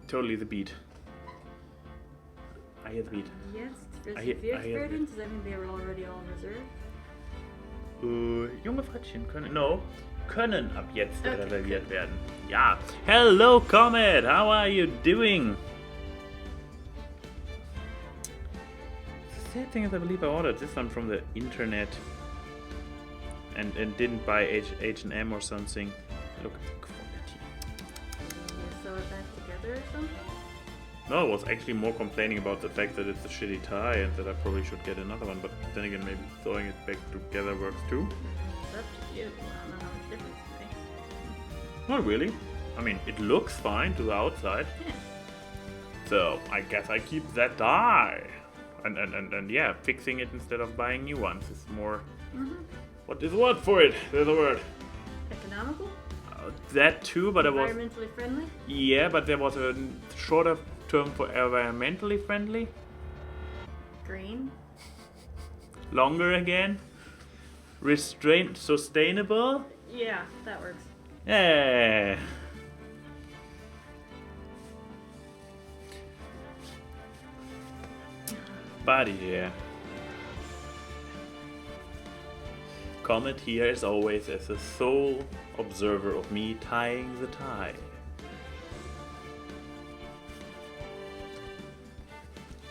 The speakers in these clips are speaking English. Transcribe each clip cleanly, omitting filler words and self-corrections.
Totally the beat. I hear the beat. Jetzt I hear the does that mean they were already all in reserve? Junge Frettchen können ab jetzt Okay, reserviert werden. Ja. Hello Comet, how are you doing? The sad thing is I believe I ordered this one from the internet and didn't buy H&M or something. Look at the quality. You sew it back together or something? No, I was actually more complaining about the fact that it's a shitty tie and that I probably should get another one, but then again maybe sewing it back together works too. It's up to you. I don't know how much difference it makes. Not really. I mean, it looks fine to the outside. Yeah. So, I guess I keep that die. And yeah, fixing it instead of buying new ones is more... What is the word for it? There's a word. Economical? That too, but it was... Environmentally friendly? Yeah, but there was a shorter term for environmentally friendly. Green? Longer again. Sustainable. Yeah, that works. Yeah. But yeah. Comet here as always as the sole observer of me tying the tie.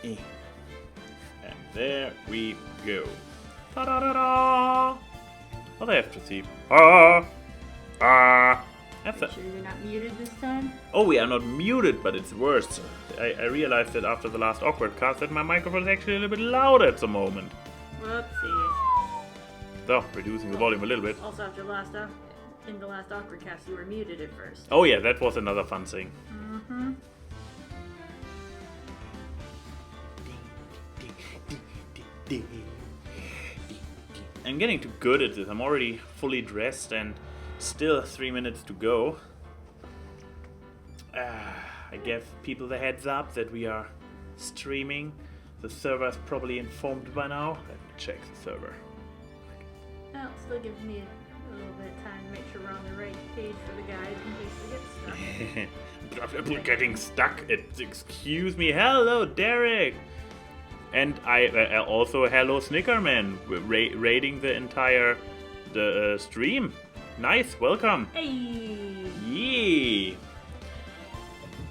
And there we go. Ta-da-da-da! What do I have to see? That's Sure you're not muted this time? Oh, we are not muted, but it's worse. I realized that after the last awkward cast that my microphone is actually a little bit loud at the moment. Whoopsies. So, reducing the volume a little bit. Also, after in the last awkward cast, you were muted at first. Oh yeah, that was another fun thing. Mm-hmm. I'm getting too good at this. I'm already fully dressed and still 3 minutes to go. I give people the heads up that we are streaming. The server is probably informed by now. Let me check the server. Well, it still gives me a little bit of time to make sure we're on the right page for the guide in case we get stuck. We're getting stuck. Excuse me. Hello, Derek. And I also hello Snickerman, raiding the entire stream. Nice, welcome. Hey! Yee!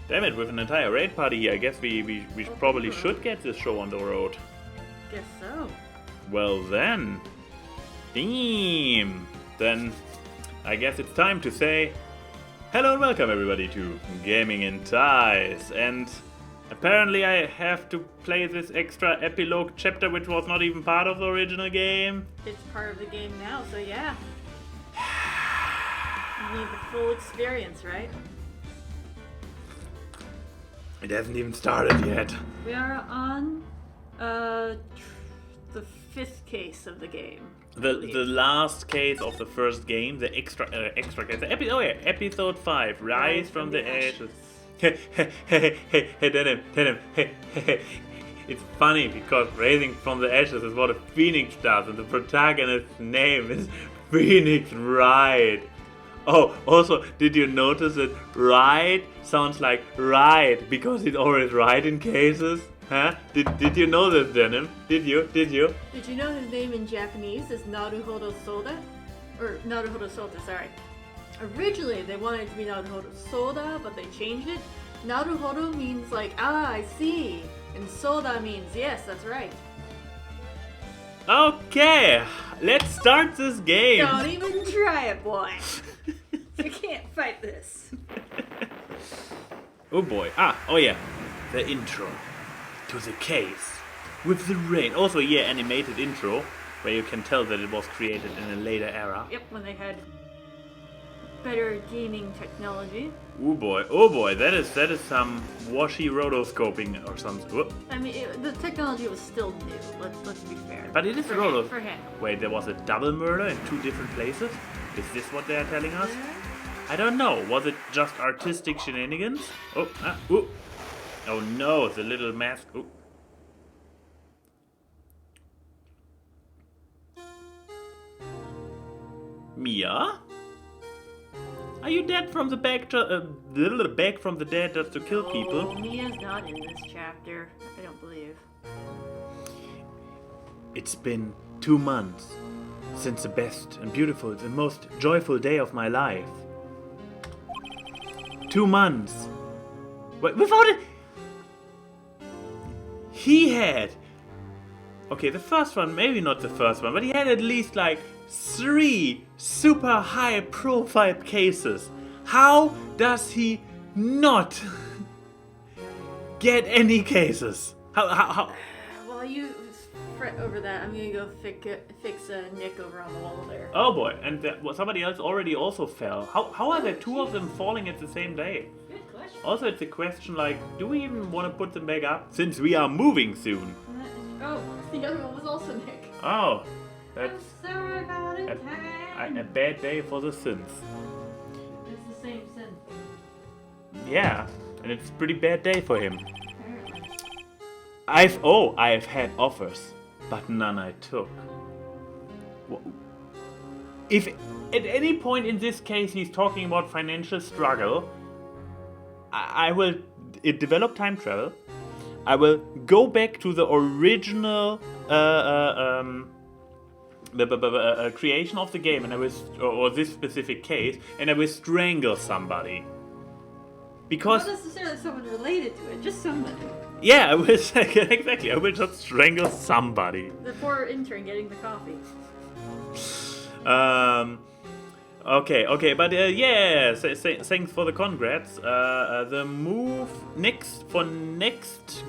Damn it, with an entire raid party here, I guess we probably should get this show on the road. Guess so. Well then. Damn. Then I guess it's time to say hello and welcome everybody to Gaming in Ties. And apparently I have to play this extra epilogue chapter which was not even part of the original game. It's part of the game now, so yeah. You need the full experience, right? It hasn't even started yet. We are on the fifth case of the game. The last case of the first game, the extra case. Episode 5, Rise from the Ashes. Hey, Denim. Hey. It's funny because Rising from the Ashes is what a phoenix does, and the protagonist's name is Phoenix Wright. Oh, also, did you notice that Wright sounds like Wright because he's always right in cases? Huh? Did you know this, Denim? Did you? Did you know his name in Japanese is Naruhodo Soda? Or Naruhodo Sota, sorry. Originally, they wanted it to be Naruhodo Soda, but they changed it. Naruhodo means like, I see. And Soda means, yes, that's right. Okay, let's start this game. Don't even try it, boy. You can't fight this. Oh boy. Oh yeah. The intro to the case with the rain. Also, yeah, animated intro where you can tell that it was created in a later era. Yep, when they had better gaming technology. Oh boy, that is some washy rotoscoping or something. Whoop. I mean, the technology was still new. Let's be fair. But it is for rotos. For him. Wait, there was a double murder in 2 different places? Is this what they are telling us? I don't know. Was it just artistic shenanigans? Oh no, the little mask. Oh. Mia? Are you dead from the back back from the dead just to kill people? Oh, Mia's not in this chapter. I don't believe. It's been 2 months since the best and beautiful and most joyful day of my life. 2 months. Without it. He had. Okay, the first one, maybe not the first one, but he had at least like 3 super high profile cases. How does he not get any cases? How? While you fret over that, I'm gonna go fix Nick over on the wall there. Oh boy, and somebody else already also fell. How are there 2 of them falling at the same day? Good question. Also, it's a question like, do we even want to put them back up? Since we are moving soon. Oh, the other one was also Nick. Oh, that's I'm sorry about it. a bad day for the Sins. It's the same sin. Yeah, and it's a pretty bad day for him. Apparently. I've had offers, but none I took. If at any point in this case he's talking about financial struggle, I will develop time travel. I will go back to the original creation of the game, and or this specific case, and I will strangle somebody. Because Not necessarily someone related to it, just somebody. yeah, I will exactly. I will just strangle somebody. The poor intern getting the coffee. Okay, but yeah, thanks for the congrats. The move next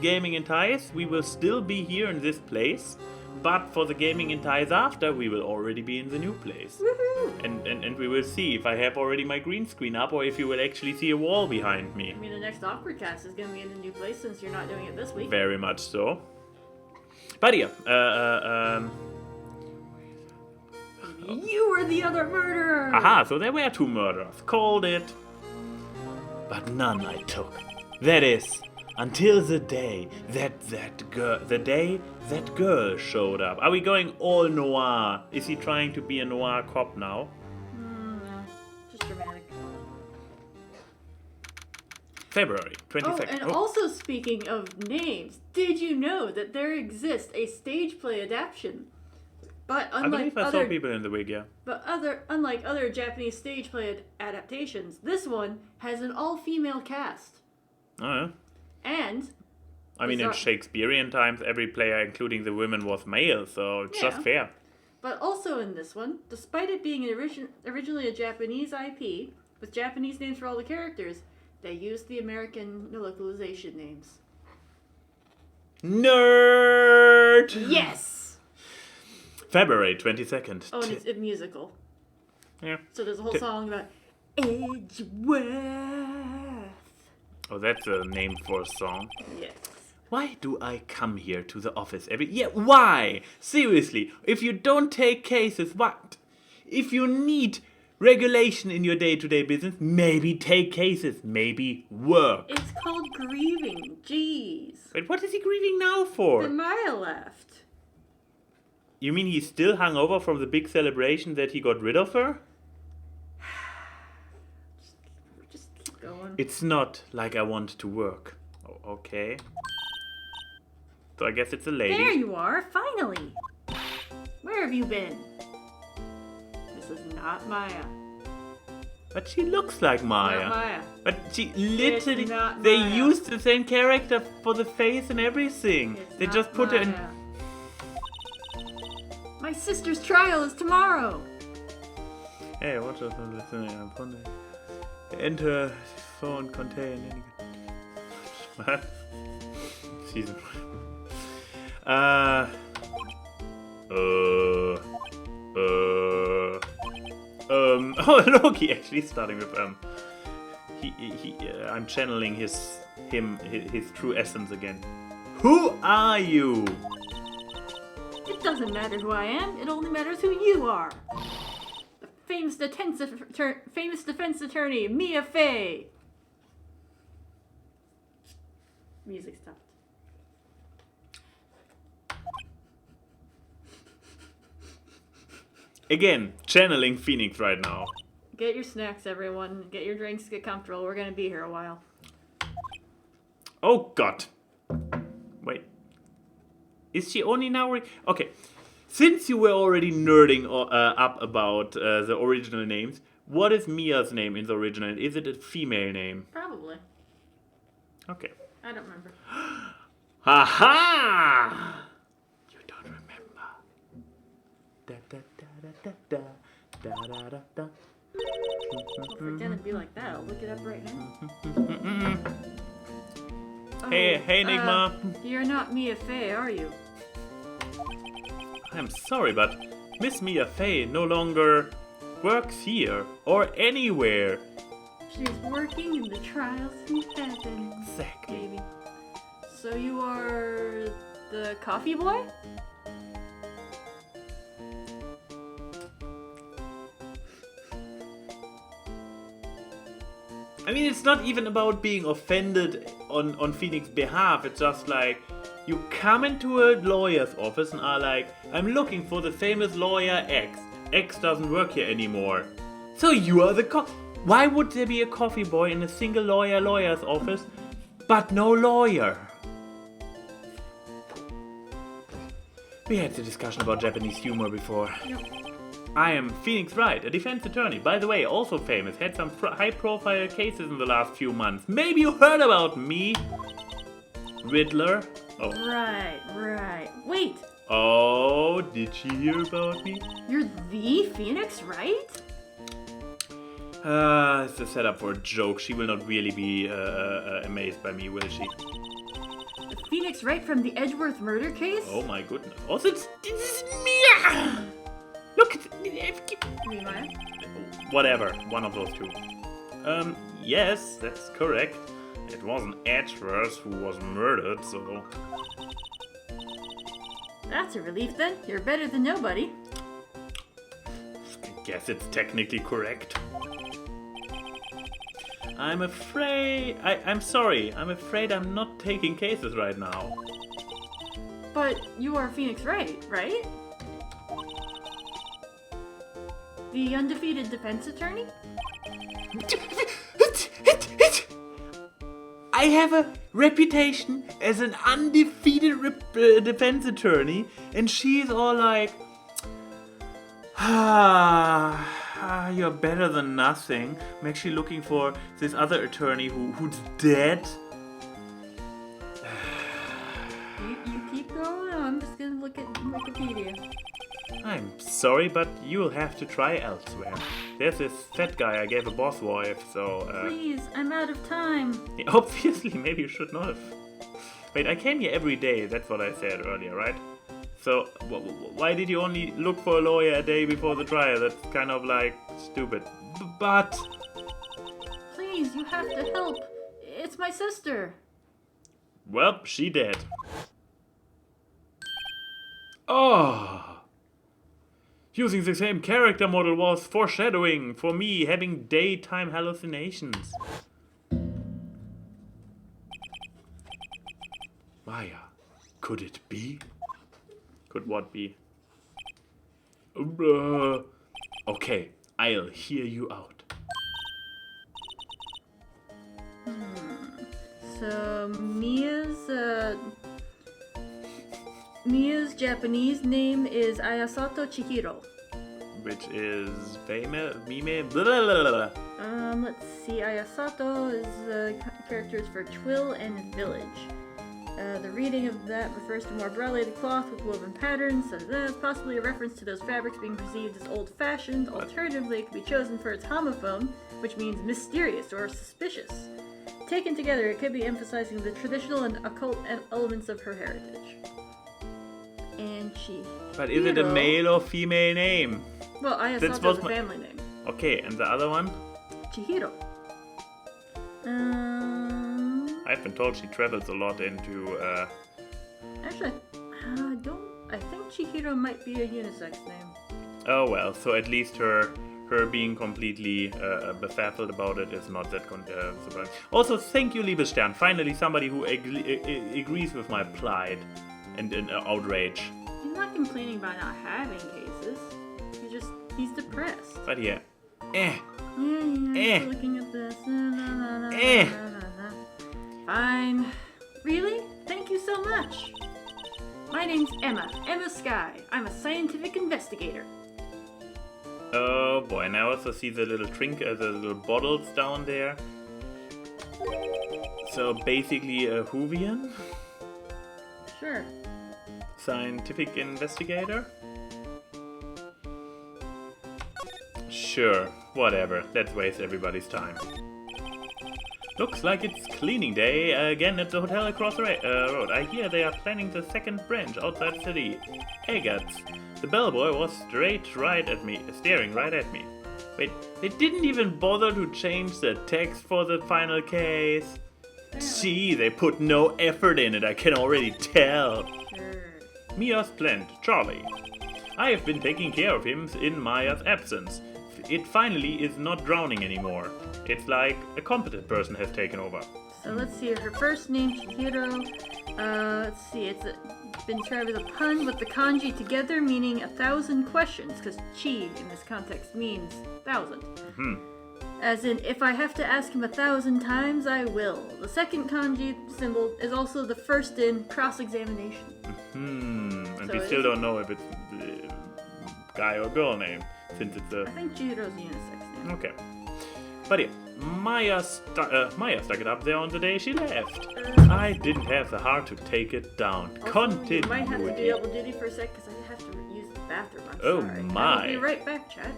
Gaming in Ties, we will still be here in this place, but for the Gaming in Ties after, we will already be in the new place. Woohoo! And we will see if I have already my green screen up or if you will actually see a wall behind me. I mean, the next Awkward Cast is going to be in the new place since you're not doing it this week. Very much so. But yeah, You were the other murderer! aha, so there were 2 murderers. Called it. But none I took. That is, until the day that girl showed up. Are we going all noir? Is he trying to be a noir cop now? No, just dramatic. February 22nd. And also speaking of names, did you know that there exists a stage play adaptation? But I unlike believe I saw people in the wig, yeah. unlike other Japanese stage play adaptations, this one has an all-female cast. Oh, yeah. And I mean, in Shakespearean times, every player, including the women, was male, so it's just fair. But also in this one, despite it being originally a Japanese IP, with Japanese names for all the characters, they used the American localization names. Nerd! Yes! February 22nd. Oh, and it's a musical. Yeah. So there's a whole song about Edgeworth. Oh, that's a name for a song. Yes. Why do I come here to the office every... Yeah, why? Seriously, if you don't take cases, what? If you need regulation in your day-to-day business, maybe take cases, maybe work. It's called grieving. Jeez. But what is he grieving now for? The Maya left. You mean he's still hungover from the big celebration that he got rid of her? Just keep going. It's not like I want to work. Oh, okay. So I guess it's a lady. There you are, finally. Where have you been? This is not Maya. But she looks like Maya. Not Maya. But she literally... It's not They Maya. used the same character for the face and everything. It's They not just put her in... Maya. My sister's trial is tomorrow. Hey, watch out for listening. Enter phone contain any... What? Season 1. Oh, Loki actually starting with I'm channeling his true essence again. Who are you? It doesn't matter who I am. It only matters who you are. The famous defense attorney, Mia Fey. Music stopped. Again, channeling Phoenix right now. Get your snacks, everyone. Get your drinks, get comfortable. We're gonna be here a while. Oh God. Wait. Is she only now? Okay. Since you were already nerding up about the original names, what is Mia's name in the original? Is it a female name? Probably. Okay. I don't remember. Ha-ha! You don't remember. Da da da da da da da da da. Don't pretend to be like that. I'll look it up right now. Hey, Enigma. You're not Mia Fey, are you? I'm sorry, but Miss Mia Fey no longer works here or anywhere. She's working in the trials in heaven. Exactly. Baby. So you are the coffee boy? I mean, it's not even about being offended on Phoenix's behalf. It's just like, you come into a lawyer's office and are like, I'm looking for the famous lawyer X. X doesn't work here anymore. So you are the Why would there be a coffee boy in a single lawyer's office, but no lawyer? We had the discussion about Japanese humor before. Yep. I am Phoenix Wright, a defense attorney. By the way, also famous. Had some high-profile cases in the last few months. Maybe you heard about me? Riddler? Oh. Right. Wait! Oh, did she hear about me? You're the Phoenix, right? It's a setup for a joke. She will not really be amazed by me, will she? The Phoenix Wright from the Edgeworth murder case? Oh my goodness. Also, it's Mia! Look, Mia? whatever, one of those two. Yes, that's correct. It wasn't Edgeworth who was murdered, so... That's a relief then. You're better than nobody. I guess it's technically correct. I'm afraid... I'm sorry. I'm afraid I'm not taking cases right now. But you are Phoenix Wright, right? The undefeated defense attorney? I have a reputation as an undefeated defense attorney, and she's all like, you're better than nothing. I'm actually looking for this other attorney who's dead. You keep going. I'm just gonna look at Wikipedia. I'm sorry, but you'll have to try elsewhere. There's this fat guy I gave a boss wife, so... Please, I'm out of time. Obviously, maybe you should not have. Wait, I came here every day, that's what I said earlier, right? So, why did you only look for a lawyer a day before the trial? That's kind of like stupid. But... Please, you have to help. It's my sister. Well, she dead. Oh! Using the same character model was foreshadowing for me having daytime hallucinations. Maya, could it be? Could what be? Okay, I'll hear you out. So, Mia's Japanese name is Ayasato Chihiro. Which is Mime, blah, blah, blah, blah. Let's see. Ayasato is characters for twill and village. The reading of that refers to more broadly the cloth with woven patterns, so that's possibly a reference to those fabrics being perceived as old-fashioned. Alternatively, it could be chosen for its homophone, which means mysterious or suspicious. Taken together, it could be emphasizing the traditional and occult elements of her heritage. And But is it a male or female name? Well, Ayasato is a family name. Okay, and the other one? Chihiro. I've been told she travels a lot into, Actually, I think Chihiro might be a unisex name. Oh well, so at least her being completely befuddled about it is not that surprising. Also, thank you, liebe Stern. Finally, somebody who agrees with my plight and outrage. He's not complaining about not having cases. He's depressed. But yeah, Yeah, looking at this. Fine. Really? Thank you so much. My name's Emma Sky. I'm a scientific investigator. Oh boy, and I also see the little the little bottles down there. So basically a Whovian? Sure. Scientific investigator? Sure, whatever. Let's waste everybody's time. Looks like it's cleaning day again at the hotel across the road. I hear they are planning the second branch outside the city. Hey, Guts. The bellboy was staring right at me. Wait, they didn't even bother to change the text for the final case? Gee, they put no effort in it, I can already tell. Sure. Mia's plant, Charlie. I have been taking care of him in Maya's absence. It finally is not drowning anymore. It's like a competent person has taken over. So let's see, her first name, Chihiro. Let's see, it's been described as a pun with the kanji together, meaning 1,000 questions, because chi in this context means 1,000. Mm-hmm. As in, if I have to ask him 1,000 times, I will. The second kanji symbol is also the first in cross-examination. And So we still don't know if it's the guy or girl name, since it's a... I think Chihiro's a unisex name. Okay. But yeah, Maya stuck it up there on the day she left. I didn't have the heart to take it down. Also, Continuity. you might have to do double duty for a sec, because I have to use the bathroom. I'm Oh sorry. my. I'll be right back, Chad.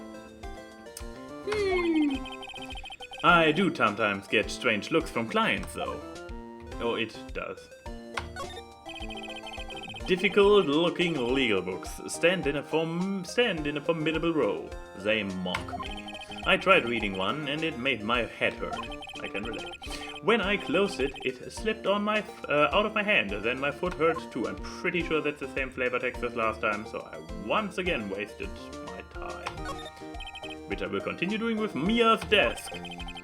I do sometimes get strange looks from clients, though. Oh, it does. Difficult-looking legal books stand in a formidable row. They mock me. I tried reading one, and it made my head hurt. I can relate. When I closed it, it slipped on out of my hand. Then my foot hurt too. I'm pretty sure that's the same flavor text as last time, so I once again wasted my time. Which I will continue doing with Mia's desk.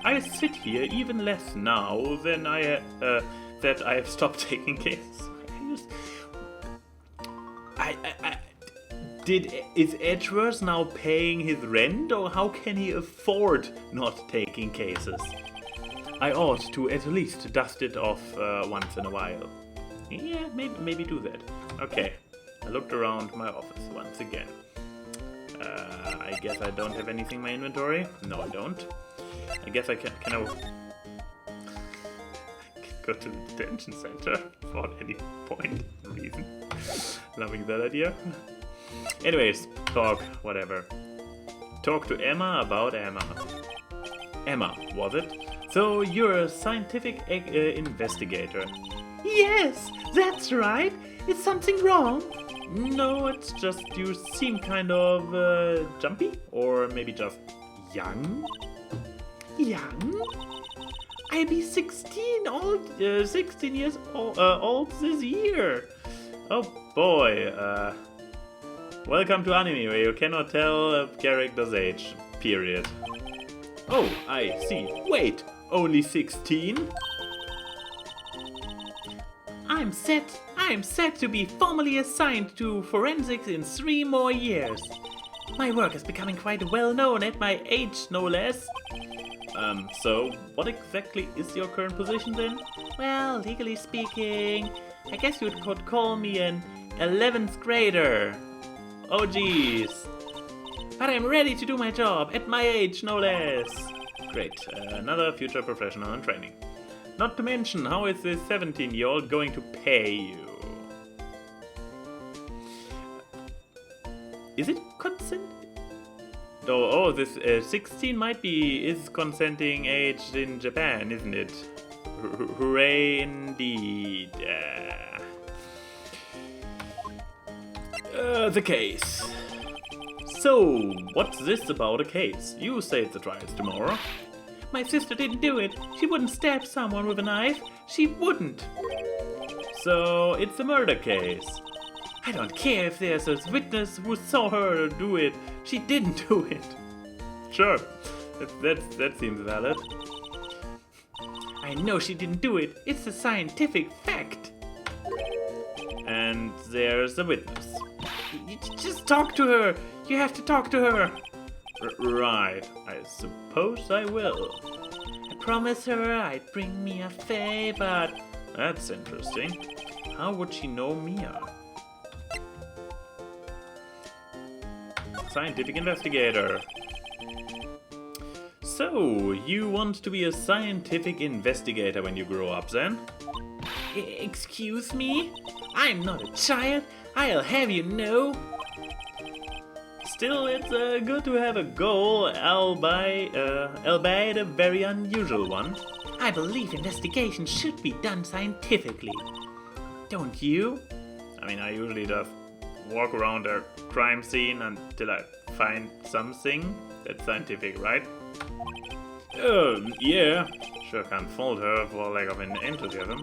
I sit here even less now than that I have stopped taking cases. Is Edgeworth now paying his rent, or how can he afford not taking cases? I ought to at least dust it off once in a while. Yeah, maybe do that. Okay, I looked around my office once again. I guess I don't have anything in my inventory. No, I don't. I guess I can I go to the detention center for any point reason. Loving that idea. Anyways, whatever. Talk to Emma about Emma. Emma, was it? So you're a scientific investigator. Yes, that's right. Is something wrong? No, it's just you seem kind of jumpy, or maybe just young. Young? I'll be 16 years old this year. Oh boy. Welcome to anime, where you cannot tell a character's age. Period. Oh, I see. Wait, only 16? I'm set to be formally assigned to forensics in 3 more years. My work is becoming quite well known at my age, no less. So what exactly is your current position then? Well, legally speaking, I guess you could call me an 11th grader. Oh geez. But I'm ready to do my job, at my age, no less. Great, another future professional in training. Not to mention, how is this 17-year-old going to pay you? Is it consent? Oh, this 16 is consenting age in Japan, isn't it? Hooray indeed. The case. So, what's this about a case? You say the trial's tomorrow. My sister didn't do it. She wouldn't stab someone with a knife. She wouldn't. So, it's a murder case. I don't care if there's a witness who saw her do it. She didn't do it. Sure, that seems valid. I know she didn't do it. It's a scientific fact. And there's a witness. Just talk to her. You have to talk to her. Right, I suppose I will. I promised her I'd bring Mia Faye, but that's interesting. How would she know Mia? Scientific investigator. So, you want to be a scientific investigator when you grow up, then? Excuse me? I'm not a child, I'll have you know. Still, it's good to have a goal, albeit a very unusual one. I believe investigation should be done scientifically. Don't you? I mean, I usually just walk around a crime scene until I find something that's scientific, right? Yeah. Sure can't fault her for lack of enthusiasm.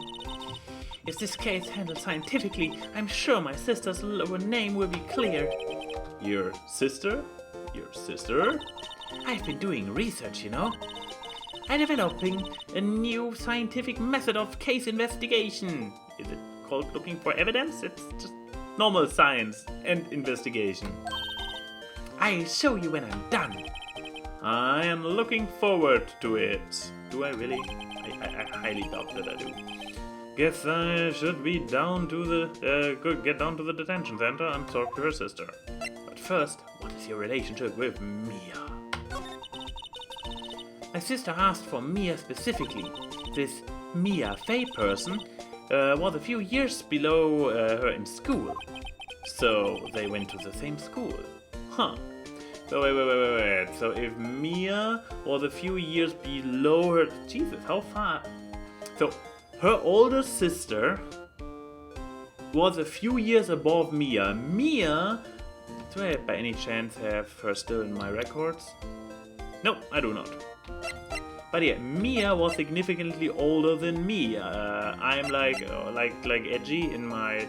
If this case handled scientifically, I'm sure my sister's lower name will be clear. Your sister? Your sister? I've been doing research, you know. I'm developing a new scientific method of case investigation. Is it called looking for evidence? It's just normal science and investigation. I'll show you when I'm done. I am looking forward to it. Do I really? I highly doubt that I do. Guess I should be down to the get down to the detention center and talk to her sister. But first, what is your relationship with Mia? My sister asked for Mia specifically. This Mia Faye person was a few years below her in school. So they went to the same school. Huh. So wait. So if Mia was a few years below her... Jesus, how far? So her older sister was a few years above Mia. Mia... Do I by any chance have her still in my records? No, I do not. But yeah, Mia was significantly older than me. I'm like edgy in my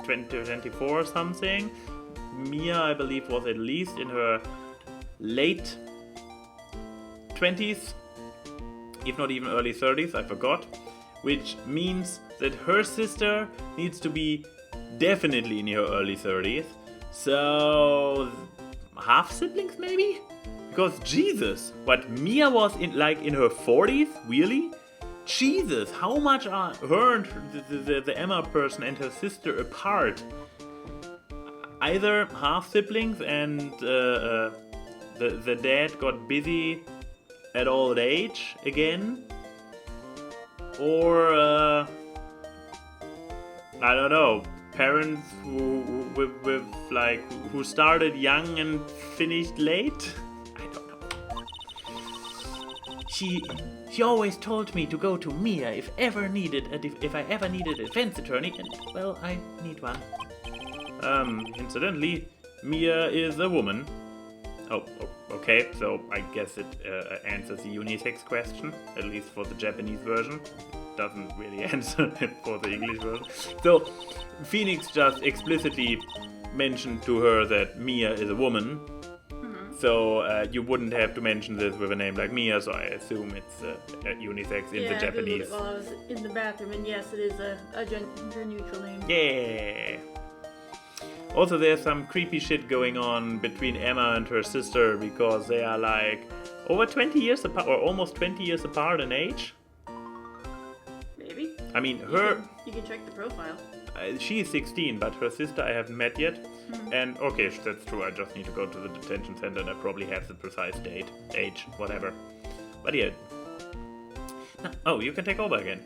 24 or something. Mia, I believe, was at least in her late 20s, if not even early 30s, I forgot. Which means that her sister needs to be definitely in her early 30s. So, half siblings maybe? Because Jesus, what Mia was in her 40s? Really? Jesus, how much are her and the Emma person and her sister apart? Either half siblings and the dad got busy at old age again, or I don't know, parents who started young and finished late. I don't know. She always told me to go to Mia if I ever needed a defense attorney, and well, I need one. Incidentally, Mia is a woman. Oh, okay, so I guess it answers the unisex question, at least for the Japanese version. It doesn't really answer it for the English version. So, Phoenix just explicitly mentioned to her that Mia is a woman. Mm-hmm. So, you wouldn't have to mention this with a name like Mia, so I assume it's unisex in the Japanese. Yeah, I Googled it while I was in the bathroom, and yes, it is a gender-neutral name. Yeah! Also, there's some creepy shit going on between Emma and her sister because they are like over 20 years apart, or almost 20 years apart in age. Maybe. I mean, You can check the profile. She's 16, but her sister I haven't met yet. Mm-hmm. And okay, that's true. I just need to go to the detention center and I probably have the precise date, age, whatever. But yeah. Oh, you can take over again.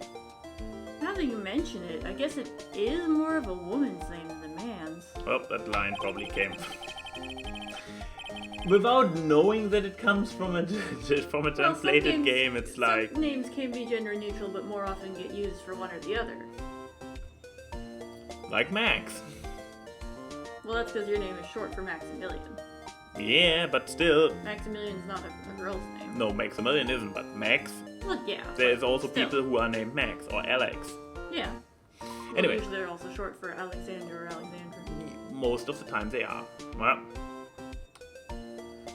Now that you mention it, I guess it is more of a woman's name than a man's. Well, that line probably came without knowing that it comes from a translated game. It's like some names can be gender neutral, but more often get used for one or the other. Like Max. Well, that's because your name is short for Maximilian. Yeah, but still. Maximilian's not a girl's name. No, Maximilian isn't, but Max. Well, yeah. There's also people who are named Max or Alex. Yeah. Well, anyway. Usually they're also short for Alexander or Alexandra. Most of the time they are.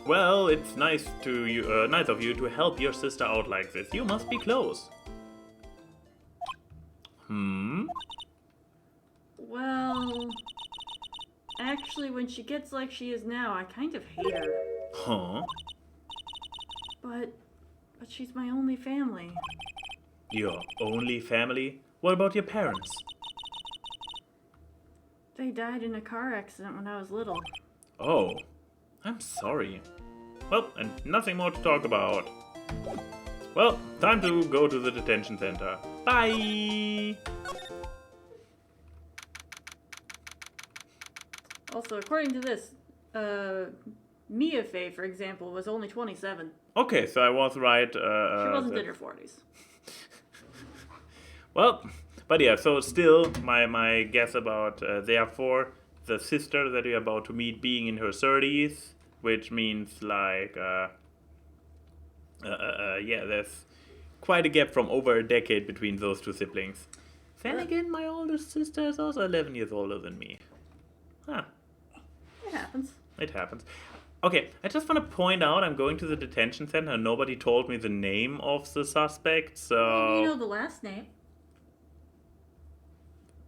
Well, it's nice of you to help your sister out like this. You must be close. Well, actually, when she gets like she is now, I kind of hate her. Huh? But she's my only family. Your only family? What about your parents? They died in a car accident when I was little. Oh, I'm sorry. Well, and nothing more to talk about. Well, time to go to the detention center. Bye! Also, according to this, Mia Fey, for example, was only 27. Okay, so I was right. She wasn't in her 40s. Well, but yeah, so still, my guess about, therefore, the sister that we're about to meet being in her 30s, which means, like, yeah, there's quite a gap from over a decade between those two siblings. Then again, my oldest sister is also 11 years older than me. Huh. It happens. It happens. Okay, I just want to point out I'm going to the detention center and nobody told me the name of the suspect, so... Well, you know the last name.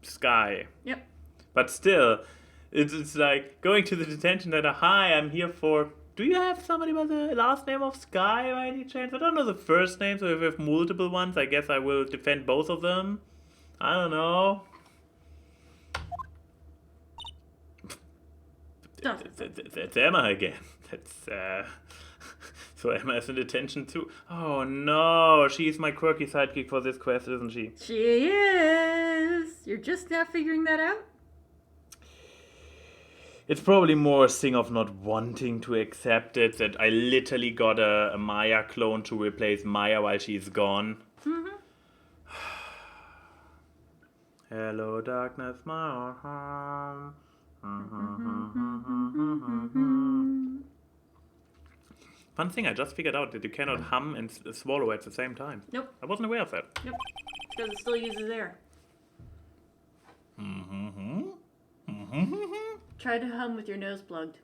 Sky. Yep. But still, it's like going to the detention center. Hi, I'm here for... Do you have somebody by the last name of Sky by any chance? I don't know the first name, so if we have multiple ones, I guess I will defend both of them. I don't know. That's Emma again. That's, So Emma is in detention too. Oh no, she's my quirky sidekick for this quest, isn't she? She is. You're just now figuring that out? It's probably more a thing of not wanting to accept it, that I literally got a Maya clone to replace Maya while she's gone. Mm-hmm. Hello, darkness, my home. Fun thing, I just figured out that you cannot hum and swallow at the same time. Nope. I wasn't aware of that. Nope. Because it still uses air. Try to hum with your nose plugged.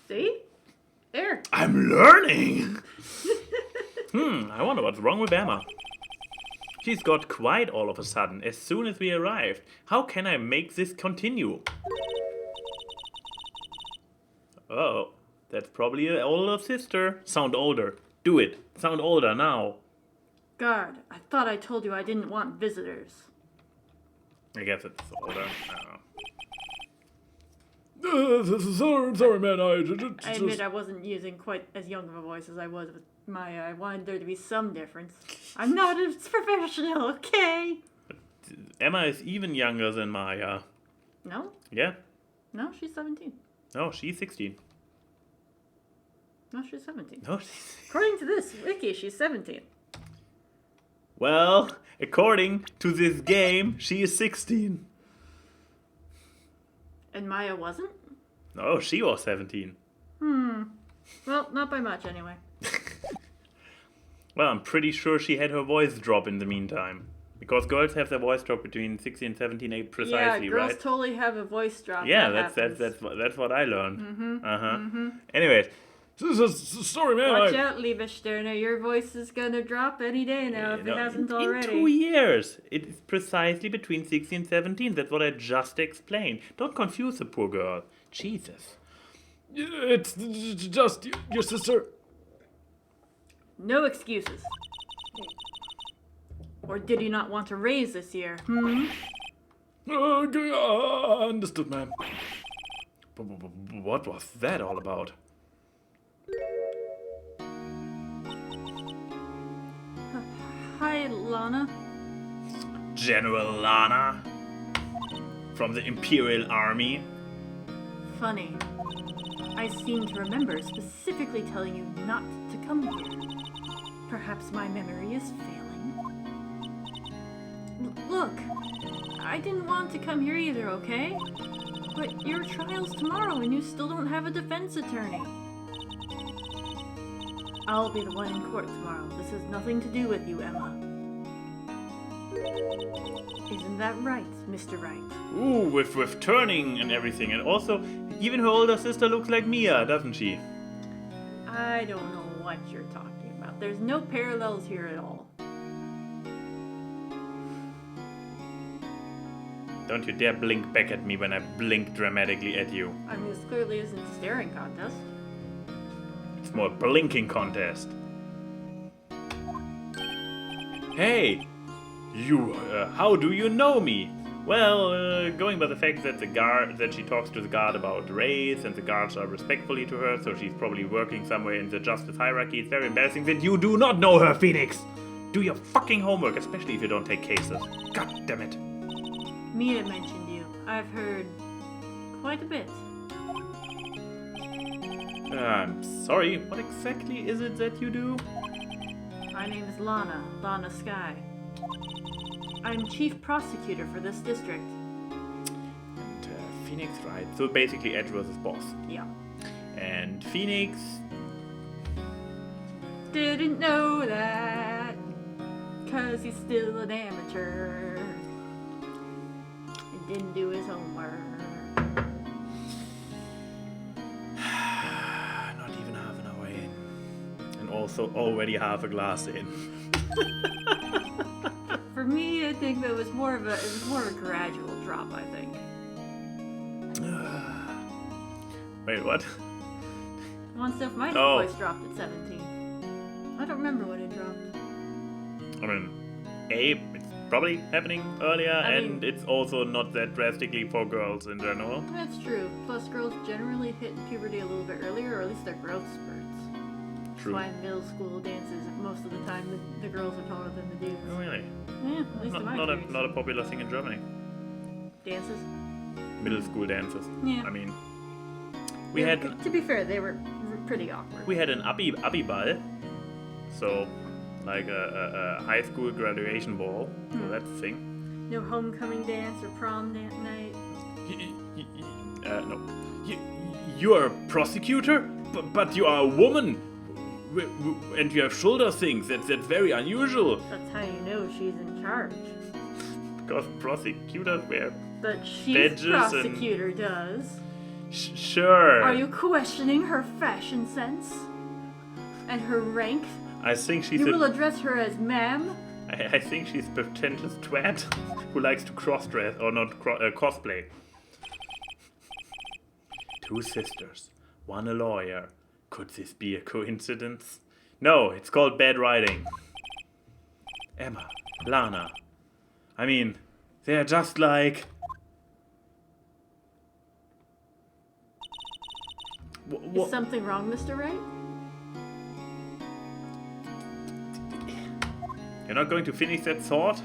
See? Air. I'm learning! I wonder what's wrong with Emma. She's got quiet all of a sudden, as soon as we arrived. How can I make this continue? Oh, that's probably an older sister. Sound older. Do it. Sound older now. Guard, I thought I told you I didn't want visitors. I guess it's older. I don't know. Sorry, man. I admit I wasn't using quite as young of a voice as I was with Maya. I wanted there to be some difference. I'm not as professional, okay? Emma is even younger than Maya. No? Yeah? No, she's 17. No, she's 16. No, she's 17. No, she's... According to this wiki, she's 17. Well, according to this game, she is 16. And Maya wasn't? No, she was 17. Well, not by much anyway. Well, I'm pretty sure she had her voice drop in the meantime. Because girls have their voice drop between 16 and 17 precisely, yeah, girls right? totally have a voice drop. Yeah, that that's what I learned. Anyways, Sorry, man. Watch out, Liebe Sterner. Your voice is gonna drop any day now if it hasn't already. in 2 years, it is precisely between 16 and 17. That's what I just explained. Don't confuse the poor girl. Jesus. It's just your sister. No excuses. Or did you not want to raise this year? Understood, ma'am. What was that all about? Hi, Lana. General Lana? From the Imperial Army? Funny. I seem to remember specifically telling you not to come here. Perhaps my memory is failing. Look, I didn't want to come here either, okay? But your trial's tomorrow and you still don't have a defense attorney. I'll be the one in court tomorrow. This has nothing to do with you, Emma. Isn't that right, Mr. Wright? Ooh, with turning and everything. And also, even her older sister looks like Mia, doesn't she? I don't know what you're talking about. There's no parallels here at all. Don't you dare blink back at me when I blink dramatically at you. I mean, this clearly isn't a staring contest. It's more a blinking contest. Hey! You, how do you know me? Well, going by the fact that that she talks to the guard about race and the guards are respectfully to her, so she's probably working somewhere in the justice hierarchy. It's very embarrassing that you do not know her, Phoenix! Do your fucking homework, especially if you don't take cases. God damn it. Mia mentioned you. I've heard quite a bit. I'm sorry, what exactly is it that you do? My name is Lana Sky. I'm chief prosecutor for this district. And Phoenix, right? So basically Edge versus boss. Yeah. And Phoenix... Didn't know that, 'cause he's still an amateur. And didn't do his homework. Not even half an hour in. And also already half a glass in. For me, I think it was more of a gradual drop, I think. Wait, what? One stuff my Oh. voice dropped at 17. I don't remember when it dropped. I mean, it's probably happening earlier, I and mean- it's also not that drastically for girls in general. That's true. Plus, girls generally hit puberty a little bit earlier, or at least their growth spurts. True. That's why in middle school dances, most of the time, the girls are taller than the dudes. Oh, really? Yeah, at least in my Not experience. a popular thing in Germany. Dances? Middle school dances. Yeah. I mean, we had To be fair, they were pretty awkward. we had an Abi-Ball, so like a high school graduation ball. So that's the thing. No homecoming dance or prom night. No. You are a prosecutor, but you are a woman, and you have shoulder things. That's very unusual. That's how you know she's in charge. Because prosecutors wear. The chief Badges and- prosecutor does. Sure. Are you questioning her fashion sense? And her rank? I think she's You will address her as ma'am? I think she's a pretentious twat who likes to cross-dress or not cosplay. Two sisters, one a lawyer. Could this be a coincidence? No, it's called bad writing. Emma, Lana. I mean, they're just like... Is something wrong, Mr. Wright? You're not going to finish that thought?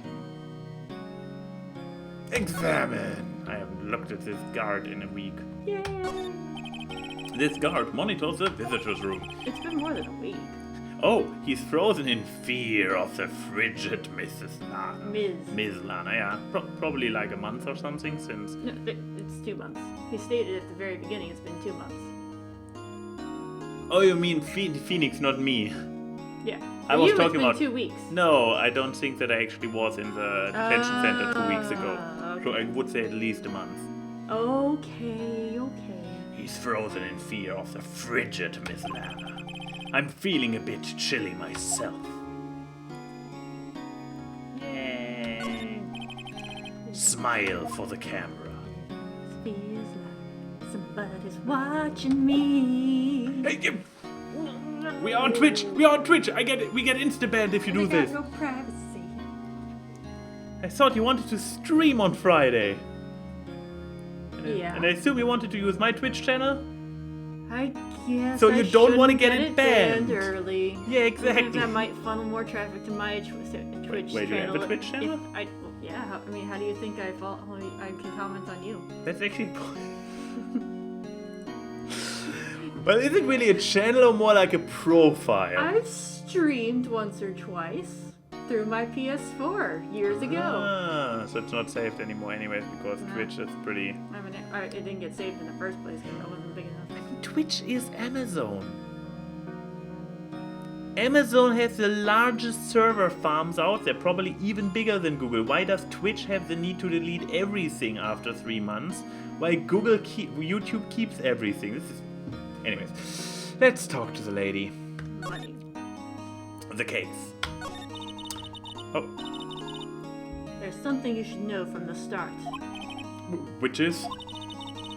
Examine! I haven't looked at this guard in a week. Yay! This guard monitors the visitor's room. It's been more than a week. Oh, he's frozen in fear of the frigid Mrs. Lana. Ms. Lana, yeah. Probably like a month or something since... No, it's 2 months. He stated at the very beginning it's been 2 months. Oh, you mean Phoenix, not me. Yeah. I For was you, talking it's been about... 2 weeks. No, I don't think that I actually was in the detention center 2 weeks ago. Okay. So I would say at least a month. Okay. He's frozen in fear of the frigid Miss Lana. I'm feeling a bit chilly myself. Yay! Smile for the camera. Feels like somebody's watching me. Hey, we are on Twitch. I get it. We get insta-banned if you do this. No privacy. I thought you wanted to stream on Friday. Yeah. And I assume you wanted to use my Twitch channel? I guess. So I you don't wanna shouldn't get it banned. early. Yeah, Even if exactly. that might funnel more traffic to my Twitch Wait, channel. you have a Twitch channel? Yeah. I mean, how do you think I can comment on you? That's actually... Well, is it really a channel or more like a profile? I've streamed once or twice through my PS4 years ago. Ah, so it's not saved anymore anyways because No. Twitch is pretty... I mean, it didn't get saved in the first place because I wasn't big enough. Twitch is Amazon. Amazon has the largest server farms out there, probably even bigger than Google. Why does Twitch have the need to delete everything after 3 months, while YouTube keeps everything? This is... Anyways, let's talk to the lady. Money. The case. Oh, There's something you should know from the start. Which is?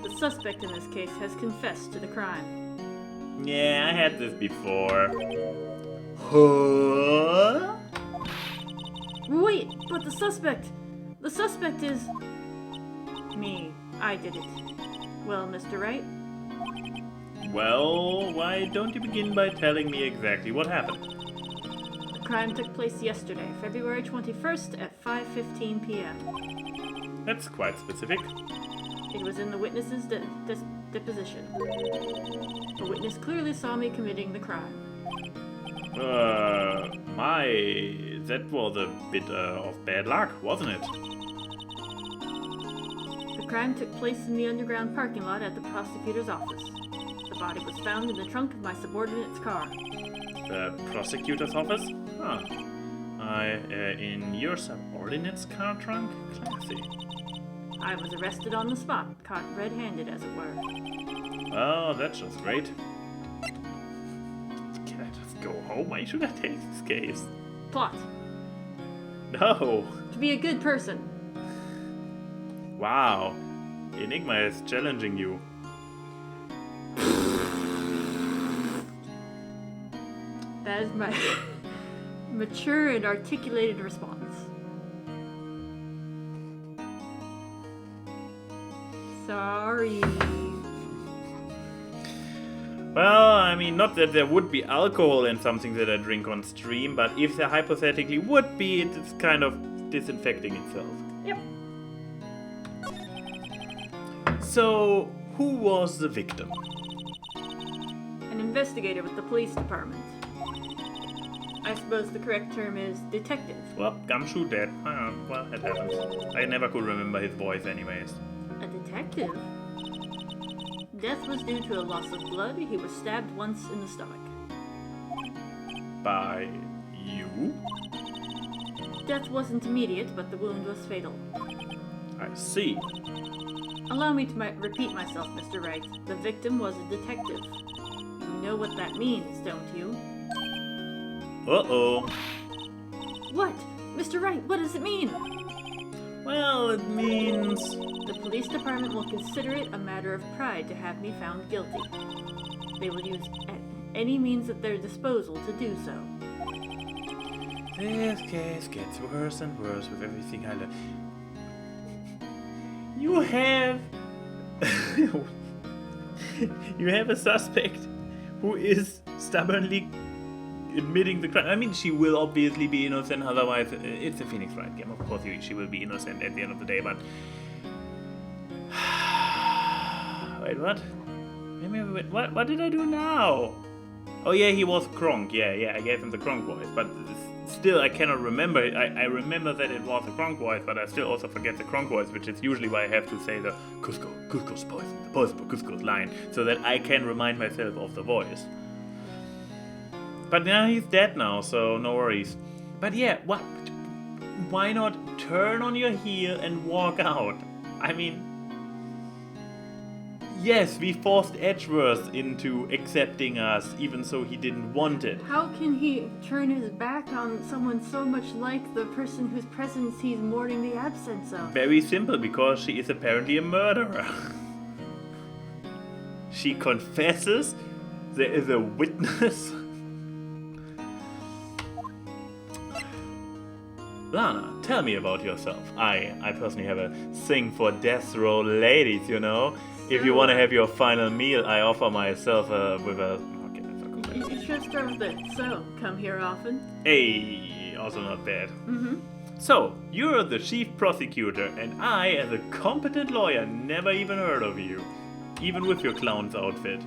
The suspect in this case has confessed to the crime. Yeah, I had this before. Huh? Wait, but the suspect is... me. I did it. Well, Mr. Wright, Well, why don't you begin by telling me exactly what happened? the crime took place yesterday, February 21st at 5:15 p.m. That's quite specific. It was in the witness's deposition. The witness clearly saw me committing the crime. That was a bit of bad luck, wasn't it? The crime took place in the underground parking lot at the prosecutor's office. The body was found in the trunk of my subordinate's car. The prosecutor's office? Huh. In your subordinate's car trunk? Classy. I was arrested on the spot, caught red-handed as it were. Oh, that's just great. Can I just go home? Why should I take this case? Plot. No. To be a good person. Wow. Enigma is challenging you. That is my mature and articulated response. Sorry. Well, I mean, not that there would be alcohol in something that I drink on stream, but if there hypothetically would be, it's kind of disinfecting itself. Yep. So, who was the victim? An investigator with the police department. I suppose the correct term is detective. Well, gumshoe dead. Well, it happens. I never could remember his voice anyways. A detective? Death was due to a loss of blood. He was stabbed once in the stomach. By you? Death wasn't immediate, but the wound was fatal. I see. Allow me to repeat myself, Mr. Wright. The victim was a detective. You know what that means, don't you? Uh-oh. What? Mr. Wright, what does it mean? Well, it means... The police department will consider it a matter of pride to have me found guilty. They will use any means at their disposal to do so. This case gets worse and worse with everything I learn. You have... you have a suspect who is stubbornly admitting the crime. I mean, she will obviously be innocent, otherwise it's a Phoenix Wright game. Of course she will be innocent at the end of the day, but... Wait, what? What did I do now? Oh yeah, he was Kronk. Yeah, I gave him the Kronk voice, but still I cannot remember it. I remember that it was the Kronk voice, but I still also forget the Kronk voice, which is usually why I have to say the Cusco's poison, the poison for Cusco's line, so that I can remind myself of the voice. But now he's dead now, so no worries. But yeah, why not turn on your heel and walk out? I mean, yes, we forced Edgeworth into accepting us, even though he didn't want it. How can he turn his back on someone so much like the person whose presence he's mourning the absence of? Very simple, because she is apparently a murderer. She confesses, there is a witness. Lana, tell me about yourself. I personally have a thing for death row ladies, you know. If you want to have your final meal, I offer myself with a... Okay, that's not cool. You should start with it. So, come here often? Hey, also not bad. Mm-hmm. So, you're the chief prosecutor, and I, as a competent lawyer, never even heard of you. Even with your clown's outfit.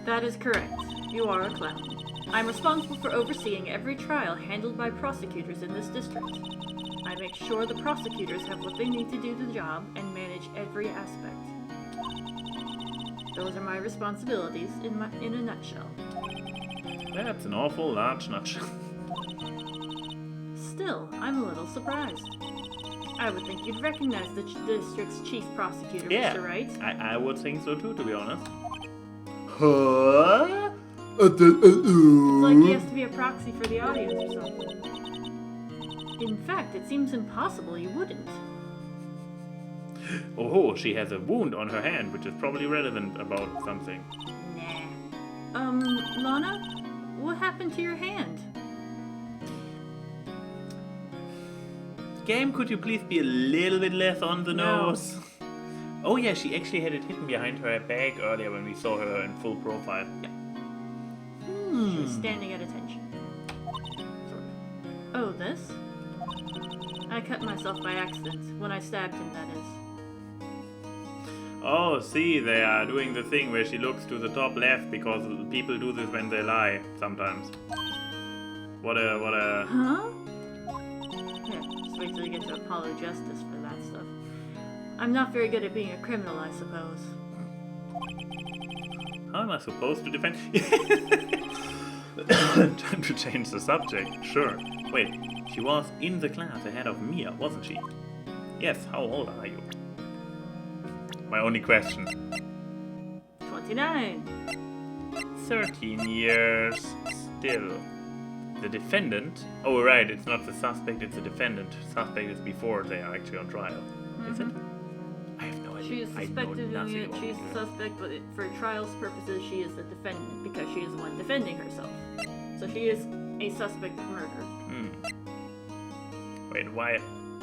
That is correct. You are a clown. I'm responsible for overseeing every trial handled by prosecutors in this district. I make sure the prosecutors have what they need to do the job and manage every aspect. Those are my responsibilities in a nutshell. That's an awful large nutshell. Still, I'm a little surprised. I would think you'd recognize the district's chief prosecutor, Yeah, Mr. Wright. I would think so too, to be honest. Huh? It's like he has to be a proxy for the audience or something. In fact, it seems impossible you wouldn't. Oh, she has a wound on her hand, which is probably relevant about something. Nah. Lana, what happened to your hand? Game, could you please be a little bit less on the No. nose? Oh yeah, she actually had it hidden behind her bag earlier when we saw her in full profile. Yeah. She was standing at attention. Sort of. Oh, this? I cut myself by accident. When I stabbed him, that is. Oh, see, they are doing the thing where she looks to the top left because people do this when they lie sometimes. What a... Huh? Here, just wait till you get to Apollo Justice for that stuff. I'm not very good at being a criminal, I suppose. How am I supposed to defend? Trying to change the subject, sure. Wait, she was in the class ahead of Mia, wasn't she? Yes, how old are you? My only question. 29. 13 years still. The defendant? Oh, right, it's not the suspect, it's the defendant. Suspect is before they are actually on trial. Is it? I have no idea. She is I know suspected nothing in about she's it. the suspect, but for trials purposes, she is the defendant because she is the one defending herself. So she is a suspect of murder. Wait, why?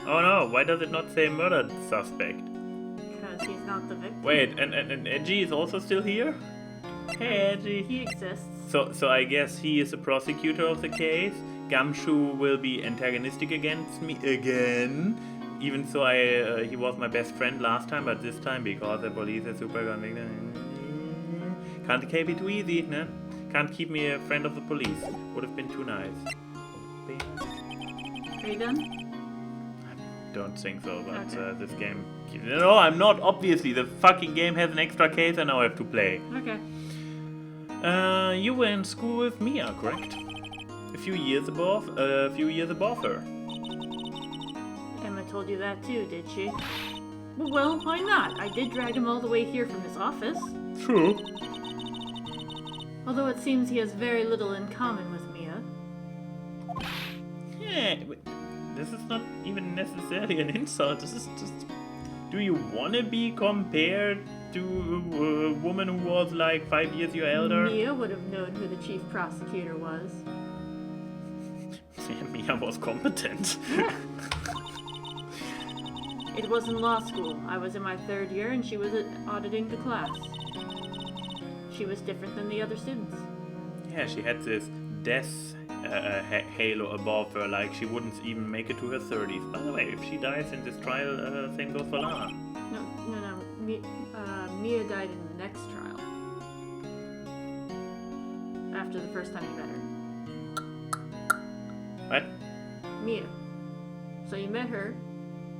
Oh no, why does it not say murdered suspect? Because he's not the victim. Wait, and Edgy is also still here? Hey, Edgy. He exists. So I guess he is the prosecutor of the case. Gumshoe will be antagonistic against me again. Even so, he was my best friend last time, but this time because the police are super convicted. Can't be too easy, no? Can't keep me a friend of the police. Would have been too nice. Are you done? Don't think so, but Okay. this game... No, I'm not, obviously. The fucking game has an extra case and now I have to play. Okay. You were in school with Mia, correct? A few years above her. Emma told you that too, did she? Well, why not? I did drag him all the way here from his office. True. Although it seems he has very little in common with Mia. Yeah, this is not even necessarily an insult. This is just... Do you want to be compared to a woman who was like 5 years your elder? Mia would have known who the chief prosecutor was. Yeah, Mia was competent. It was in law school. I was in my 3rd year and she was auditing the class. She was different than the other students. Yeah, she had this death halo above her, like she wouldn't even make it to her 30s. By the way, if she dies in this trial, same goes for Lana. No. Mia died in the next trial. After the first time you met her. What? Mia. So you met her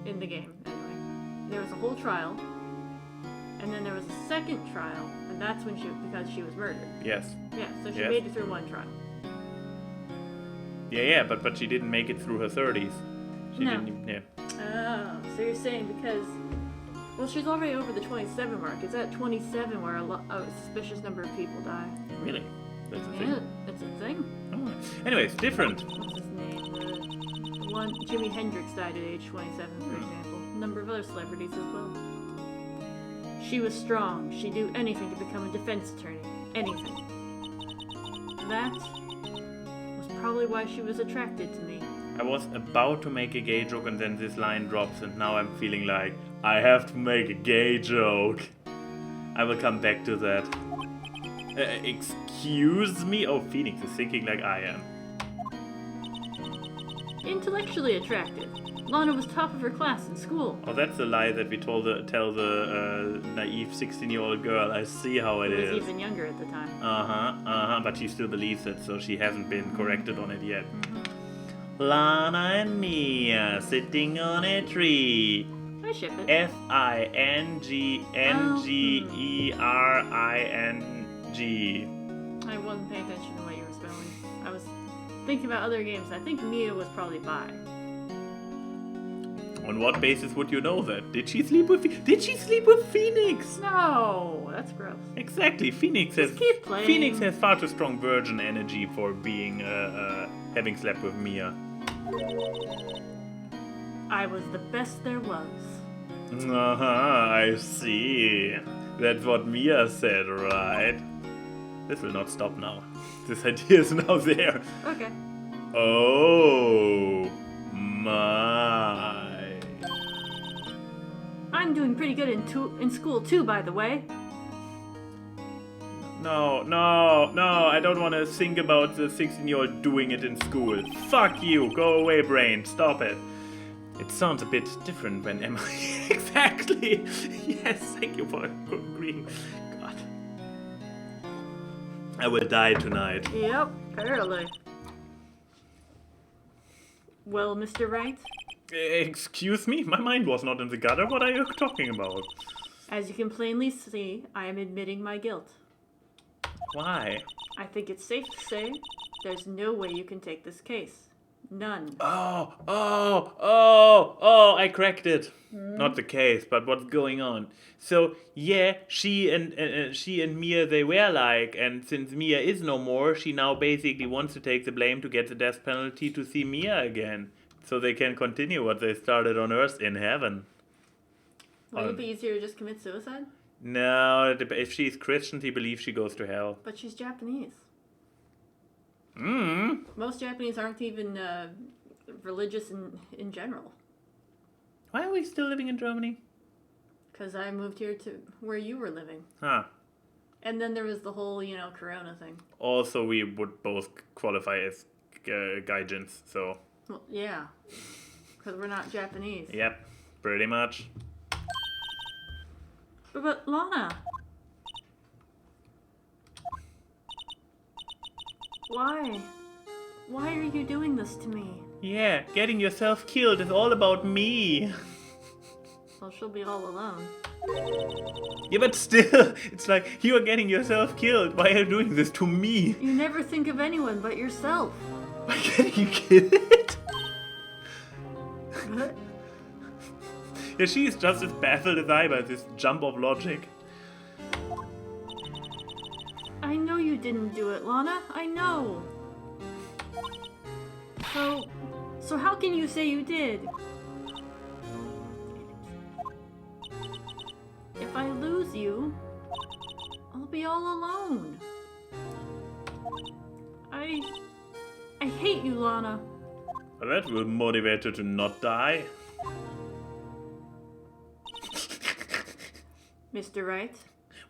in the game, anyway. There was a whole trial, and then there was a second trial, and that's when because she was murdered. Yes. Yeah, so she Yes. made it through one trial. Yeah, but she didn't make it through her 30s. She No. didn't even, yeah. Oh, so you're saying because... Well, she's already over the 27 mark. It's at 27 where a suspicious number of people die. Really? That's a Yeah, thing? it's a thing. Oh. Anyways, different. What's his name? The one, Jimi Hendrix died at age 27, for example. A number of other celebrities as well. She was strong. She'd do anything to become a defense attorney. Anything. That was probably why she was attracted to me. I was about to make a gay joke and then this line drops and now I'm feeling like I have to make a gay joke. I will come back to that. Excuse me? Oh, Phoenix is thinking like I am. Intellectually attractive. Lana was top of her class in school. Oh, that's the lie that we tell the naive 16-year-old girl. I see how it She was is. even younger at the time. But she still believes it, so she hasn't been corrected on it yet. Lana and Mia sitting on a tree. I ship it. Fingering. I wasn't paying attention to what you were spelling. I was thinking about other games. I think Mia was probably bi. On what basis would you know that? Did she sleep with Phoenix? No, that's gross. Exactly. Phoenix has keep playing. Phoenix has far too strong virgin energy for being having slept with Mia. I was the best there was. I see. That's what Mia said, right? This will not stop now. This idea is now there. Okay. Oh my. I'm doing pretty good in school too, by the way. No, I don't want to think about the 16-year-old doing it in school. Fuck you, go away, brain, stop it. It sounds a bit different when Emma... Exactly! Yes, thank you for agreeing. God. I will die tonight. Yep, apparently. Well, Mr. Wright, Excuse me? My mind was not in the gutter. What are you talking about? as you can plainly see, I am admitting my guilt. Why? I think it's safe to say there's no way you can take this case. None. Oh, I cracked it. Not the case, but what's going on. So, yeah, she and Mia, they were like, and since Mia is no more, she now basically wants to take the blame to get the death penalty to see Mia again. So they can continue what they started on Earth in heaven. Would it be easier to just commit suicide? No, if she's Christian, he believes she goes to hell. But she's Japanese. Hmm. Most Japanese aren't even religious in general. Why are we still living in Germany? Because I moved here to where you were living. Huh. And then there was the whole, corona thing. Also, we would both qualify as gaijins, so... Well, yeah. Because we're not Japanese. Yep, pretty much. But Lana... Why? Why are you doing this to me? Yeah, getting yourself killed is all about me. Well, she'll be all alone. Yeah, but still, it's like, you are getting yourself killed. Why are you doing this to me? You never think of anyone but yourself. By getting you killed? What? Yeah, she is just as baffled as I by this jump of logic. I know you didn't do it, Lana. I know. So how can you say you did? If I lose you, I'll be all alone. I hate you, Lana. That will motivate her to not die. Mr. Wright?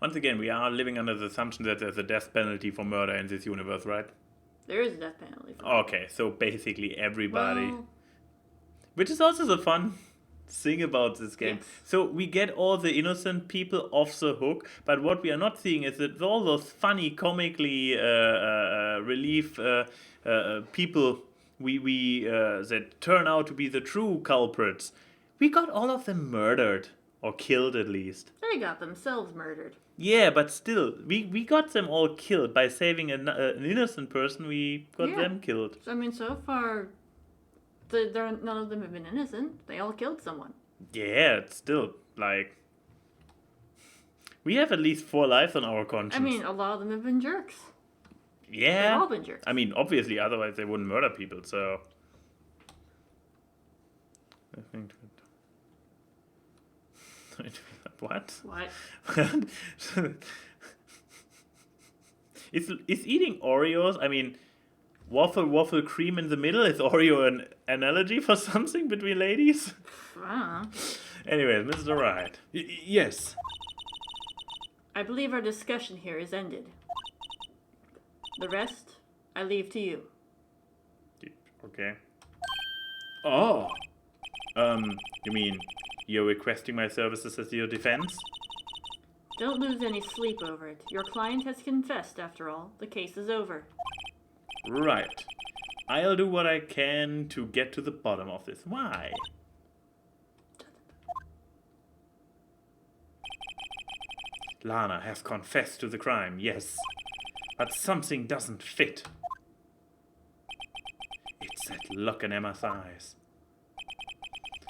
Once again, we are living under the assumption that there's a death penalty for murder in this universe, right? There is a death penalty for Okay, so basically everybody. Well, Which is also the fun thing about this game. Yes. So we get all the innocent people off the hook, but what we are not seeing is that all those funny, comically relief people we that turn out to be the true culprits, we got all of them murdered. Or killed, at least. they got themselves murdered. Yeah, but still, we got them all killed. By saving an innocent person, we got Yeah. them killed. I mean, so far, none of them have been innocent. They all killed someone. Yeah, it's still, like... We have at least 4 lives on our conscience. I mean, a lot of them have been jerks. yeah. They've all been jerks. I mean, obviously, otherwise they wouldn't murder people, so... I think... What? What? Is eating Oreos, I mean, waffle cream in the middle, is Oreo an analogy for something between ladies? I don't know. Anyways, Mr. Wright. Yes. I believe our discussion here is ended. The rest, I leave to you. Okay. Oh. You mean you're requesting my services as your defense? Don't lose any sleep over it. Your client has confessed, after all. The case is over. Right. I'll do what I can to get to the bottom of this. Why? Lana has confessed to the crime, yes. But something doesn't fit. It's that look in Emma's eyes.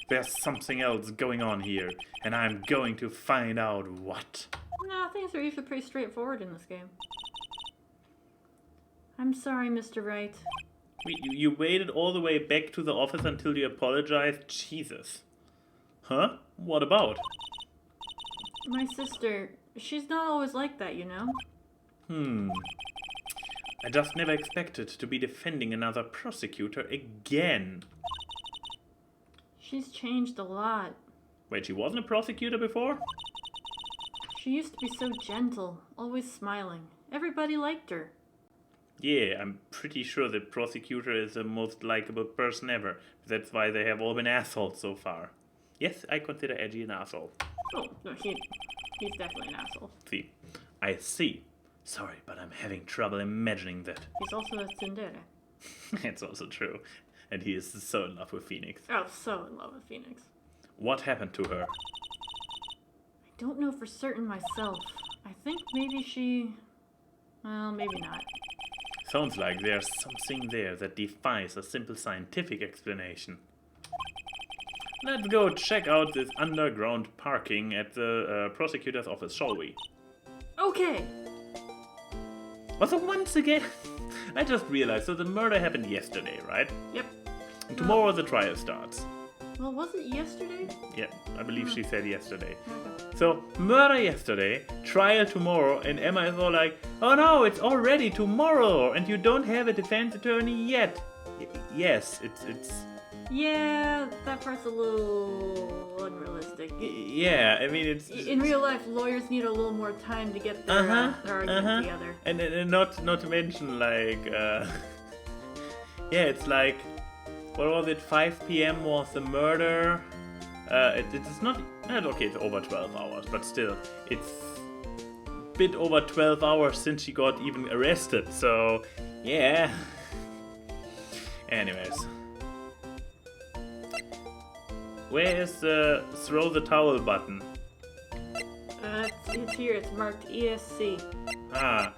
There's something else going on here, and I'm going to find out what. No, things are usually pretty straightforward in this game. I'm sorry, Mr. Wright. You waited all the way back to the office until you apologized? Jesus. Huh? What about? My sister, she's not always like that, you know? I just never expected to be defending another prosecutor again. She's changed a lot. Wait, she wasn't a prosecutor before? She used to be so gentle, always smiling. Everybody liked her. Yeah, I'm pretty sure the prosecutor is the most likable person ever. That's why they have all been assholes so far. Yes, I consider Edgy an asshole. Oh, no, he's definitely an asshole. See, I see. Sorry, but I'm having trouble imagining that. He's also a tsundere. It's also true. And he is so in love with Phoenix. Oh, so in love with Phoenix. What happened to her? I don't know for certain myself. I think maybe she... Well, maybe not. Sounds like there's something there that defies a simple scientific explanation. Let's go check out this underground parking at the prosecutor's office, shall we? Okay. Also, once again, I just realized, so the murder happened yesterday, right? Yep. And tomorrow the trial starts. Well, was it yesterday? Yeah, I believe she said yesterday. Okay. So, murder yesterday, trial tomorrow, and Emma is all like, oh no, it's already tomorrow, and you don't have a defense attorney yet. Yes, it's... Yeah, that part's a little unrealistic. Yeah, I mean, it's... In real life, lawyers need a little more time to get their argument together. And not to mention, like, yeah, it's like, what was it, 5 p.m. was the murder. It's not, okay, it's over 12 hours, but still, it's a bit over 12 hours since she got even arrested, so, yeah. Anyways. Where is the throw the towel button? It's here, it's marked ESC. I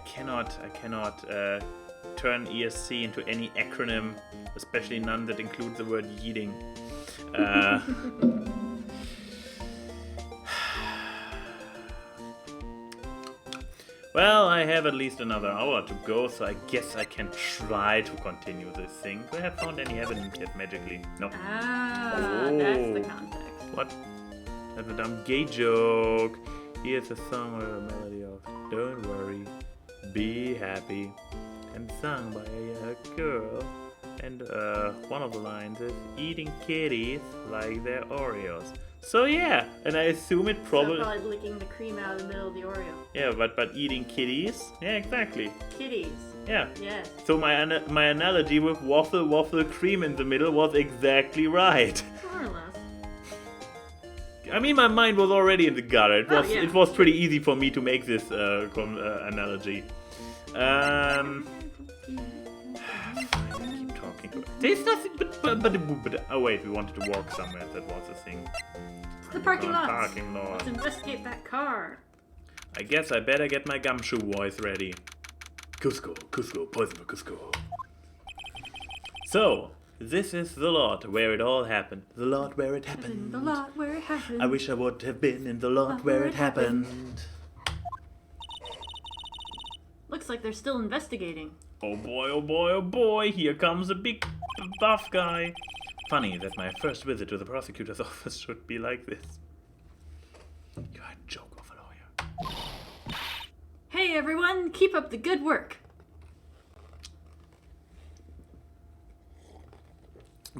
cannot turn ESC into any acronym, especially none that includes the word yeeting. Well, I have at least another hour to go, so I guess I can try to continue this thing. Do I have found any evidence yet magically? No. That's the context. What? That's a dumb gay joke. Here's a song with a melody of Don't Worry, Be Happy, and sung by a girl. And one of the lines is eating kitties like they're Oreos. So yeah, and I assume it probably... So probably licking the cream out of the middle of the Oreo. Yeah, but eating kitties? Yeah, exactly. Kitties. Yeah. Yes. So my analogy with waffle cream in the middle was exactly right. More or less. I mean, my mind was already in the gutter. It was pretty easy for me to make this analogy. I keep talking. There's nothing but oh wait, we wanted to walk somewhere. That was the thing. The parking lot. Parking lot. Let's investigate that car. I guess I better get my gumshoe voice ready. Cusco, poison for Cusco. So, this is the lot where it all happened. The lot where it happened. The lot where it happened. I wish I would have been in the lot where it happened. Looks like they're still investigating. Oh boy, oh boy, oh boy, here comes a big buff guy. Funny that my first visit to the prosecutor's office should be like this. You're a joke of a lawyer. Hey everyone, keep up the good work.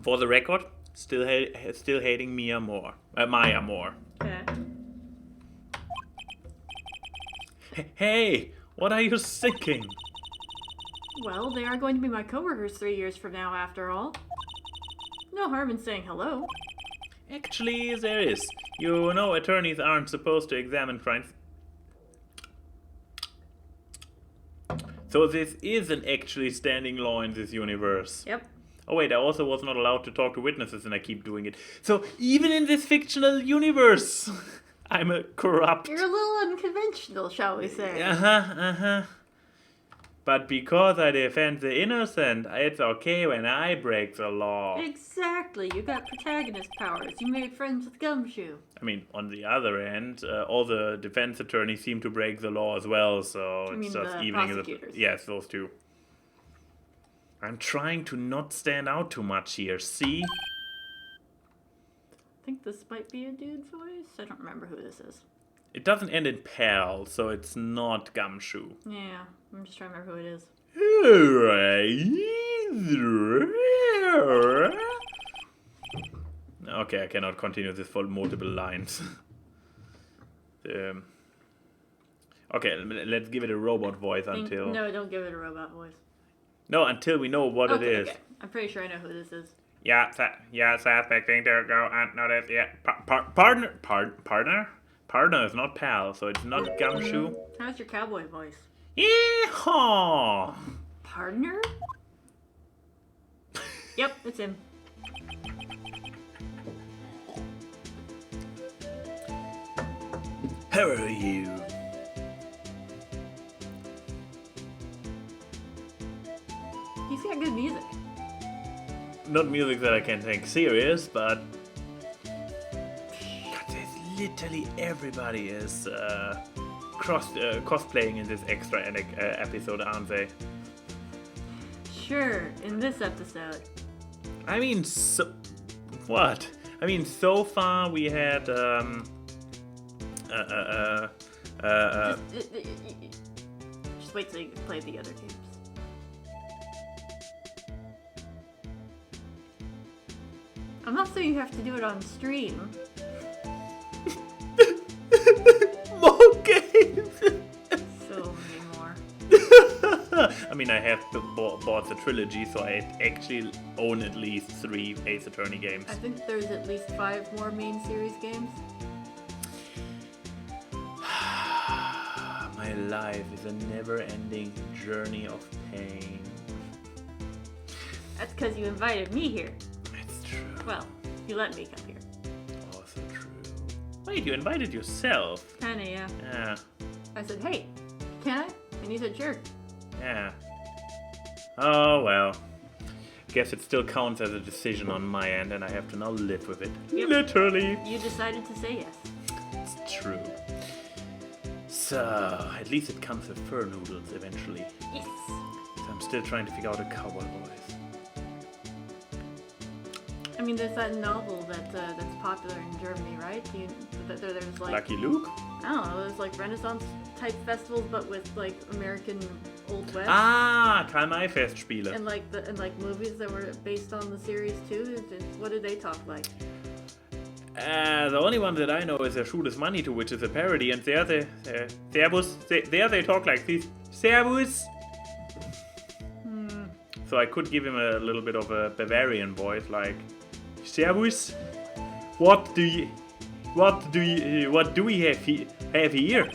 For the record, still hating Maya more. Okay. Hey, what are you thinking? Well, they are going to be my coworkers 3 years from now, after all. No harm in saying hello. Actually, there is. You know, attorneys aren't supposed to examine crimes. So this is an actually standing law in this universe. Yep. Oh wait, I also was not allowed to talk to witnesses and I keep doing it. So even in this fictional universe, I'm a corrupt... You're a little unconventional, shall we say. Uh-huh. But because I defend the innocent, it's okay when I break the law. Exactly, you got protagonist powers. You made friends with Gumshoe. I mean, on the other end, all the defense attorneys seem to break the law as well, so I it's mean just the evening. prosecutors. Yes, those two. I'm trying to not stand out too much here, see? I think this might be a dude's voice. I don't remember who this is. It doesn't end in pal, so it's not Gumshoe. Yeah, I'm just trying to remember who it is. Okay, I cannot continue this for multiple lines. Okay, let's give it a robot voice until... No, don't give it a robot voice. No, until we know what it is. Okay. I'm pretty sure I know who this is. Yeah, suspecting to go unnoticed. Yeah, partner? Partner is not pal, so it's not Gumshoe. How's your cowboy voice? Yeehaw! Partner? Yep, it's him. How are you? He's got good music. Not music that I can take serious, but God, there's literally everybody is cosplaying in this extra episode, aren't they? Sure, in this episode. I mean, what? I mean, so far we had Just wait till you play the other games. I'm not saying you have to do it on stream. More games! So many more. I mean, I have bought the trilogy, so I actually own at least 3 Ace Attorney games. I think there's at least 5 more main series games. My life is a never-ending journey of pain. That's because you invited me here. It's true. Well, you let me come here. Also true. Wait, you invited yourself? Kinda, yeah. Yeah. I said, hey, can I? And you said, sure. Yeah. Oh, well. Guess it still counts as a decision on my end, and I have to now live with it. Yep. Literally. You decided to say yes. It's true. So, at least it comes with fur noodles eventually. Yes. So I'm still trying to figure out a cowboy voice. I mean, there's that novel that's popular in Germany, right? There's like... Lucky Luke? I don't know, there's like Renaissance type festivals, but with like American Old West. Ah, Karl-May-Festspiele. And like movies that were based on the series too. What did they talk like? The only one that I know is A Shoot is Money to, which is a parody, and there they Servus. There they talk like this. Servus. So I could give him a little bit of a Bavarian voice, like Servus. What do we have here?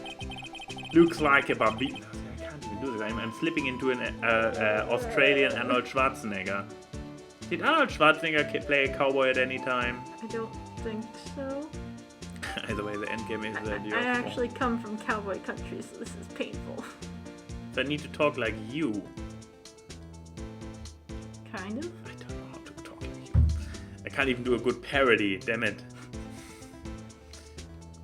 Looks like a bambino. I can't even do this. I'm slipping into an Australian Arnold Schwarzenegger. Did Arnold Schwarzenegger play a cowboy at any time? I don't think so. Either way, the end game is that I actually come from cowboy country, so this is painful. So I need to talk like you. Kind of. I don't know how to talk like you. I can't even do a good parody, damn it.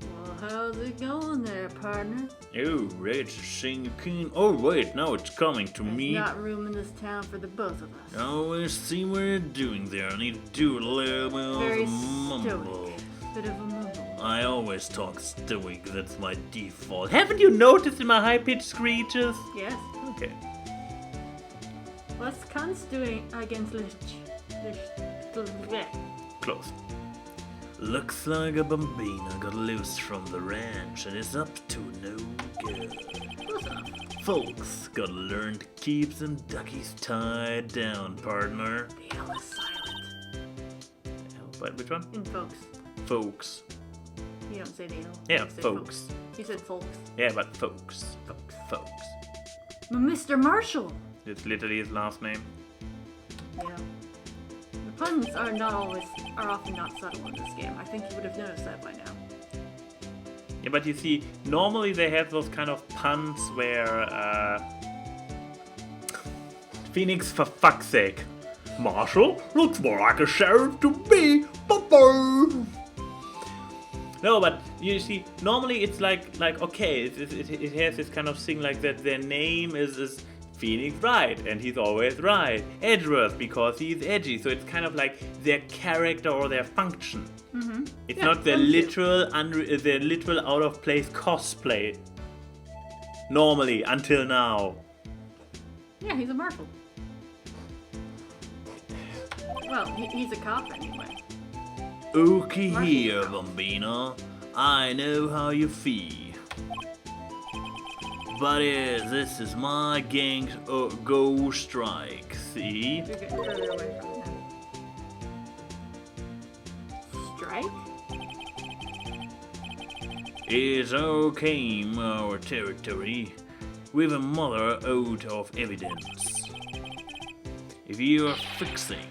Well, how's it going there, partner? Oh, ready to sing a king. Oh, wait, now it's coming to me. There's not room in this town for the both of us. I always see what you're doing there. I need to do a little bit Very of a mumble. stoic. Bit of a mumble. I always talk stoic, that's my default. Haven't you noticed in my high-pitched screeches? Yes. Okay. Was kannst du against Close. Looks like a bambino got loose from the ranch and is up to no good. Folks gotta learn to keep some duckies tied down, partner. The L is silent. But which one? In folks. Folks. You don't say the L. Yeah, You say folks. You said folks. Yeah, but folks. Folks. Mr. Marshall! It's literally his last name. Yeah. The puns are often not subtle in this game. I think you would have noticed that by now. Yeah, but you see, normally they have those kind of puns where, Phoenix, for fuck's sake. Marshall looks more like a sheriff to me. Bye-bye. No, but you see, normally it's like okay, it has this kind of thing like that. Their name is Phoenix Wright, and he's always right. Edgeworth because he's edgy, so it's kind of like their character or their function. It's Yeah, not their literal out of place cosplay. Normally, until now. Yeah, he's a marshal. Well, he's a cop anyway. Okay here, Bambino. I know how you feel. But this is my gang's go strike, see? You're getting further away from him. Strike? It's okay, our territory, with a mother out of evidence. If you're fixing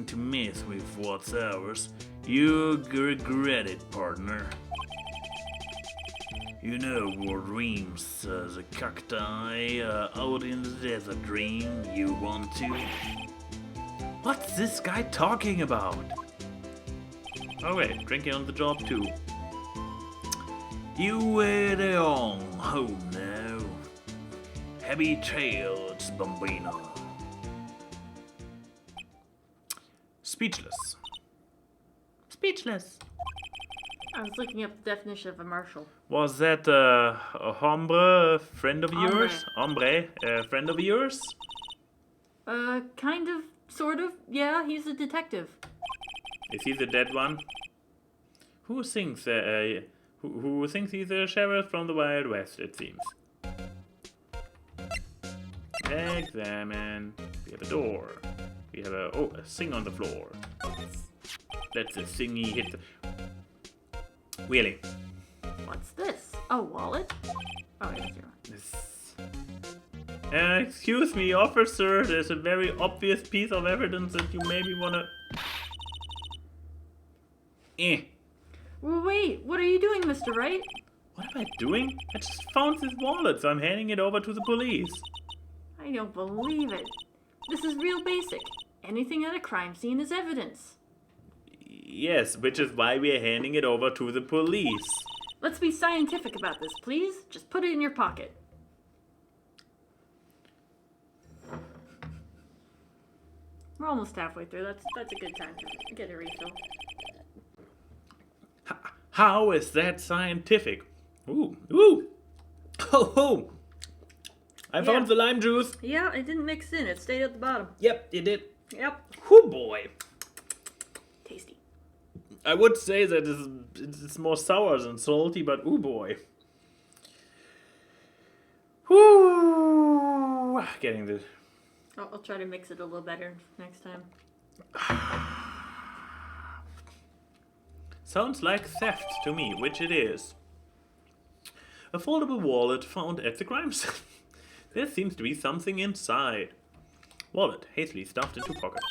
to mess with what's ours, you'll regret it, partner. You know what dreams the cacti out in the desert dream you want to. What's this guy talking about? Oh wait, drinking on the job too. You head on home now. Happy trails, Bambino. Speechless. Speechless. I was looking up the definition of a marshal. Was that a hombre, friend of Hombre. yours? Hombre, a friend of yours? Kind of, sort of. Yeah, he's a detective. Is he the dead one? Who thinks who thinks he's a sheriff from the Wild West, it seems. Examine. We have a door. We have a thing on the floor. That's a thing he hit the... Wheeling. What's this? A wallet? Oh, yeah, zero. Excuse me, officer, there's a very obvious piece of evidence that you maybe wanna... Well, wait, what are you doing, Mr. Wright? What am I doing? I just found this wallet, so I'm handing it over to the police. I don't believe it. This is real basic. Anything at a crime scene is evidence. Yes, which is why we're handing it over to the police. Let's be scientific about this, please. Just put it in your pocket. We're almost halfway through. That's a good time to get a refill. How is that scientific? Ooh, ooh! Oh! I found the lime juice. Yeah, it didn't mix in. It stayed at the bottom. Yep, it did. Yep. Whoo boy! Tasty. I would say that it's more sour than salty, but ooh boy. Whoo! Getting the... I'll try to mix it a little better next time. Sounds like theft to me, which it is. A foldable wallet found at the crime scene. There seems to be something inside. Wallet hastily stuffed into pocket.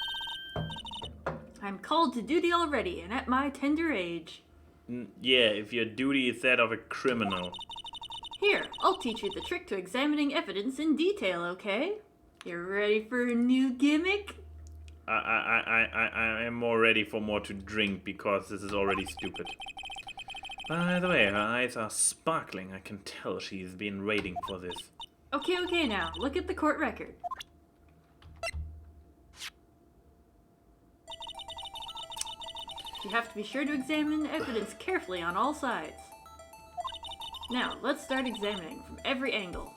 I'm called to duty already, and at my tender age. Yeah, if your duty is that of a criminal. Here, I'll teach you the trick to examining evidence in detail, okay? You ready for a new gimmick? I am more ready for more to drink because this is already stupid. By the way, her eyes are sparkling. I can tell she's been waiting for this. Okay now, look at the court record. You have to be sure to examine evidence carefully on all sides. Now, let's start examining from every angle.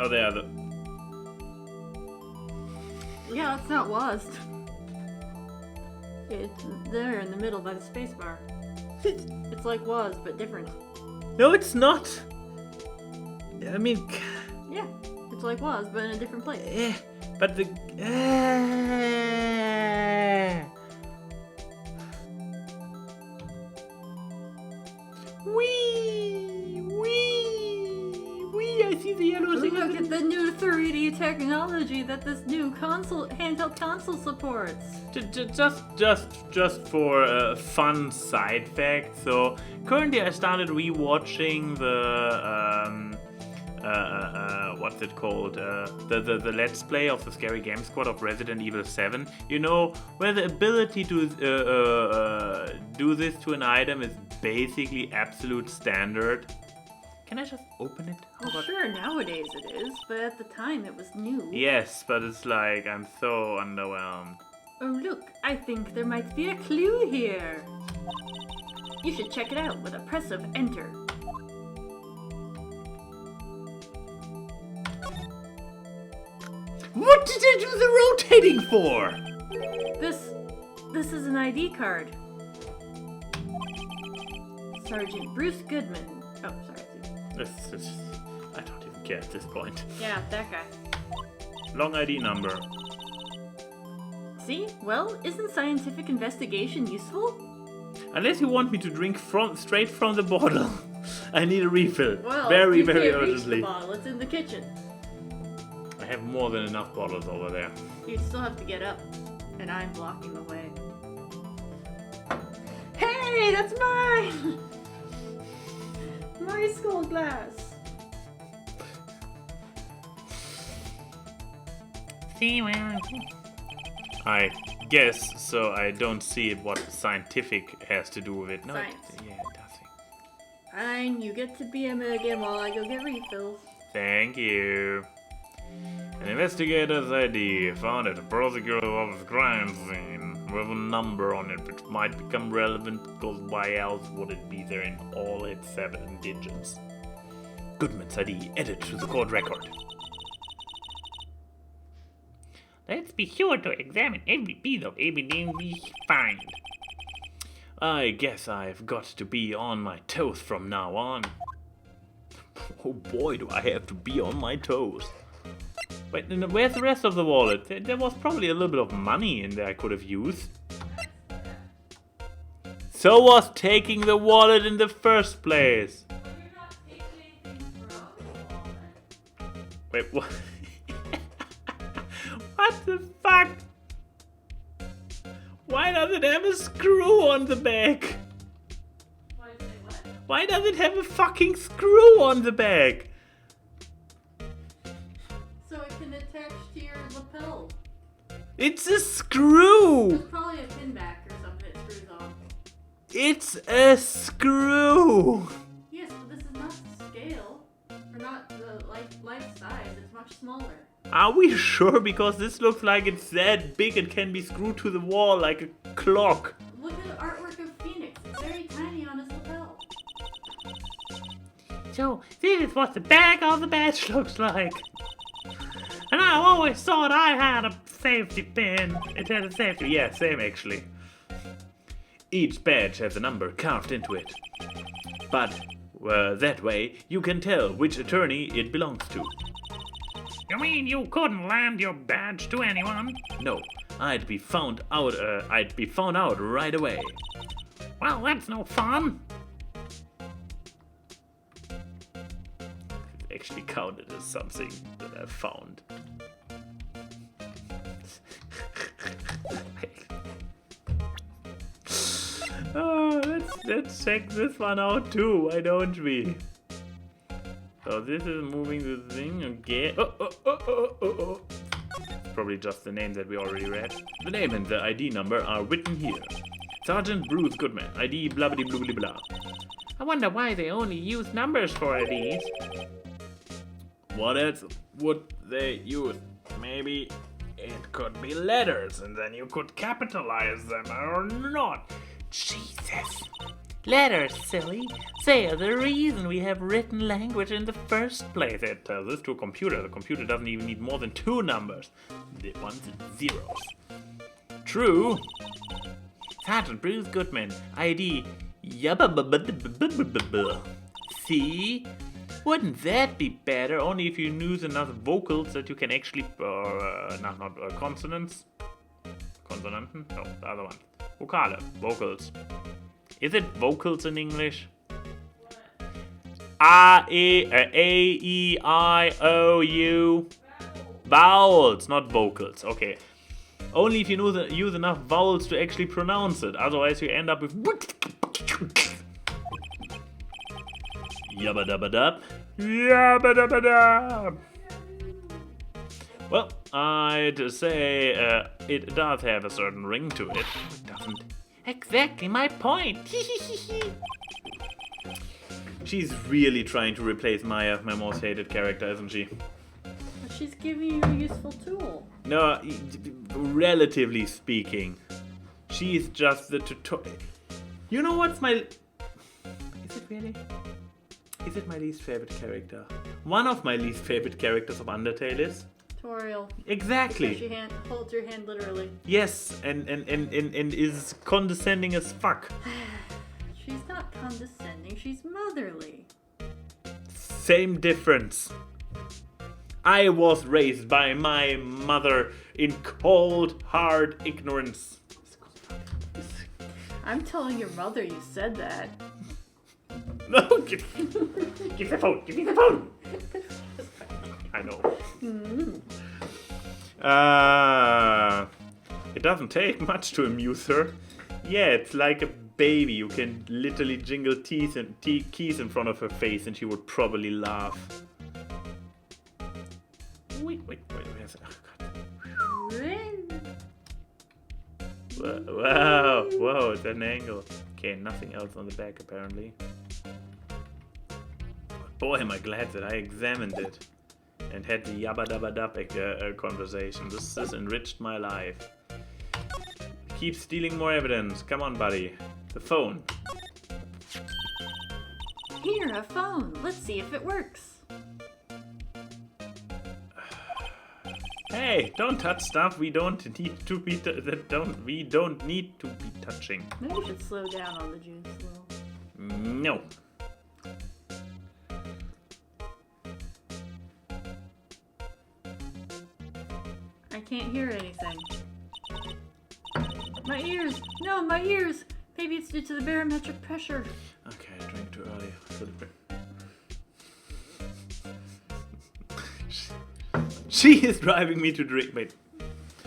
Oh, they are the... Yeah, it's not was. It's there in the middle by the spacebar. It's like was, but different. No, it's not. I mean... Yeah, it's like was, but in a different place. But the... Wee! I see the yellow thing. Look at the new 3D technology that this new handheld console supports. Just for a fun side fact. So currently, I started rewatching the what's it called? The Let's Play of the Scary Game Squad of Resident Evil 7. You know, where the ability to do this to an item is basically absolute standard. Can I just open it? Well, sure, nowadays it is, but at the time it was new. Yes, but it's like, I'm so underwhelmed. Oh, look, I think there might be a clue here. You should check it out with a press of enter. What did I do the rotating for? This is an ID card. Sergeant Bruce Goodman. Oh, sorry. I don't even care at this point. Yeah, that guy. Long ID number. See? Well, isn't scientific investigation useful? Unless you want me to drink straight from the bottle. I need a refill. Well, very you can't reach urgently. the bottle. It's in the kitchen. I have more than enough bottles over there. You still have to get up, and I'm blocking the way. Hey, that's mine! My skull glass. I guess so. I don't see what scientific has to do with it. No, Science. Yeah, it does. Fine, you get to be a again while I go get refills. Thank you. An investigator's ID found at a prosecutor's office crime scene with a number on it which might become relevant because why else would it be there in all its 7 digits? Goodman's ID added to the court record. Let's be sure to examine every piece of evidence we find. I guess I've got to be on my toes from now on. Oh boy, do I have to be on my toes. Wait, where's the rest of the wallet? There was probably a little bit of money in there I could have used. So was taking the wallet in the first place. Wait, what? What the fuck? Why does it have a screw on the back? Why does it have a fucking screw on the back? So it can attach to your lapel. It's a screw! There's probably a pin back or something that screws on. It's a screw! Yes, but this is not the scale. Or not the life size. It's much smaller. Are we sure? Because this looks like it's that big it can be screwed to the wall like a clock. Look at the artwork of Phoenix. It's very tiny on his lapel. So, this is what the back of the badge looks like. And I always thought I had a safety pin. It had a safety. Yeah, same actually. Each badge has a number carved into it. But that way you can tell which attorney it belongs to. You mean you couldn't lend your badge to anyone? No, I'd be found out right away. Well, that's no fun. It's actually counted as something that I found. Let's check this one out too, why don't we? So this is moving the thing again. Oh. Probably just the name that we already read. The name and the ID number are written here. Sergeant Bruce Goodman, ID blah blah blah blah blah. I wonder why they only use numbers for IDs. What else would they use? Maybe it could be letters and then you could capitalize them or not. Jesus. Letters, silly. They are the reason we have written language in the first place. It tells this to a computer. The computer doesn't even need more than 2 numbers. The ones and zeros. True. Sergeant Bruce Goodman, ID. See? Wouldn't that be better? Only if you use enough vocals that you can actually... not consonants. Consonanten? No, the other one. Vokale. Vocals. Is it vocals in English? A, E, I, O, U. Vowels, not vocals. Okay. Only if you use enough vowels to actually pronounce it. Otherwise you end up with... Yabba dabba dub. Yabba-dabba-da. Well, I'd say it does have a certain ring to it. It doesn't. Exactly my point. She's really trying to replace Maya, my most hated character, isn't she? But she's giving you a useful tool. No, relatively speaking, she's just the tutorial. You know what's my... Is it really? Is it my least favorite character? One of my least favorite characters of Undertale is... Tutorial. Exactly. She holds your hand literally. Yes, and is condescending as fuck. She's not condescending, she's motherly. Same difference. I was raised by my mother in cold, hard ignorance. I'm telling your mother you said that. No, give the phone, give me the phone. I know. It doesn't take much to amuse her. Yeah, it's like a baby. You can literally jingle keys in front of her face and she would probably laugh. Wait, where's it? Oh, God. Whoa, it's an angle. Okay, nothing else on the back apparently. Boy, am I glad that I examined it and had the yabba dabba dub conversation. This has enriched my life. Keep stealing more evidence. Come on, buddy. The phone. Here, a phone. Let's see if it works. Hey, don't touch stuff we don't need to be we don't need to be touching. Maybe we should slow down on the juice a little. No. I can't hear anything. My ears! No, my ears! Maybe it's due to the barometric pressure. Okay, I drank too early. She is driving me to drink. Wait.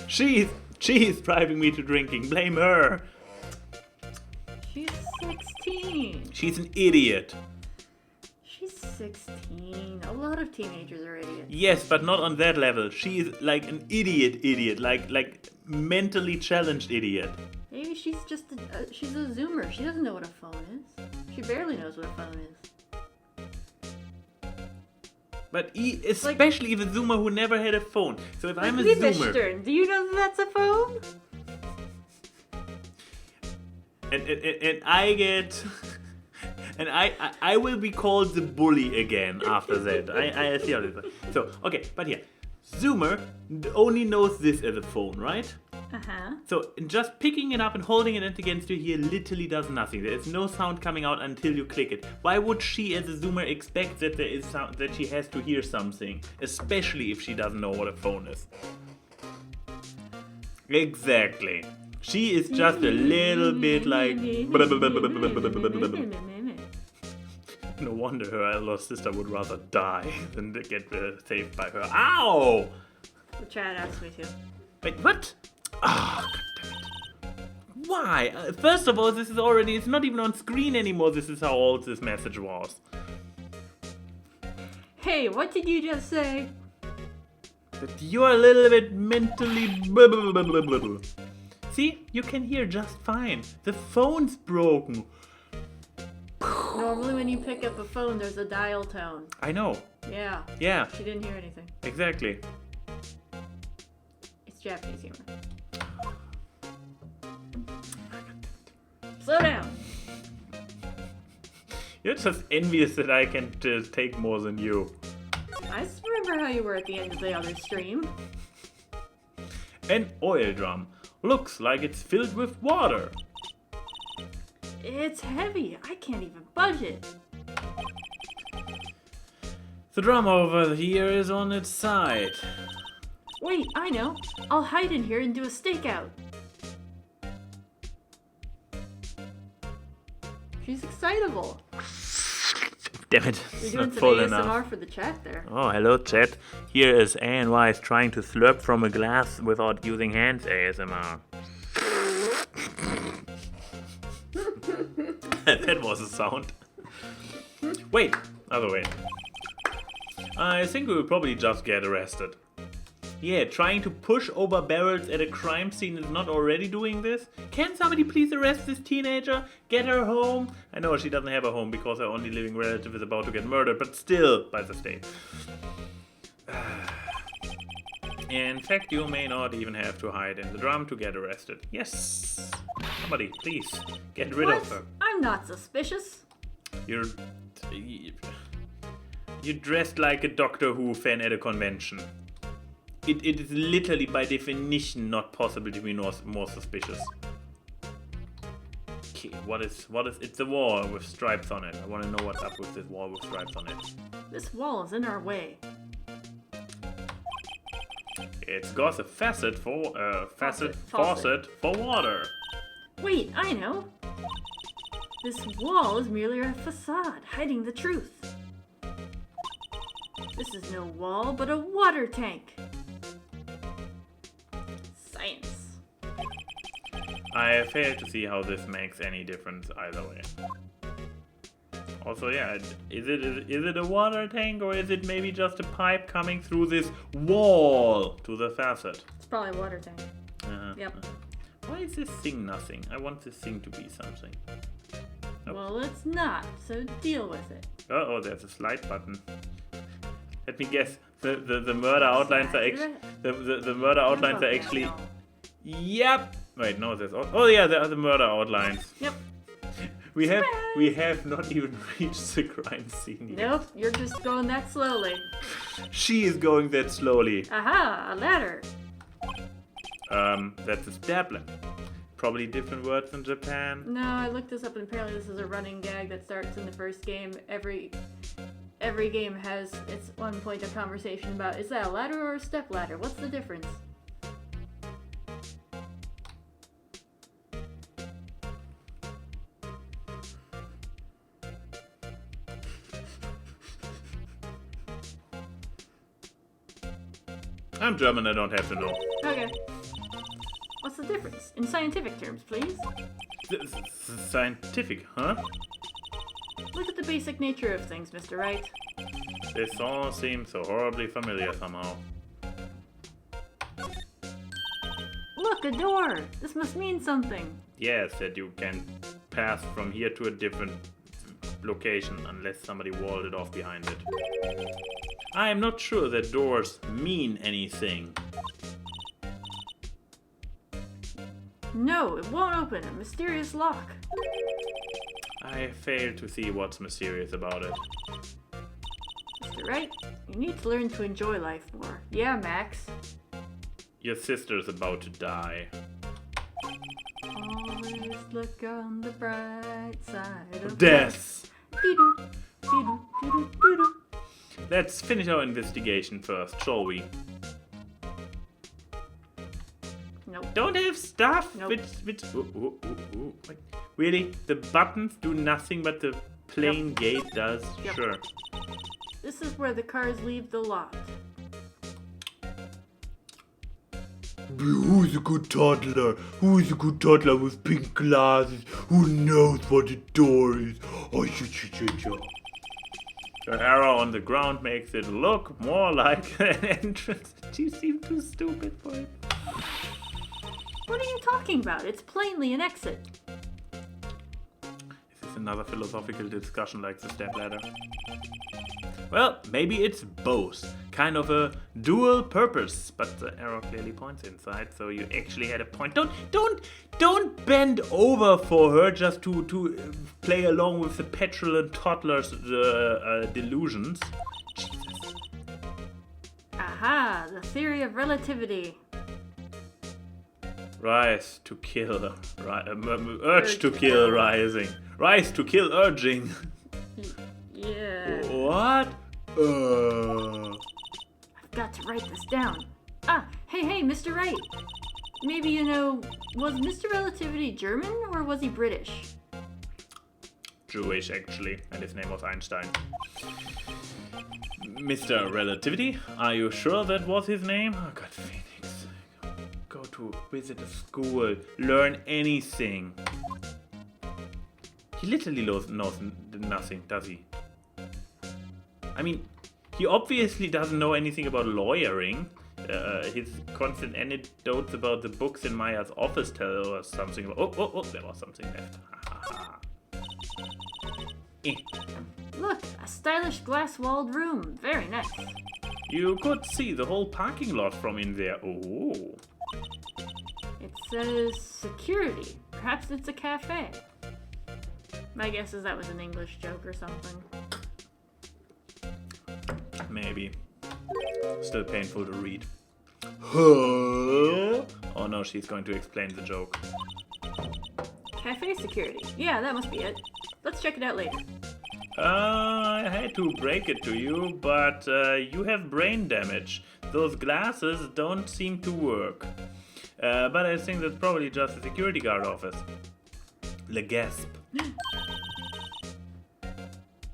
She is driving me to drinking. Blame her. She's 16. She's an idiot. She's 16. A lot of teenagers are idiots. Yes, but not on that level. She is like an idiot, like mentally challenged idiot. Maybe she's just she's a zoomer. She doesn't know what a phone is. She barely knows what a phone is. But especially if a zoomer who never had a phone. So if I'm a Liebe zoomer, Stern, do you know that that's a phone? and I get, and I will be called the bully again after that. I see how this is. So okay, but yeah, zoomer only knows this as a phone, right? Uh-huh. So just picking it up and holding it against your ear literally does nothing. There is no sound coming out until you click it. Why would she as a zoomer expect that there is sound, that she has to hear something? Especially if she doesn't know what a phone is. Exactly. She is just a little bit like... No wonder her elder sister would rather die than to get saved by her. Ow! The chat asked me to. Wait, what? Oh, goddammit. Why? First of all, this is already... It's not even on screen anymore. This is how old this message was. Hey, what did you just say? That you're a little bit mentally... See? You can hear just fine. The phone's broken. Normally when you pick up a phone, there's a dial tone. I know. Yeah. Yeah, She didn't hear anything. exactly. It's Japanese humor. Slow down. You're just envious that I can take more than you. I just remember how you were at the end of the other stream. An oil drum. Looks like it's filled with water. It's heavy. I can't even budge it. The drum over here is on its side. Wait, I know. I'll hide in here and do a stakeout. She's excitable. Damn it, You're it's doing not some full ASMR enough. for the chat there. Oh, hello chat. Here is ANY is trying to slurp from a glass without using hands ASMR. That was a sound. Wait, other way. I think we will probably just get arrested. Yeah, trying to push over barrels at a crime scene is not already doing this? Can somebody please arrest this teenager? Get her home? I know she doesn't have a home because her only living relative is about to get murdered, but still by the state. In fact, you may not even have to hide in the drum to get arrested. Yes! Somebody, please, get rid of her. I'm not suspicious. You're dressed like a Doctor Who fan at a convention. It is literally by definition not possible to be more suspicious. Okay, what is it's a wall with stripes on it. I want to know what's up with this wall with stripes on it. This wall is in our way. It's got a faucet for Faucet. faucet for water. Wait, I know. This wall is merely a facade, hiding the truth. This is no wall, but a water tank. Science. I fail to see how this makes any difference either way. Also, yeah, is it a water tank or is it maybe just a pipe coming through this wall to the faucet? It's probably a water tank. Yep. Why is this thing nothing? I want this thing to be something. Nope. Well, it's not, so deal with it. Oh, there's a slide button. Let me guess. The murder outlines are actually the murder outlines are actually. Yep. Wait, no, there's oh yeah, there are the murder outlines. Yep. We have not even reached the crime scene yet. Nope, you're just going that slowly. She is going that slowly. Aha, a ladder. That's a stapler. Probably different words in Japan. No, I looked this up and apparently this is a running gag that starts in the first game. Every game has its one point of conversation about, is that a ladder or a step ladder? What's the difference? I'm German, I don't have to know. Okay. What's the difference? In scientific terms, please. Scientific, huh? Look at the basic nature of things, Mr. Wright. This all seems so horribly familiar somehow. Look, a door! This must mean something. Yes, that you can pass from here to a different location unless somebody walled it off behind it. I am not sure that doors mean anything. No, it won't open. A mysterious lock. I fail to see what's mysterious about it. Mr. Wright, you need to learn to enjoy life more. Yeah, Max. Your sister's about to die. Always look on the bright side of Death! Doo-doo, doo-doo, doo-doo, doo-doo. Let's finish our investigation first, shall we? Nope. Don't have stuff Nope. which Wait. Really? The buttons do nothing but the plain Yep. gate does? Yep. Sure. This is where the cars leave the lot. Who's a good toddler? Who's a good toddler with pink glasses? Who knows what a door is? Oh, The arrow on the ground makes it look more like an entrance. You seem too stupid for it. What are you talking about? It's plainly an exit. Is this another philosophical discussion like the stepladder? Well, maybe it's both. Kind of a dual purpose, but the arrow clearly points inside, so you actually had a point. Don't bend over for her just to play along with the petulant toddler's delusions. Jesus. Aha, the theory of relativity. Rise to kill, urge to kill rising. Rise to kill urging. Yeah. What? I've got to write this down. Ah, hey, Mr. Wright. Maybe you know, was Mr. Relativity German or was he British? Jewish, actually, and his name was Einstein. Mr. Relativity, are you sure that was his name? Oh God, Phoenix. Go to visit a school, learn anything. He literally knows nothing, does he? I mean, He obviously doesn't know anything about lawyering. His constant anecdotes about the books in Maya's office tell us something about... Oh, there was something left. Look, a stylish glass-walled room. Very nice. You could see the whole parking lot from in there. Oh. It says security. Perhaps it's a cafe. My guess is that was an English joke or something. Maybe. Still painful to read. Huh? Oh no, she's going to explain the joke. Cafe security. Yeah, that must be it. Let's check it out later. I hate to break it to you, but you have brain damage. Those glasses don't seem to work. But I think that's probably just a security guard office. Le gasp.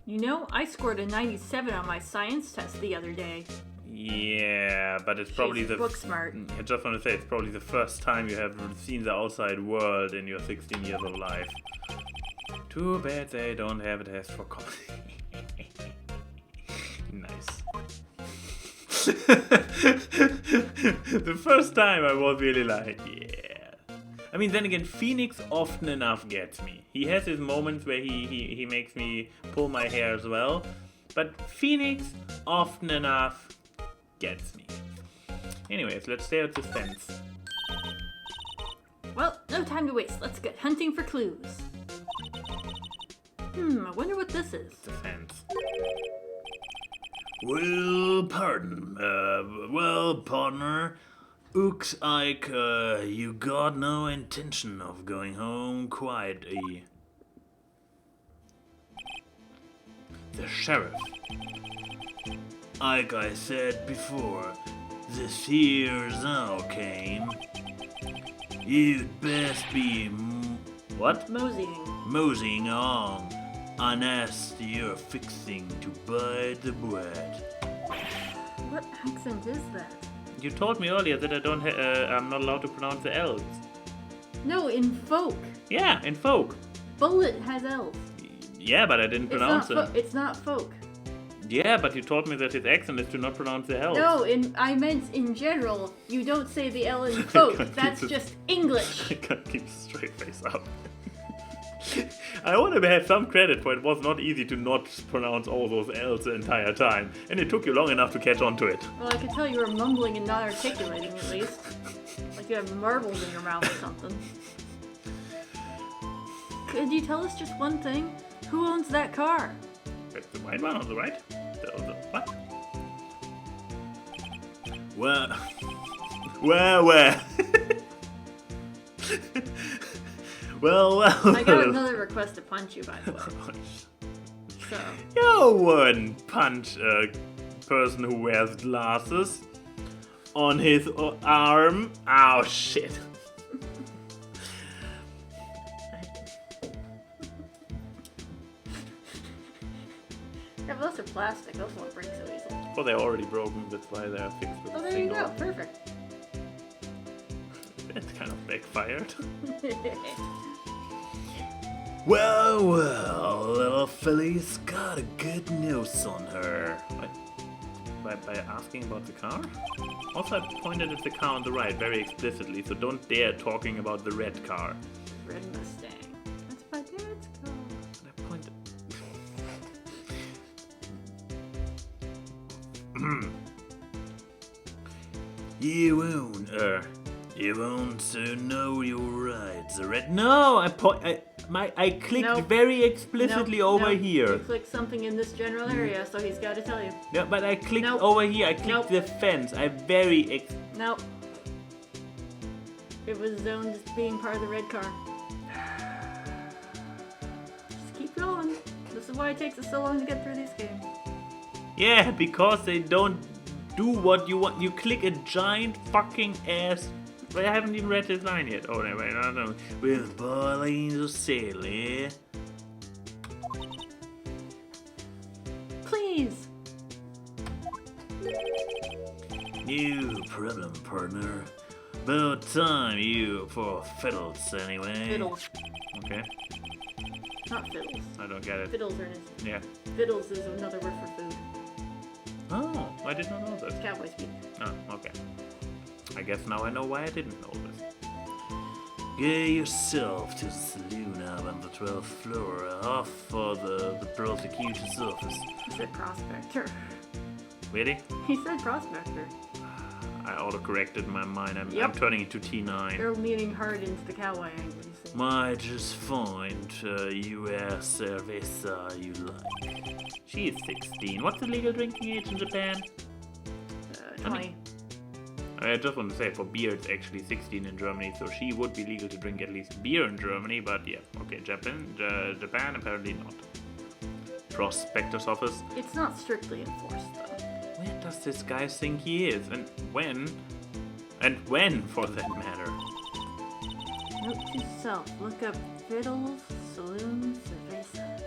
You know, I scored a 97 on my science test the other day. Yeah, but it's probably She's book smart. I just want to say, it's probably the first time you have seen the outside world in your 16 years of life. Too bad they don't have a test for comedy. Nice. The first time I was really like, yeah. I mean, then again, Phoenix often enough gets me. He has his moments where he makes me pull my hair as well. But Phoenix often enough gets me. Anyways, let's stare at the fence. Well, no time to waste. Let's get hunting for clues. I wonder what this is. The fence. Well, partner, looks like you got no intention of going home quietly. The sheriff. Like I said before, this here's our came. You'd best be What? Moseying. on, unless you're fixing to buy the bread. What accent is that? You told me earlier that I'm not allowed to pronounce the L's. No, in folk. Yeah, in folk. Bullet has L's. Yeah, but I didn't pronounce them. It's not folk. Yeah, but you told me that his accent is to not pronounce the L's. No, I meant in general. You don't say the L in folk. That's just English. I can't keep a straight face up. I want to have some credit for it was not easy to not pronounce all those L's the entire time, and it took you long enough to catch on to it. Well, I could tell you were mumbling and not articulating at least. Like you have marbles in your mouth or something. Could you tell us just one thing? Who owns that car? It's the white one on the right? The what? Well, Well. I got another request to punch you, by the way. So. You wouldn't punch a person who wears glasses on his arm. Oh, shit. Yeah, but those are plastic. Those won't break so easily. Well, they're already broken. That's why they're fixed with Oh, a there you single. go. Perfect. That's kind of backfired. well, little filly's got a good nose on her. By asking about the car? Also, I pointed at the car on the right very explicitly, so don't dare talking about the red car. Red Mustang. That's my dad's car. I pointed. You won't know you're right. The red. No, I clicked Nope. very explicitly Nope, over nope. here. You clicked something in this general area, so he's got to tell you. Yeah, but I clicked Nope. over here. I clicked Nope. the fence. I very Nope. It was zoned as being part of the red car. Just keep going. This is why it takes us so long to get through these games. Yeah, because they don't do what you want. You click a giant fucking ass. But I haven't even read this line yet. Oh, no, wait, no. With boiling the silly. Please. No problem, partner. About time you for fiddles, anyway. Fiddles. Okay, Not fiddles. I don't get it. Fiddles are Yeah. Fiddles is another word for food. Oh, I did not know this. Cowboy speak. Oh, okay. I guess now I know why I didn't know this. Get yourself to the saloon up on the 12th floor, off for the prosecutor's office. He said prospector. Really? He said prospector. I auto-corrected my mind. I'm turning into T9. They're leaning hard into the cowboy angle, you see. Might just find U.S. cerveza you like. She is 16. What's the legal drinking age in Japan? 20. I just want to say, for beer it's actually 16 in Germany, so she would be legal to drink at least beer in Germany, but yeah, okay, Japan apparently not. Prospector's office. It's not strictly enforced, though. Where does this guy think he is? And when? And when, for that matter? Note to self, look up Fiddles, Saloon, Cerveza.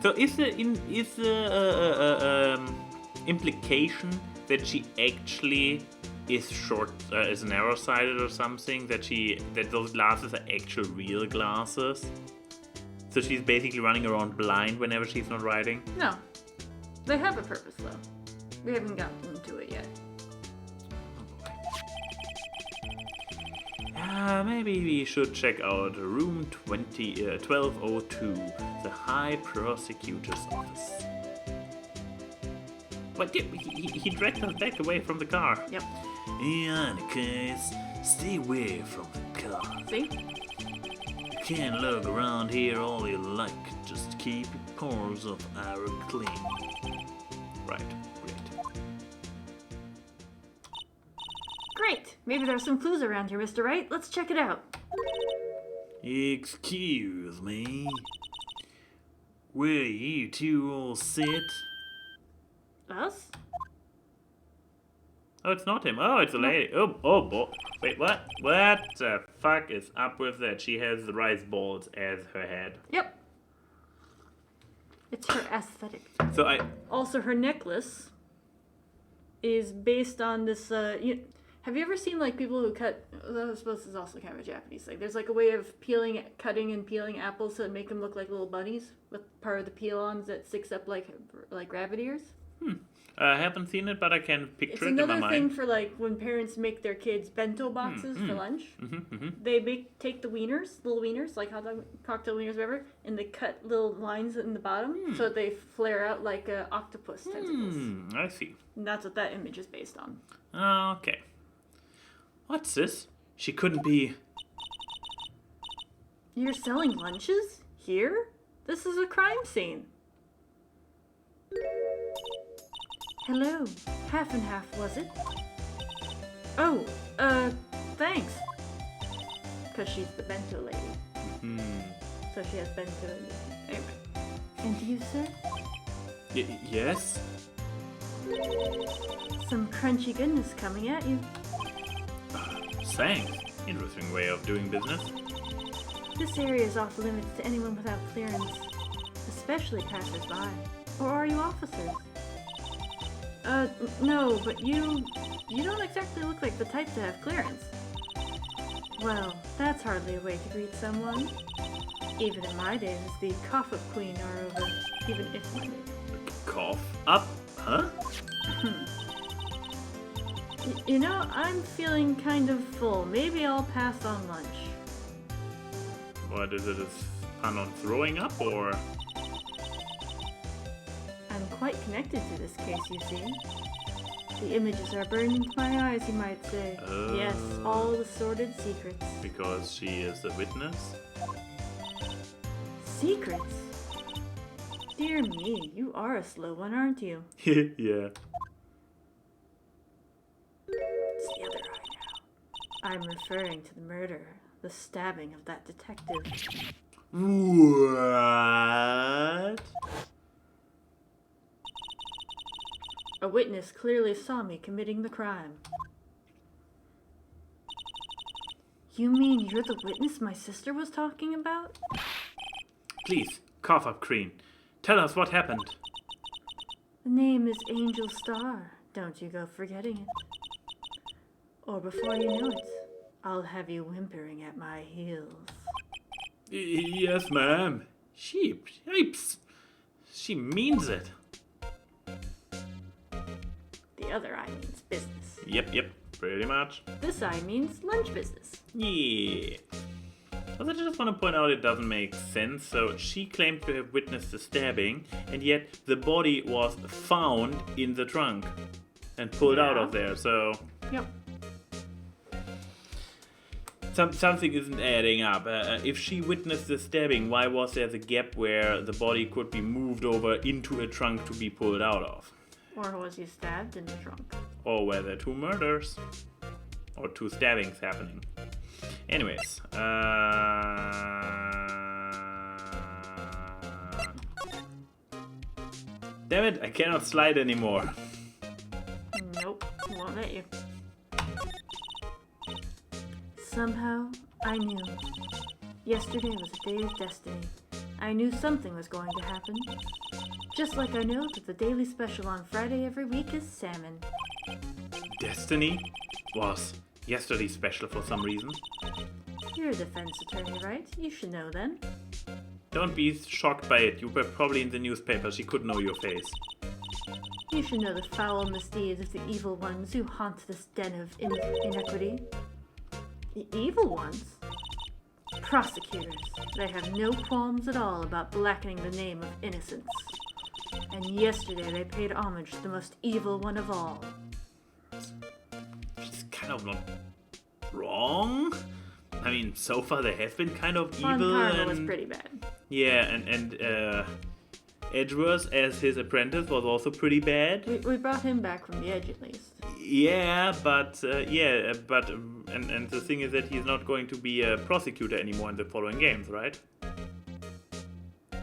So is the implication that she actually is is narrow-sighted or something? That those glasses are actual real glasses? So she's basically running around blind whenever she's not riding? No. They have a purpose, though. We haven't gotten into it yet. Maybe we should check out room 1202, the High Prosecutor's office. But yeah, he dragged us back away from the car. Yep. In any case, stay away from the car. See? You can look around here all you like, just keep your pores of air clean. Right, great. Great! Maybe there's some clues around here, Mr. Wright. Let's check it out. Excuse me. Where you two all sit? Us? Oh, it's not him. Oh, it's a lady. Oh, boy. Wait, what? What the fuck is up with that? She has the rice balls as her head. Yep. It's her aesthetic. So Also, her necklace is based on this. Have you ever seen like people who cut? I suppose this is also kind of a Japanese thing. There's like a way of cutting and peeling apples to make them look like little bunnies with part of the peel-ons that sticks up like rabbit ears. I haven't seen it, but I can picture It's it in my another mind. thing for like when parents make their kids bento boxes for lunch. They take the little wieners, like hot dog, cocktail wieners, whatever, and they cut little lines in the bottom so that they flare out like octopus tentacles. I see. And that's what that image is based on. Okay. What's this? She couldn't be... You're selling lunches? Here? This is a crime scene. Hello. Half and half, was it? Oh, thanks. Because she's the bento lady. So she has bento in it. Anyway. And you, sir? Yes? Some crunchy goodness coming at you. Thanks. Interesting way of doing business. This area is off limits to anyone without clearance, especially passers-by. Or are you officers? No, but you don't exactly look like the type to have clearance. Well, that's hardly a way to greet someone. Even in my days, the cough up queen are over, even if my days. Cough up? Huh? You know, I'm feeling kind of full. Maybe I'll pass on lunch. What is it? A pun on throwing up, or? I'm quite connected to this case, you see. The images are burned into my eyes, you might say. Yes, all the sordid secrets. Because she is a witness? Secrets? Dear me, you are a slow one, aren't you? Yeah. It's the other eye now. I'm referring to the murder, the stabbing of that detective. What? A witness clearly saw me committing the crime. You mean you're the witness my sister was talking about? Please, cough up, Crean. Tell us what happened. The name is Angel Star. Don't you go forgetting it. Or before you know it, I'll have you whimpering at my heels. Yes, ma'am. She means it. other eye means business. Yep, pretty much. This eye means lunch business. Yeah. Also, I just want to point out it doesn't make sense. So she claimed to have witnessed the stabbing, and yet the body was found in the trunk and pulled out of there. So Yep. something isn't adding up. If she witnessed the stabbing, why was there the gap where the body could be moved over into a trunk to be pulled out of? Or was he stabbed in the trunk? Or were there two murders? Or two stabbings happening? Anyways, damn it, I cannot slide anymore. Nope, won't let you. Somehow, I knew. Yesterday was a day of destiny. I knew something was going to happen. Just like I know that the daily special on Friday every week is salmon. Destiny was yesterday's special for some reason. You're a defense attorney, right? You should know then. Don't be shocked by it. You were probably in the newspaper. She could know your face. You should know the foul misdeeds of the evil ones who haunt this den of inequity. The evil ones? Prosecutors. They have no qualms at all about blackening the name of innocence. And yesterday they paid homage to the most evil one of all. She's kind of not wrong. I mean, so far they have been kind of Von evil. Karma was pretty bad. Yeah, and Edgeworth as his apprentice was also pretty bad. We brought him back from the edge at least. Yeah, but the thing is that he's not going to be a prosecutor anymore in the following games, right?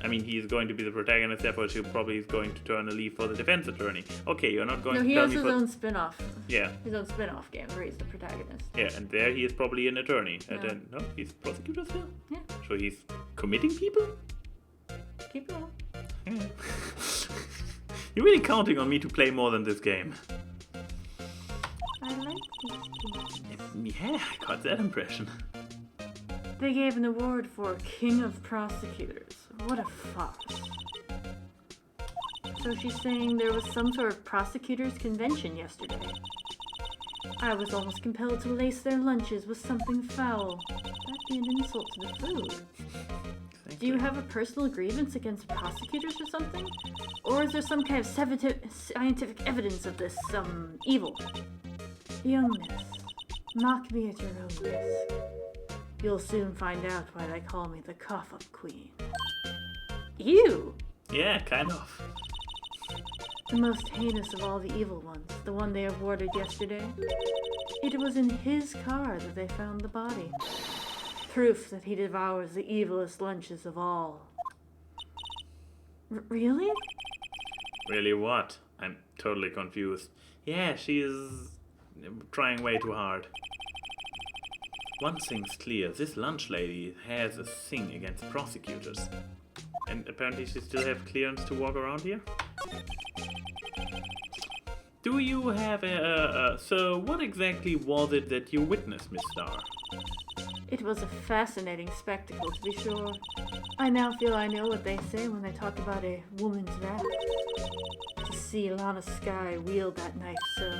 I mean, he's going to be the protagonist, therefore he probably is going to turn a leaf for the defense attorney. Okay, you're not going No, to he tell has me his own spin-off. Yeah. His own spin-off game where he's the protagonist. Yeah, and there he is probably an attorney. No. And then, no, he's a prosecutor still? Yeah. So he's committing people? Keep going. Yeah. You're really counting on me to play more than this game. I like these games. Yeah, I got that impression. They gave an award for King of Prosecutors. What a farce. So she's saying there was some sort of prosecutors' convention yesterday. I was almost compelled to lace their lunches with something foul. That'd be an insult to the food. Do you have a personal grievance against prosecutors or something? Or is there some kind of scientific evidence of this, evil? Young miss, mock me at your own risk. You'll soon find out why they call me the cough-up queen. You! Yeah, kind of. The most heinous of all the evil ones, the one they awarded yesterday. It was in his car that they found the body. Proof that he devours the evilest lunches of all. Really? Really what? I'm totally confused. Yeah, she is trying way too hard. One thing's clear, this lunch lady has a thing against prosecutors. And apparently she still has clearance to walk around here? Do you have so what exactly was it that you witnessed, Miss Starr? It was a fascinating spectacle, to be sure. I now feel I know what they say when they talk about a woman's wrath. To see Lana Skye wield that knife so.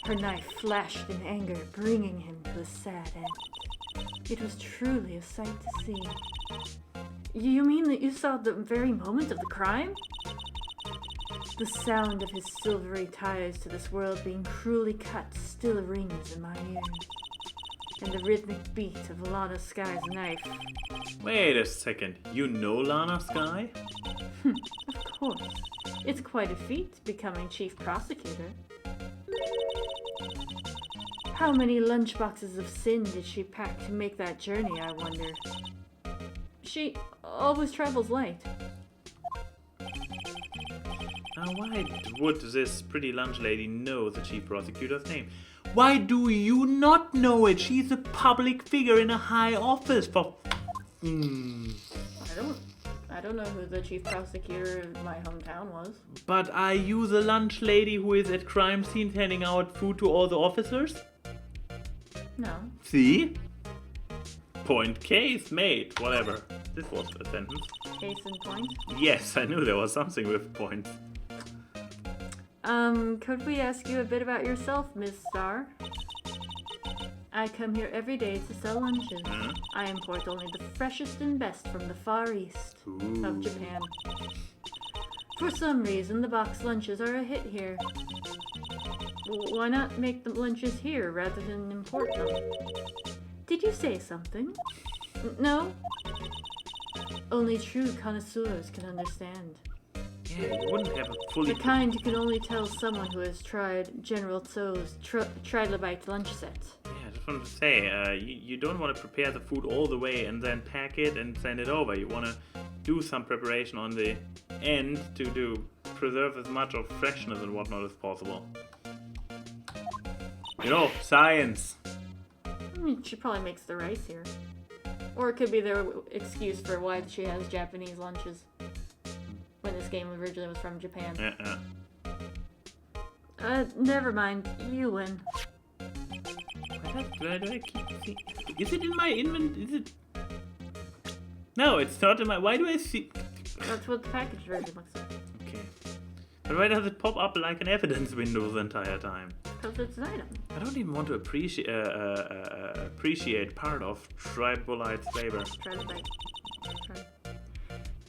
Her knife flashed in anger, bringing him to a sad end. It was truly a sight to see. You mean that you saw the very moment of the crime? The sound of his silvery ties to this world being cruelly cut still rings in my ears. And the rhythmic beat of Lana Skye's knife. Wait a second, you know Lana Skye? Of course. It's quite a feat, becoming chief prosecutor. How many lunchboxes of sin did she pack to make that journey, I wonder? She always travels light. Now why would this pretty lunch lady know the chief prosecutor's name? Why do you not know it? She's a public figure in a high office for... I don't know who the chief prosecutor of my hometown was. But are you the lunch lady who is at crime scenes handing out food to all the officers? No. See? Point case made. Whatever. This was a sentence. Case in point. Yes, I knew there was something with points. Could we ask you a bit about yourself, Miss Star? I come here every day to sell lunches. I import only the freshest and best from the Far East of Japan. For some reason, the box lunches are a hit here. Why not make the lunches here rather than import them? Did you say something? No? Only true connoisseurs can understand. Yeah, you wouldn't have a fully... The kind you can only tell someone who has tried General Tso's trilobite lunch set. Yeah, I just wanted to say, you don't want to prepare the food all the way and then pack it and send it over. You want to do some preparation on the end to preserve as much of freshness and whatnot as possible. You know, science! I mean, she probably makes the rice here. Or it could be their excuse for why she has Japanese lunches. When this game originally was from Japan. Never mind. You win. Where do I keep see? Is it in my inventory? Is it? No, it's not in my... Why do I see... That's what the package version looks like. Okay. But why does it pop up like an evidence window the entire time? Because it's an item. I don't even want to appreciate part of Tribolite's flavor. Try to bite. Try.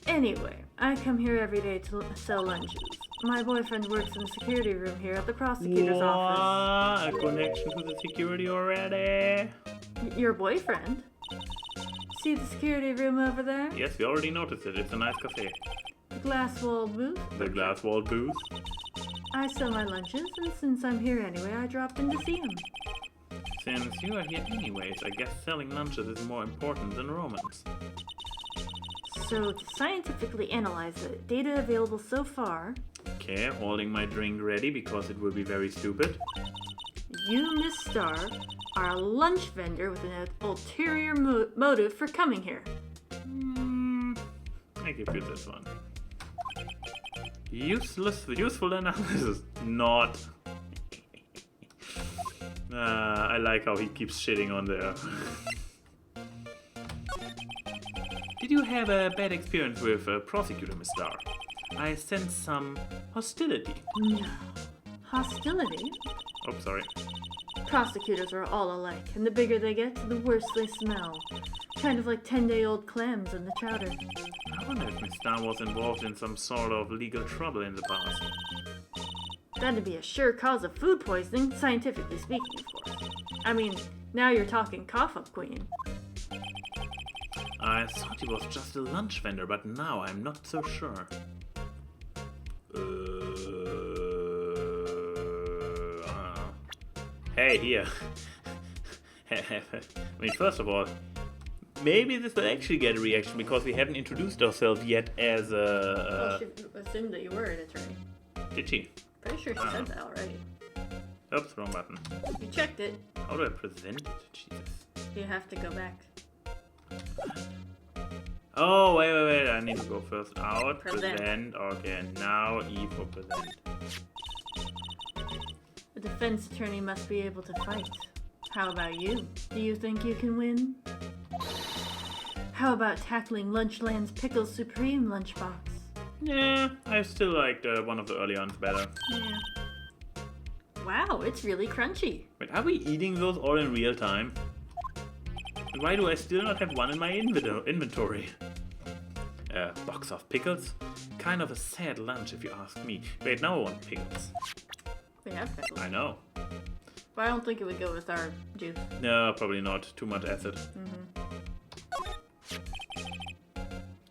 Anyway, I come here every day to sell lunches. My boyfriend works in the security room here at the prosecutor's office. A connection to the security already? Your boyfriend? See the security room over there? Yes, we already noticed it. It's a nice cafe. The glass-walled booth? The glass-walled booth? I sell my lunches, and since I'm here anyway, I dropped in to see him. Since you are here anyways, I guess selling lunches is more important than romance. So, to scientifically analyze the data available so far... Okay, holding my drink ready because it will be very stupid. You, Miss Star, are a lunch vendor with an ulterior motive for coming here. I give you this one. Useful analysis. Not. I like how he keeps shitting on there. Did you have a bad experience with a prosecutor, Miss Star? I sense some hostility. No. Hostility? Oh, sorry. Prosecutors are all alike, and the bigger they get, the worse they smell. Kind of like 10-day-old clams in the chowder. I wonder if Miss Star was involved in some sort of legal trouble in the past. That'd be a sure cause of food poisoning, scientifically speaking, of course. I mean, now you're talking cough-up queen. I thought he was just a lunch vendor, but now I'm not so sure. Hey, here. I mean, first of all, maybe this will actually get a reaction because we haven't introduced ourselves yet as a... Well, she assumed that you were an attorney. Did she? Pretty sure she said that already. Oops, wrong button. You checked it. How do I present it? Jesus. You have to go back. Oh, wait. I need to go first out. Present. Okay, and now E for present. The defense attorney must be able to fight. How about you? Do you think you can win? How about tackling Lunchland's Pickle Supreme lunchbox? Yeah, I still liked one of the early ones better. Yeah. Wow, it's really crunchy. Wait, are we eating those all in real time? And why do I still not have one in my inventory? Box of pickles? Kind of a sad lunch if you ask me. Wait, now I want pickles. We have pickles. I know. But I don't think it would go with our juice. No, probably not. Too much acid.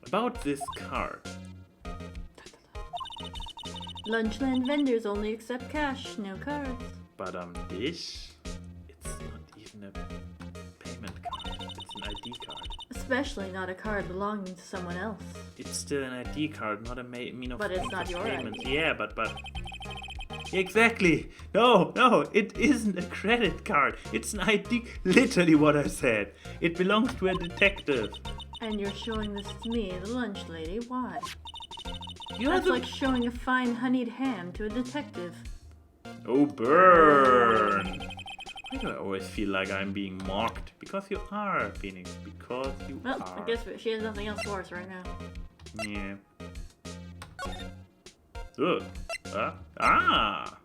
About this card. Lunchland vendors only accept cash, no cards. But this, it's not even a payment card. It's an ID card. Especially not a card belonging to someone else. It's still an ID card, not a mean of But it's not your payment. ID. Yeah, but exactly. No, it isn't a credit card. It's an ID. Literally what I said. It belongs to a detective. And you're showing this to me, the lunch lady. Why? You're That's like showing a fine honeyed ham to a detective. Oh, burn! Why do I always feel like I'm being mocked? Because you are, Phoenix. Because you Well, are. I guess she has nothing else for us right now. Yeah. Ugh. Ah!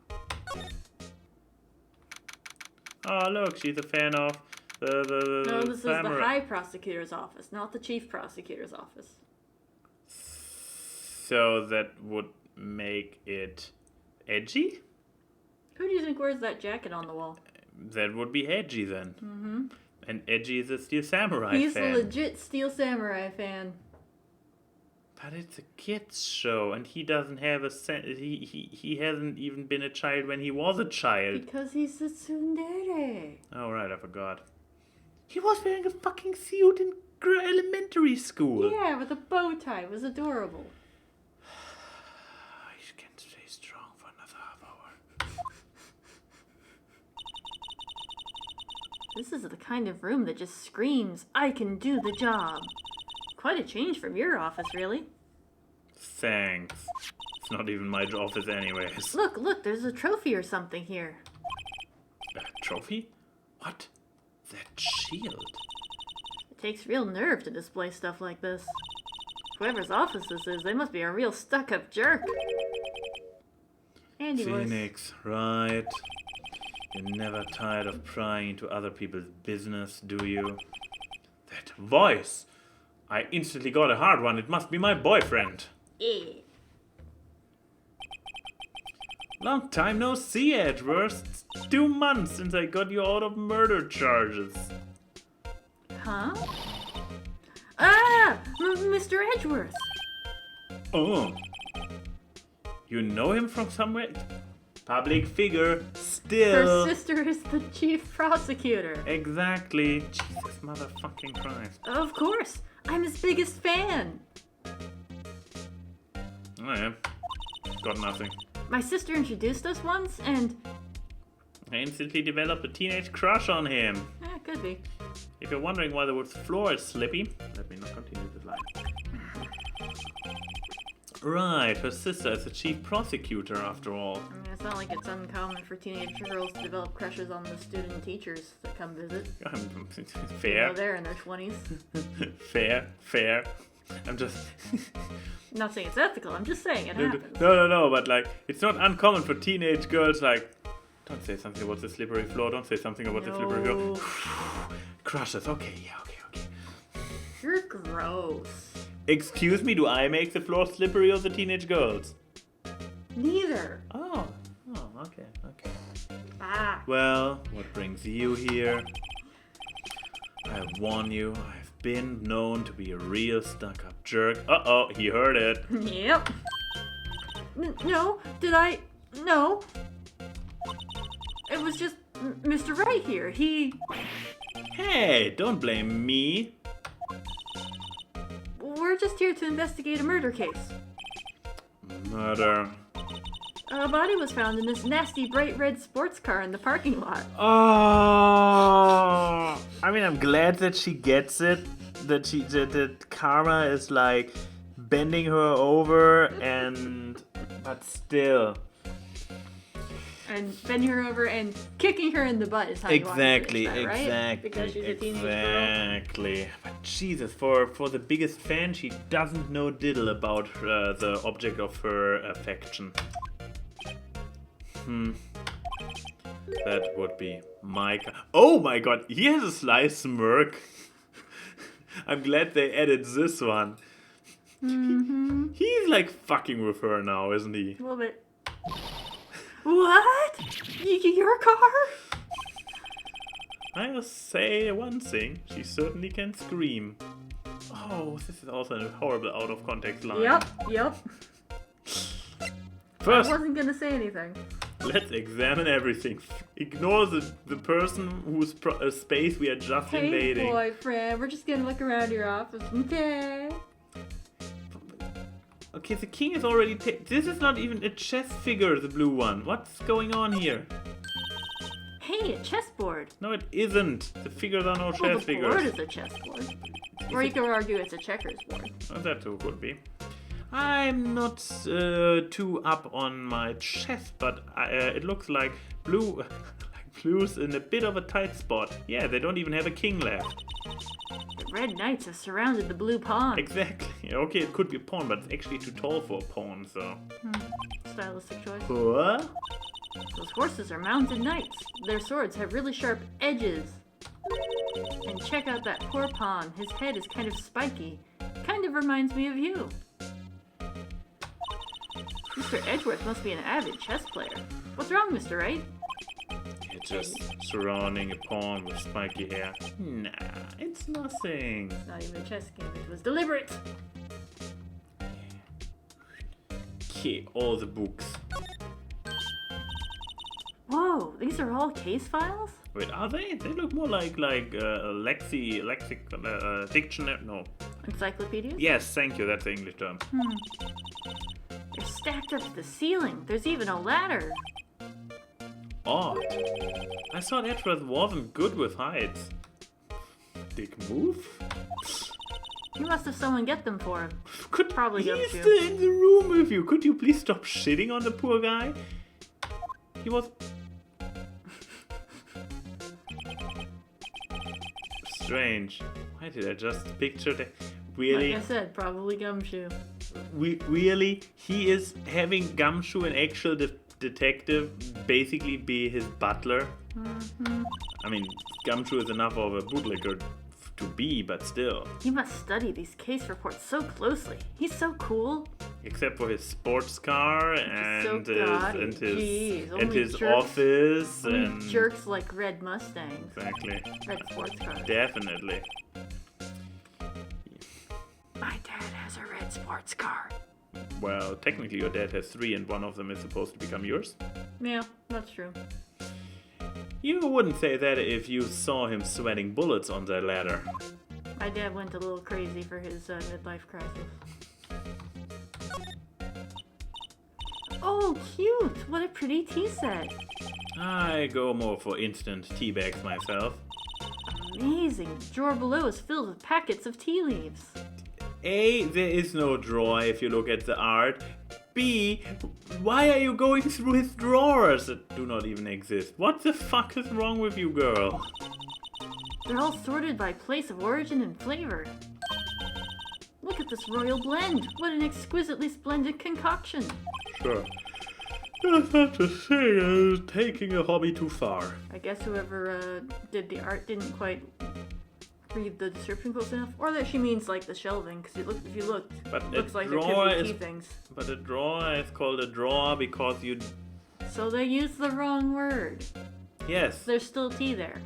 Oh, look, she's a fan of the No, this is the samurai. High Prosecutor's office, not the Chief Prosecutor's office. So that would make it edgy? Who do you think wears that jacket on the wall? That would be edgy then. Mm-hmm. And edgy is a Steel Samurai He's fan. a legit Steel Samurai fan. But it's a kids show, and he doesn't have a he hasn't even been a child when he was a child. Because he's a tsundere. Oh right, I forgot. He was wearing a fucking suit in elementary school. Yeah, with a bow tie. It was adorable. He can stay strong for another half hour. This is the kind of room that just screams, I can do the job. Quite a change from your office, really. Thanks. It's not even my office anyways. Look, there's a trophy or something here. A trophy? What? That shield? It takes real nerve to display stuff like this. Whoever's office this is, they must be a real stuck-up jerk. Andy was. Phoenix, right? You're never tired of prying into other people's business, do you? That voice! I instantly got a hard one. It must be my boyfriend. Eh. Long time no see, Edgeworth. It's 2 months since I got you out of murder charges. Huh? Ah! Mr. Edgeworth! Oh. You know him from somewhere? Public figure, Her still. sister is the chief prosecutor. Exactly. Jesus motherfucking Christ. Of course! I'm his biggest fan! Oh yeah. Got nothing. My sister introduced us once, and... I instantly developed a teenage crush on him. could be. If you're wondering why the floor is slippy, let me not continue this line. Right, her sister is the chief prosecutor after all. I mean, it's not like it's uncommon for teenage girls to develop crushes on the student teachers that come visit. Fair. They're in their 20s. Fair. I'm just... Not saying it's ethical, I'm just saying it happens. No, but like, it's not uncommon for teenage girls, like, don't say something about the slippery floor, don't say something about the slippery floor. Crushes, okay. You're gross. Excuse me, do I make the floor slippery or the teenage girls? Neither. Oh, okay. Ah. Well, what brings you here? I warn you, I've been known to be a real stuck-up jerk. Uh-oh, he heard it. Yep. No, did I? No. It was just Mr. Wright here. He... Hey, don't blame me. We're just here to investigate a murder case. Murder. A body was found in this nasty bright red sports car in the parking lot. Oh, I mean, I'm glad that she gets it. That karma is like bending her over, but still. And bending her over and kicking her in the butt is how you want to finish that, right? Because she's a teenage girl. Exactly. But Jesus, for the biggest fan, she doesn't know diddle about the object of her affection. That would be Mike. Oh my god, he has a sly smirk. I'm glad they added this one. Mm-hmm. He's like fucking with her now, isn't he? A little bit. What? Your car? I'll say one thing. She certainly can scream. Oh, this is also a horrible out of context line. Yep. First, I wasn't gonna say anything. let's examine everything. Ignore the person whose space we are just Hey, invading. boyfriend, we're just gonna look around your office, okay? Okay, the king is already this is not even a chess figure, the blue one. What's going on here? Hey, a chessboard. No, it isn't. The figures are no Well, chess the figures. board is a chessboard. Or you could argue it's a checkers board. Oh, that too could be. I'm not too up on my chess, but it looks like blue's in a bit of a tight spot. Yeah, they don't even have a king left. red knights have surrounded the blue pawn. Exactly. Okay, it could be a pawn, but it's actually too tall for a pawn, so... Stylistic choice. What? Those horses are mounted knights. Their swords have really sharp edges. And check out that poor pawn. His head is kind of spiky. Kind of reminds me of you. Mr. Edgeworth must be an avid chess player. What's wrong, Mr. Wright? It's just surrounding a pawn with spiky hair. Nah, it's nothing. It's not even a chess game. It was deliberate. Okay, all the books. Whoa, these are all case files? Wait, are they? They look more like dictionary. No. Encyclopedias? Yes, thank you. That's the English term. They're stacked up to the ceiling. There's even a ladder. Odd. I thought Edgeworth wasn't good with heights. Big move? You must have someone get them for him. Could Probably he's don't you. still in the room with you. Could you please stop shitting on the poor guy? He was strange. Why did I just picture that? Really? Like I said, probably Gumshoe. Really? He is having Gumshoe, an actual detective, basically be his butler? I mean, Gumshoe is enough of a bootlicker to be, but still. You must study these case reports so closely. He's so cool. Except for his sports car and so gaudy. his Jeez, and only his jerks- office Only and jerks like red Mustangs. exactly. Red sports cars. Definitely. My dad has a red sports car. Well, technically your dad has 3 and one of them is supposed to become yours. Yeah, that's true. You wouldn't say that if you saw him sweating bullets on that ladder. My dad went a little crazy for his midlife crisis. Oh, cute! What a pretty tea set. I go more for instant tea bags myself. Amazing. The drawer below is filled with packets of tea leaves. A, there is no drawer if you look at the art. B, why are you going through his drawers that do not even exist? What the fuck is wrong with you, girl? They're all sorted by place of origin and flavor. Look at this royal blend. What an exquisitely splendid concoction. Sure. That's not to say I was taking a hobby too far. I guess whoever did the art didn't quite read the description close enough, or that she means like the shelving, because if you look, But it a looks like there drawer could be tea is- things. But a drawer is called a drawer because you... So they used the wrong word. Yes. There's still tea there.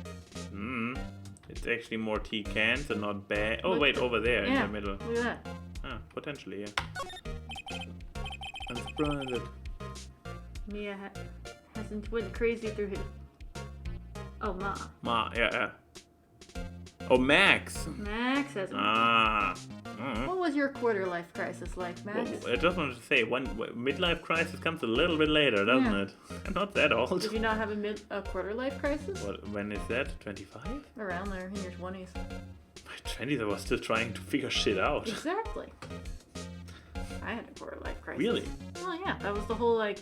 It's actually more tea cans and not bag. Oh, Look- wait, over there in Yeah, the middle. look at that. Ah, potentially, yeah. I'm surprised that... Mia hasn't went crazy through his... Oh, yeah. Oh, Max! Max hasn't. Ah. What was your quarter life crisis like, Max? Well, I just wanted to say, one midlife crisis comes a little bit later, doesn't Yeah. it? I'm not that old. Did you not have a quarter life crisis? What, when is that? 25? Around there, in your 20s. My 20s, I was still trying to figure shit out. Exactly. I had a quarter life crisis. Really? Well, yeah, that was the whole like,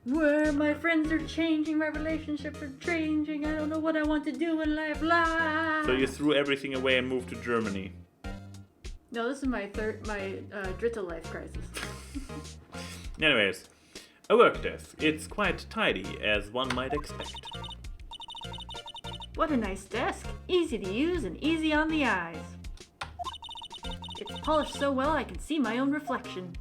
where my friends are changing, my relationships are changing, I don't know what I want to do in life, blah. So you threw everything away and moved to Germany. No, this is my Dritta life crisis. Anyways, a work desk. It's quite tidy, as one might expect. What a nice desk. Easy to use and easy on the eyes. It's polished so well I can see my own reflection.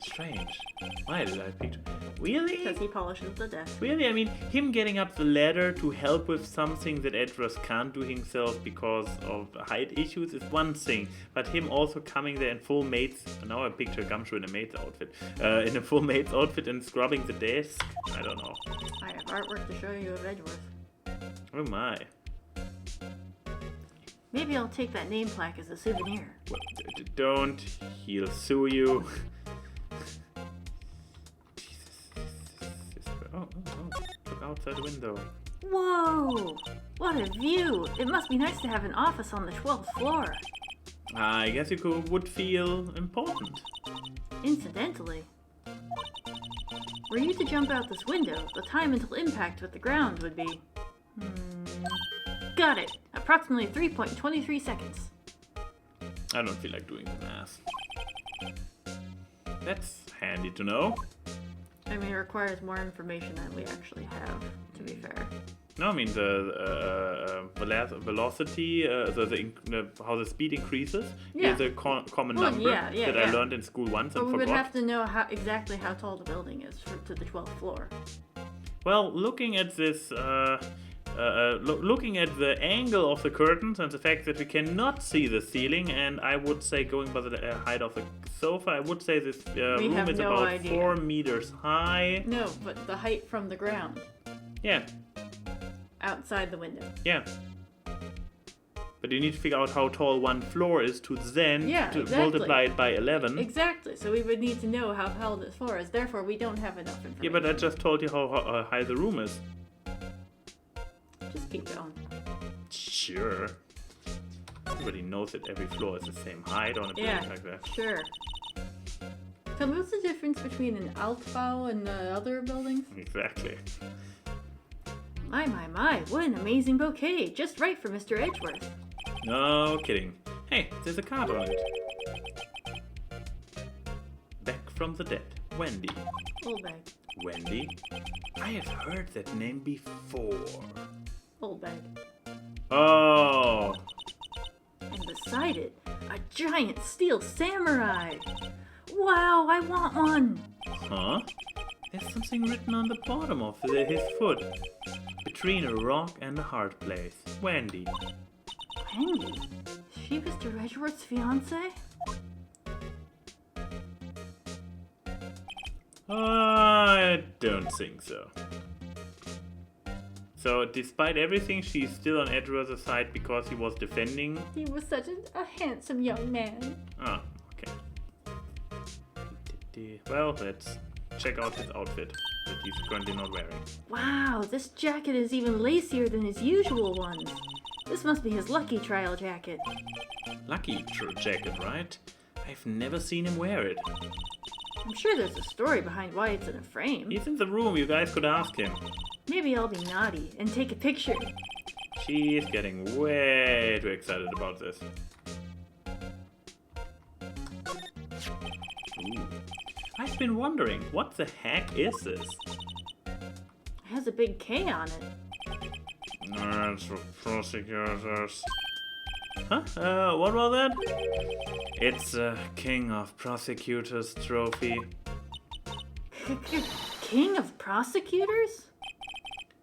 Strange. Why did I picture... Really? Because he polishes the desk. Really? I mean, him getting up the ladder to help with something that Edros can't do himself because of height issues is one thing. But him also coming there in full maid's... Now I picture Gumshoe in a maid's outfit. In a full maid's outfit and scrubbing the desk? I don't know. I have artwork to show you of Edgeworth. Oh my. Maybe I'll take that name plaque as a souvenir. Well, don't. He'll sue you. Oh, look outside the window. Whoa! What a view! It must be nice to have an office on the 12th floor. I guess you would feel important. Incidentally, were you to jump out this window, the time until impact with the ground would be... got it. Approximately 3.23 seconds. I don't feel like doing the math. That's handy to know. I mean, it requires more information than we actually have, to be fair. No, I mean the velocity, how the speed increases Yeah. is a common Well, number yeah, that I learned in school once But and we would forgot. have to know exactly how tall the building is to the 12th floor. Well, looking at this, looking at the angle of the curtains and the fact that we cannot see the ceiling, and I would say going by the height of the sofa, I would say this room have is no about idea. 4 meters high. No, but the height from the ground, Yeah, outside the window. yeah. But you need to figure out how tall one floor is to then Exactly. multiply it by 11. Exactly, so we would need to know how tall this floor is, therefore we don't have enough information. Yeah, but I just told you how high the room is. Just keep going. Sure. Everybody knows that every floor is the same height on a building Yeah, like that. sure. Tell me, what's the difference between an Altbau and the other buildings? Exactly. My, what an amazing bouquet, just right for Mr. Edgeworth. No kidding. Hey, there's a card on it. Back from the dead. Wendy. Old bag, Wendy? I have heard that name before. old bag. Oh! And beside it, a giant steel samurai. Wow, I want one. Huh? There's something written on the bottom of his foot. Between a rock and a hard place. Wendy. Wendy? Is she Mr. Edgeworth's fiance? I don't think so. So, despite everything, she's still on Edgeworth's side because he was defending. He was such a handsome young man. Ah, okay. Well, let's check out his outfit that he's currently not wearing. Wow, this jacket is even lacier than his usual ones. This must be his lucky trial jacket. Lucky jacket, right? I've never seen him wear it. I'm sure there's a story behind why it's in a frame. He's in the room, you guys could ask him. Maybe I'll be naughty and take a picture. She's getting way too excited about this. Ooh. I've been wondering, what the heck is this? It has a big K on it. That's for prosecutors. Huh? What was that? It's a King of Prosecutors trophy. King of prosecutors?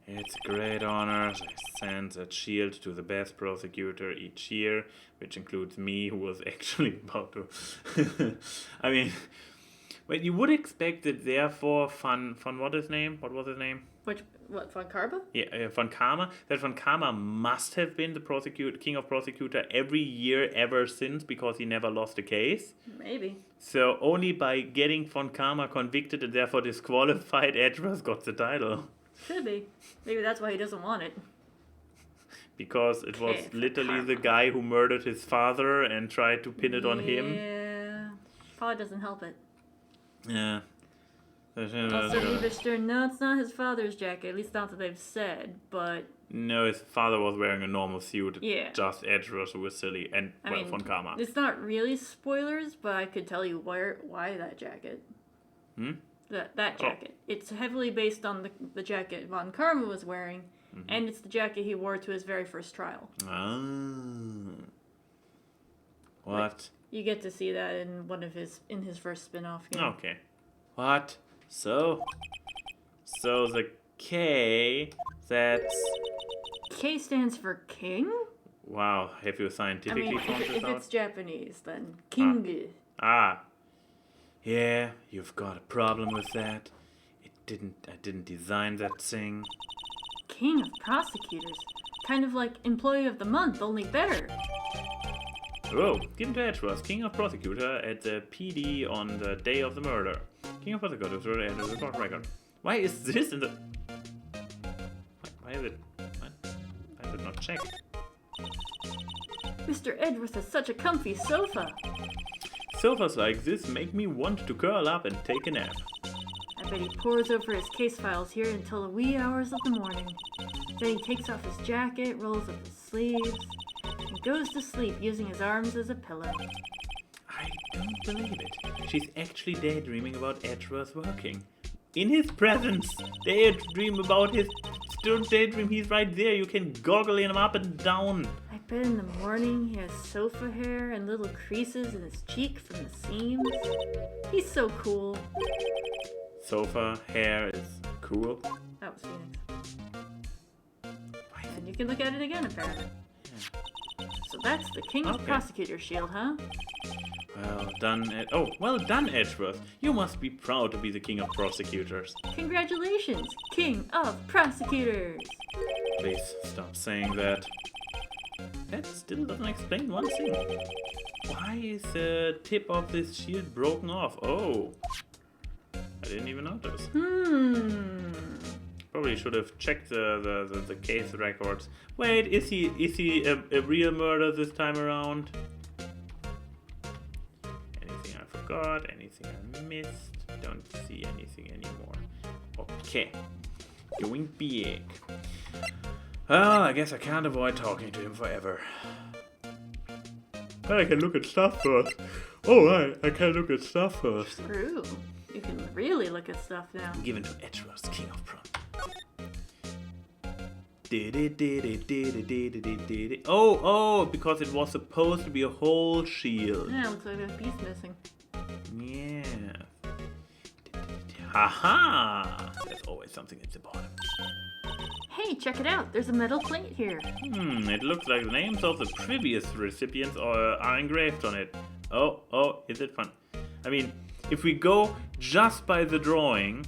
It's a great honor. They send that shield to the best prosecutor each year, which includes me, who was actually about to... I mean, wait, you would expect that therefore Von what his name? What was his name? What, Von Karma? Yeah, Von Karma. That Von Karma must have been the king of prosecutor every year ever since, because he never lost a case. Maybe. So only by getting Von Karma convicted and therefore disqualified, Edgeworth got the title. Could be. Maybe that's why he doesn't want it. Because it was Okay, literally Von the guy who murdered his father and tried to pin it on him. Yeah. Probably doesn't help it. Yeah. Also, Lieberstern, no, it's not his father's jacket. At least not that they've said, but... No, his father was wearing a normal suit. Yeah. Just Edgeworth who was silly. And, I mean, Von Karma. It's not really spoilers, but I could tell you why that jacket. Hmm? That jacket. It's heavily based on the jacket Von Karma was wearing, and it's the jacket he wore to his very first trial. Ah. What? You get to see that in his first spin-off game. Okay. What? So the K, that's... K stands for king? Wow, have you I scientifically mean, found this if out? it's Japanese, then king. Ah. Yeah, you've got a problem with that. I didn't design that thing. King of prosecutors. Kind of like employee of the month, only better. Oh, given to Edgeworth, King of Prosecutor at the PD on the day of the murder. King of Prosecutors and the court record. Why is this in the... Why is it... What? Why is it not checked? Mr. Edgeworth has such a comfy sofa. Sofas like this make me want to curl up and take a nap. I bet he pores over his case files here until the wee hours of the morning. Then he takes off his jacket, rolls up his sleeves, and goes to sleep using his arms as a pillow. I don't believe it. She's actually daydreaming about Edgeworth working. In his presence! Daydream about his... Don't daydream, he's right there. You can goggle him up and down. I bet in the morning he has sofa hair and little creases in his cheek from the seams. He's so cool. Sofa hair is cool. That was Phoenix. And you can look at it again, apparently. So that's the King's Okay. Prosecutor Shield, huh? Well done, Edgeworth. You must be proud to be the king of prosecutors. Congratulations, King of Prosecutors! Please stop saying that. That still doesn't explain one thing. Why is the tip of this shield broken off? Oh, I didn't even notice. Probably should have checked the case records. Wait, is he a real murder this time around? Anything I forgot? Anything I missed? Don't see anything anymore. Okay, going big. Well, I guess I can't avoid talking to him forever. But I can look at stuff first. Oh, right, I can look at stuff first. True. You can really look at stuff now. Given to Edgeworth, king of prom. Oh, because it was supposed to be a whole shield. Yeah, looks like a piece missing. Yeah. Haha! There's always something at the bottom. Hey, check it out. There's a metal plate here. It looks like the names of the previous recipients are engraved on it. Oh, is it fun? I mean, if we go just by the drawing,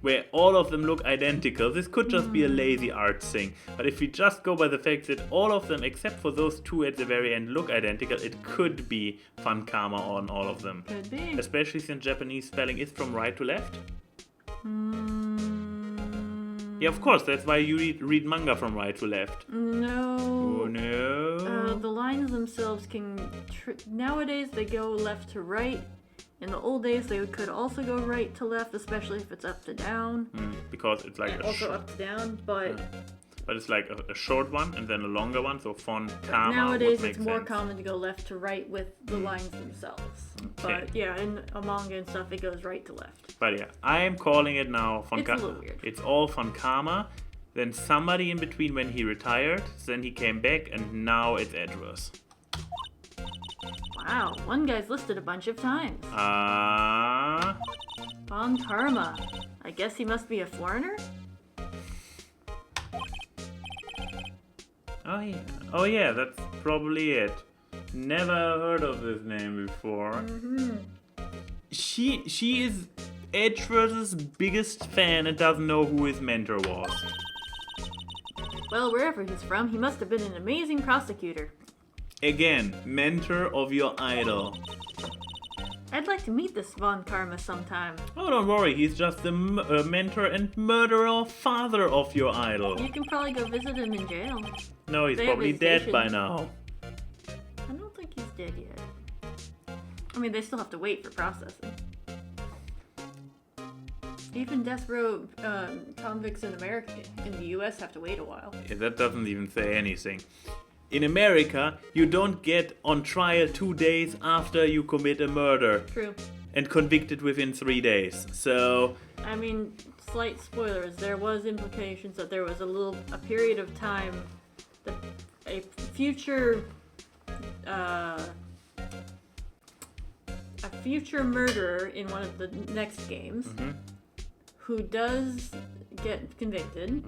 where all of them look identical, this could just be a lazy art thing. But if we just go by the fact that all of them, except for those two at the very end, look identical, it could be fun karma on all of them. Could be. Especially since Japanese spelling is from right to left. Yeah, of course, that's why you read manga from right to left. No. Oh no. The lines themselves can... Nowadays, they go left to right. In the old days, they could also go right to left, especially if it's up to down. Because it's like Also up to down, but... But it's like a short one and then a longer one, so font karma Nowadays, would make it's more sense. common to go left to right with the lines themselves. Okay. But yeah, in a manga and stuff, it goes right to left. But yeah, I am calling it now It's a little weird. It's all Fonkama. Then somebody in between when he retired, then he came back, and now it's Edgeworth. Wow, one guy's listed a bunch of times. Von Karma. I guess he must be a foreigner? Oh yeah, that's probably it. Never heard of this name before. She is Edgeworth's biggest fan and doesn't know who his mentor was. Well, wherever he's from, he must have been an amazing prosecutor. Again, mentor of your idol. I'd like to meet this Von Karma sometime. Oh, don't worry, he's just the mentor and murderer father of your idol. You can probably go visit him in jail. No, he's They have probably his dead station. by now. I don't think he's dead yet. I mean, they still have to wait for processing. Even death row convicts in America, in the US, have to wait a while. Yeah, that doesn't even say anything. In America, you don't get on trial 2 days after you commit a murder True. and convicted within 3 days. So, I mean, slight spoilers. There was implications that there was a period of time that a future murderer in one of the next games who does get convicted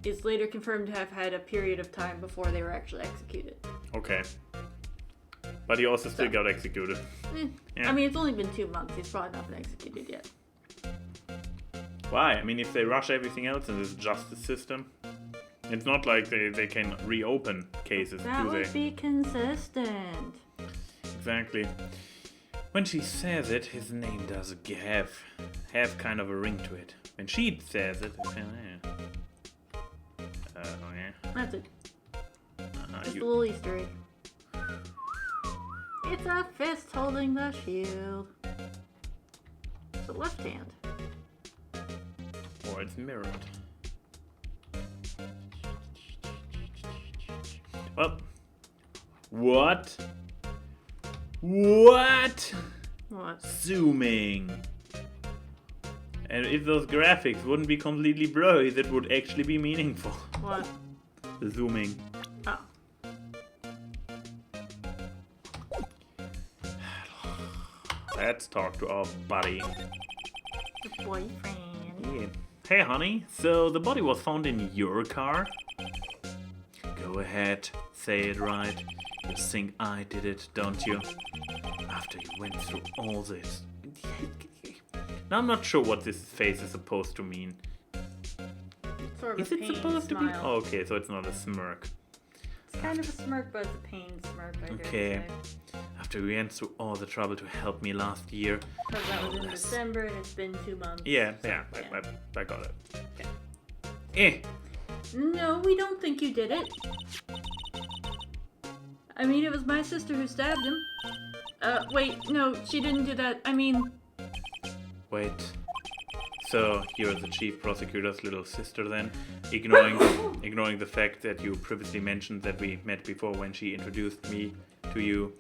is later confirmed to have had a period of time before they were actually executed. okay. But he also still got executed. Yeah. I mean, it's only been 2 months. He's probably not been executed yet. Why? I mean, if they rush everything else in this justice system, it's not like they can reopen cases, That do would they? be consistent. Exactly. When she says it, his name does have kind of a ring to it. When she says it, That's it. Just a little Easter egg. It's a fist holding the shield. It's a left hand. Or it's mirrored. Well, what? What? What? Zooming. And if those graphics wouldn't be completely blurry, that would actually be meaningful. What? The zooming. Oh. Let's talk to our buddy. The boyfriend. Yeah. Hey, honey. So the body was found in your car? Go ahead, say it right. You think I did it, don't you? After you went through all this. Now I'm not sure what this face is supposed to mean. Sort of Is a it pain supposed to be? smile. Oh, okay, so it's not a smirk. It's kind of a smirk, but it's a pain smirk, I dare Okay. say. After we went through all the trouble to help me last year. Because that was in Yes. December and it's been 2 months. Yeah, I got it. Eh. No, we don't think you did it. I mean, it was my sister who stabbed him. Wait, no, she didn't do that. I mean, Wait. So you're the chief prosecutor's little sister then, ignoring the fact that you previously mentioned that we met before when she introduced me to you.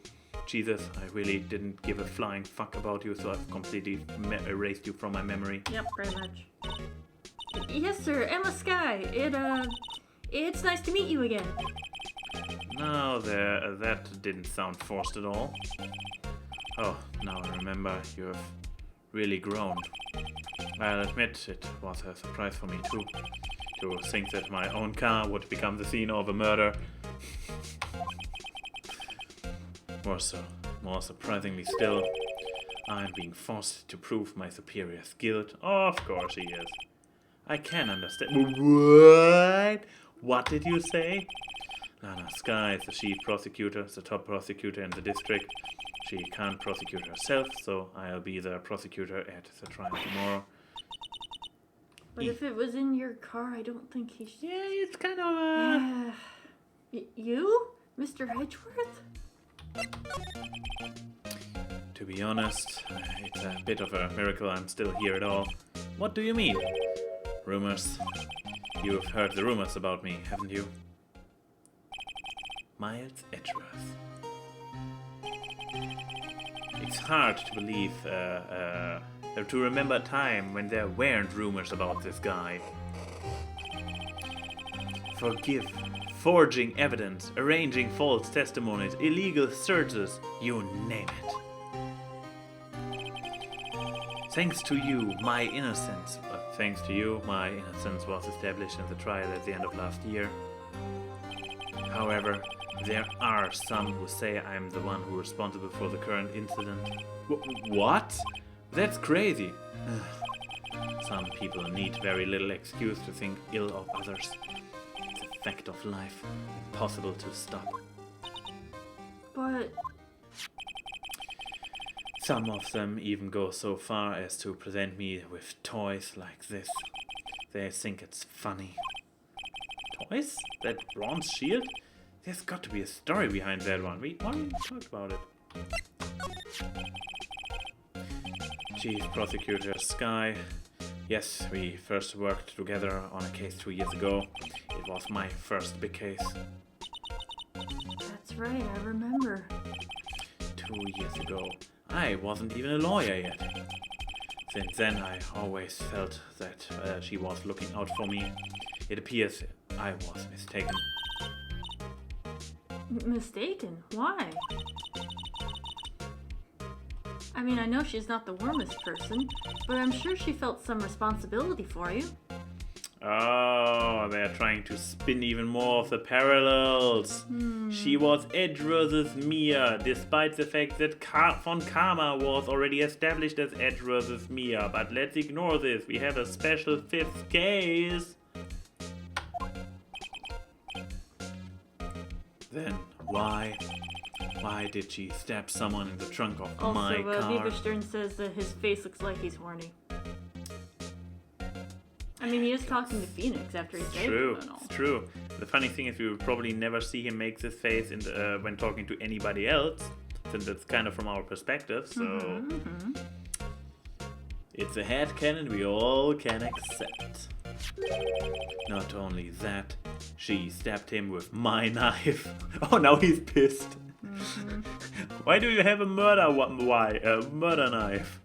Jesus, I really didn't give a flying fuck about you, so I've completely erased you from my memory. yep, very much. Yes, sir, Emma Sky. It's nice to meet you again. No, that didn't sound forced at all. Oh, now I remember, you have really grown. I'll admit it was a surprise for me too, to think that my own car would become the scene of a murder. More surprisingly still, I'm being forced to prove my superior's guilt. Of course he is. I can understand. What? What did you say? Lana Sky is the chief prosecutor, the top prosecutor in the district. She can't prosecute herself, so I'll be the prosecutor at the trial tomorrow. But if it was in your car, I don't think he should. Yeah, it's kind of You? Mr. Edgeworth? To be honest, it's a bit of a miracle I'm still here at all. What do you mean? Rumors. You've heard the rumors about me, haven't you? Miles Edgeworth. It's hard to believe, to remember a time when there weren't rumors about this guy. Forging evidence, arranging false testimonies, illegal searches, you name it. Thanks to you, my innocence was established in the trial at the end of last year. However, there are some who say I'm the one who's responsible for the current incident. What? That's crazy. Some people need very little excuse to think ill of others. It's a fact of life, impossible to stop. But Some of them even go so far as to present me with toys like this. They think it's funny. Toys? That bronze shield? There's got to be a story behind that one. We already talked about it. Chief Prosecutor Sky. Yes, we first worked together on a case 2 years ago. It was my first big case. that's right, I remember. 2 years ago. I wasn't even a lawyer yet. Since then, I always felt that she was looking out for me. It appears I was mistaken. Mistaken? Why? I mean, I know she's not the warmest person, but I'm sure she felt some responsibility for you. Oh, they're trying to spin even more of the parallels. She was Edgeworth's Mia, despite the fact that Von Karma was already established as Edgeworth's Mia. But let's ignore this. We have a special fifth case. Then why did she stab someone in the trunk of my Also, car? Beaverstern says that his face looks like he's horny. I mean, he is talking to Phoenix after he saved him and all. It's true. The funny thing is, we will probably never see him make this face in the, when talking to anybody else, since it's kind of from our perspective. So it's a headcanon we all can accept. Not only that, she stabbed him with my knife. Oh, now he's pissed. Why do you have a murder knife?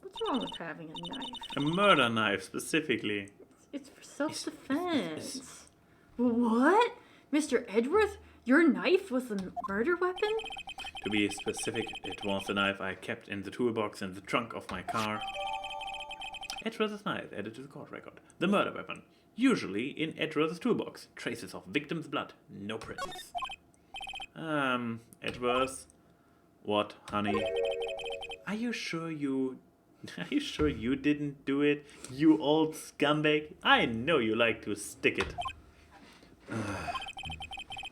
What's wrong with having a knife? A murder knife, specifically. It's for self-defense. What? Mr. Edgeworth? Your knife was the murder weapon? To be specific, it was the knife I kept in the toolbox in the trunk of my car. Edgeworth's knife added to the court record. The murder weapon. Usually in Edgeworth's toolbox. Traces of victim's blood. No prints. Edgeworth. What, honey? Are you sure you didn't do it? You old scumbag. I know you like to stick it.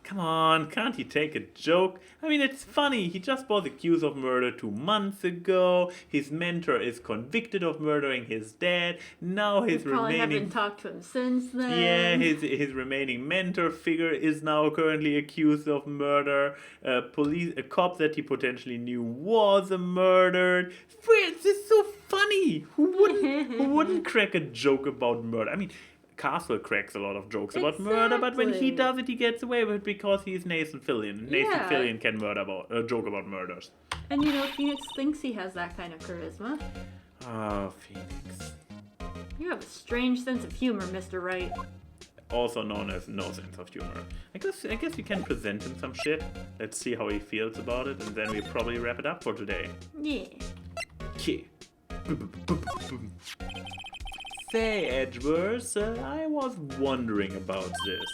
Come on, can't he take a joke? I mean, it's funny. He just was accused of murder 2 months ago. His mentor is convicted of murdering his dad. Now his Probably remaining... haven't talked to him since then. Yeah, his remaining mentor figure is now currently accused of murder. A cop that he potentially knew was murdered. This is so funny. Who wouldn't crack a joke about murder? I mean, Castle cracks a lot of jokes about murder, but when he does it, he gets away with it because he's Nathan Fillion. Nathan Fillion can joke about murders. And you know, Phoenix thinks he has that kind of charisma. Oh, Phoenix. You have a strange sense of humor, Mr. Wright. Also known as no sense of humor. I guess we can present him some shit. Let's see how he feels about it, and then we'll probably wrap it up for today. Yeah. Okay. Say, Edgeworth, I was wondering about this.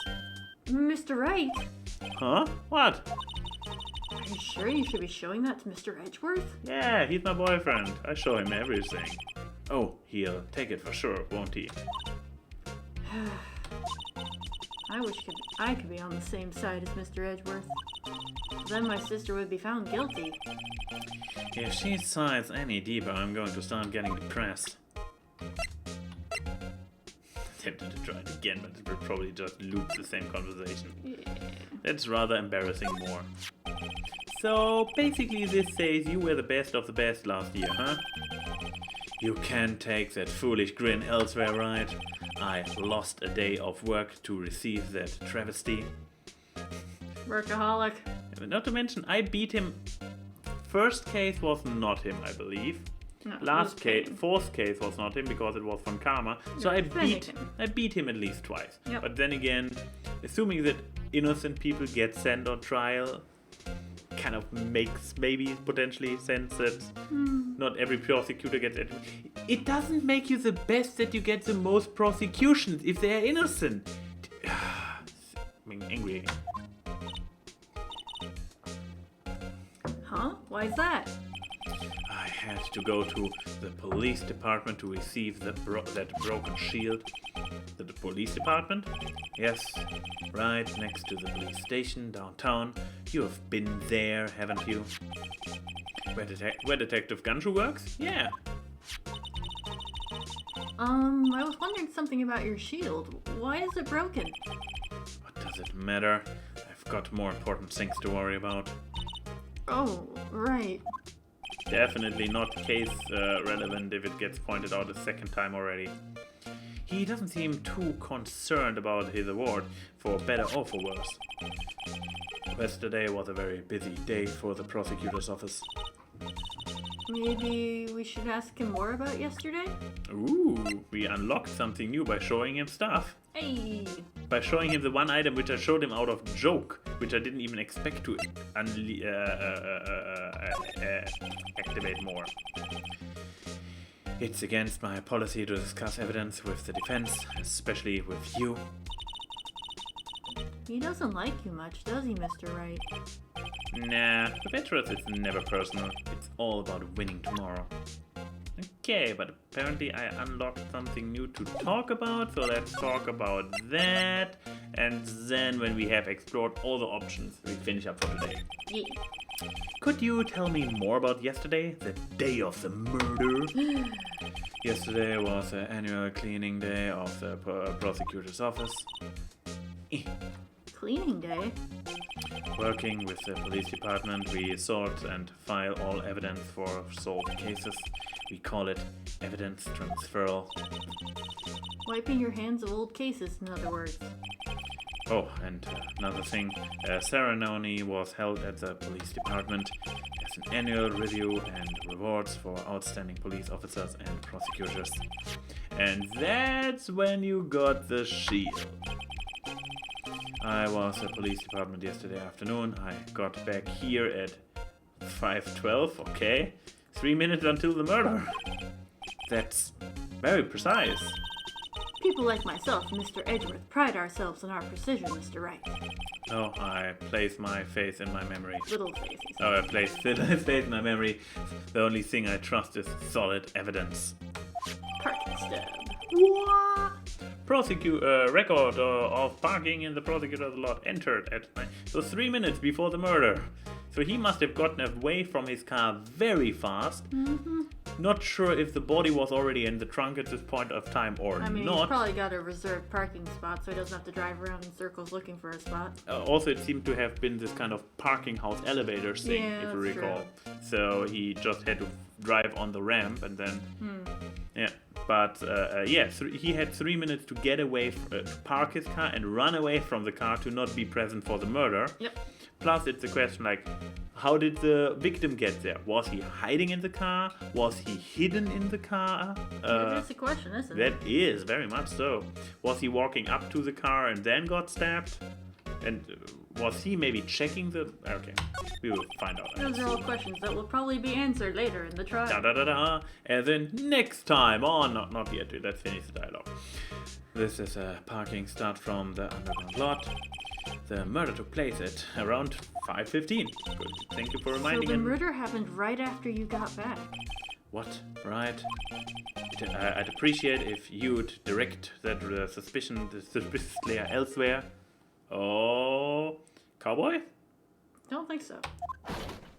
Mr. Wright? Huh? What? Are you sure you should be showing that to Mr. Edgeworth? Yeah, he's my boyfriend. I show him everything. Oh, he'll take it for sure, won't he? I wish I could be on the same side as Mr. Edgeworth. Then my sister would be found guilty. If she sighs any deeper, I'm going to start getting depressed. Tempted to try it again, but it will probably just loop the same conversation. Yeah. That's rather embarrassing more. So, basically this says you were the best of the best last year, huh? You can't take that foolish grin elsewhere, right? I lost a day of work to receive that travesty. Workaholic. Not to mention, I beat him. First case was not him, I believe. No, Last case, fourth case was not him because it was from Karma. So I beat him at least twice. Yep. But then again, assuming that innocent people get sent on trial, kind of makes maybe potentially sense that not every prosecutor gets it. It doesn't make you the best that you get the most prosecutions if they are innocent. I'm angry. Huh? Why is that? I had to go to the police department to receive that broken shield. The police department? Yes, right next to the police station downtown. You have been there, haven't you? Where Detective Gunshoe works? Yeah. I was wondering something about your shield. Why is it broken? What does it matter? I've got more important things to worry about. Oh, right. Definitely not case relevant if it gets pointed out a second time already. He doesn't seem too concerned about his award, for better or for worse. Yesterday was a very busy day for the prosecutor's office. Maybe we should ask him more about yesterday? Ooh, we unlocked something new by showing him stuff. Hey! By showing him the one item which I showed him out of joke, which I didn't even expect to activate more. It's against my policy to discuss evidence with the defense, especially with you. He doesn't like you much, does he, Mr. Wright? Nah, with Edgeworth it's never personal. It's all about winning tomorrow. Okay, but apparently I unlocked something new to talk about, so let's talk about that. And then when we have explored all the options, we finish up for today. Yeah. Could you tell me more about yesterday, the day of the murder? Yesterday was the annual cleaning day of the prosecutor's office. Cleaning day? Working with the police department, we sort and file all evidence for solved cases. We call it evidence transferal. Wiping your hands of old cases, in other words. Oh, and another thing, a ceremony was held at the police department as an annual review and rewards for outstanding police officers and prosecutors. And that's when you got the shield. I was at police department yesterday afternoon. I got back here at 5:12, okay? 3 minutes until the murder. That's very precise. People like myself and Mr. Edgeworth pride ourselves on our precision, Mr. Wright. Oh, I place my faith in my memory. Little faces. Oh, I place faith in my memory. The only thing I trust is solid evidence. Parking stub. What? Record of parking in the prosecutor's lot entered at so 3 minutes before the murder. So he must have gotten away from his car very fast. Mm-hmm. Not sure if the body was already in the trunk at this point of time or I mean, not. he's probably got a reserved parking spot, so he doesn't have to drive around in circles looking for a spot. Also, it seemed to have been this kind of parking house elevator thing, Yeah, if you that's recall. So he just had to drive on the ramp and then... Yeah, but he had 3 minutes to get away, to park his car and run away from the car to not be present for the murder. Yep. Plus, it's a question like, how did the victim get there? Was he hiding in the car? Was he hidden in the car? That's a question, isn't it? That is, very much so. Was he walking up to the car and then got stabbed? And was he maybe checking the... Okay, we will find out. Those are all questions that will probably be answered later in the trial. Da-da-da-da. And then next time on... Not yet, let's finish the dialogue. This is a parking start from the underground lot. The murder took place at around 5:15. Good, thank you for reminding So the him. murder happened right after you got back. What? Right. I'd appreciate if you'd direct that suspicious layer elsewhere. Oh, cowboy? Don't think so.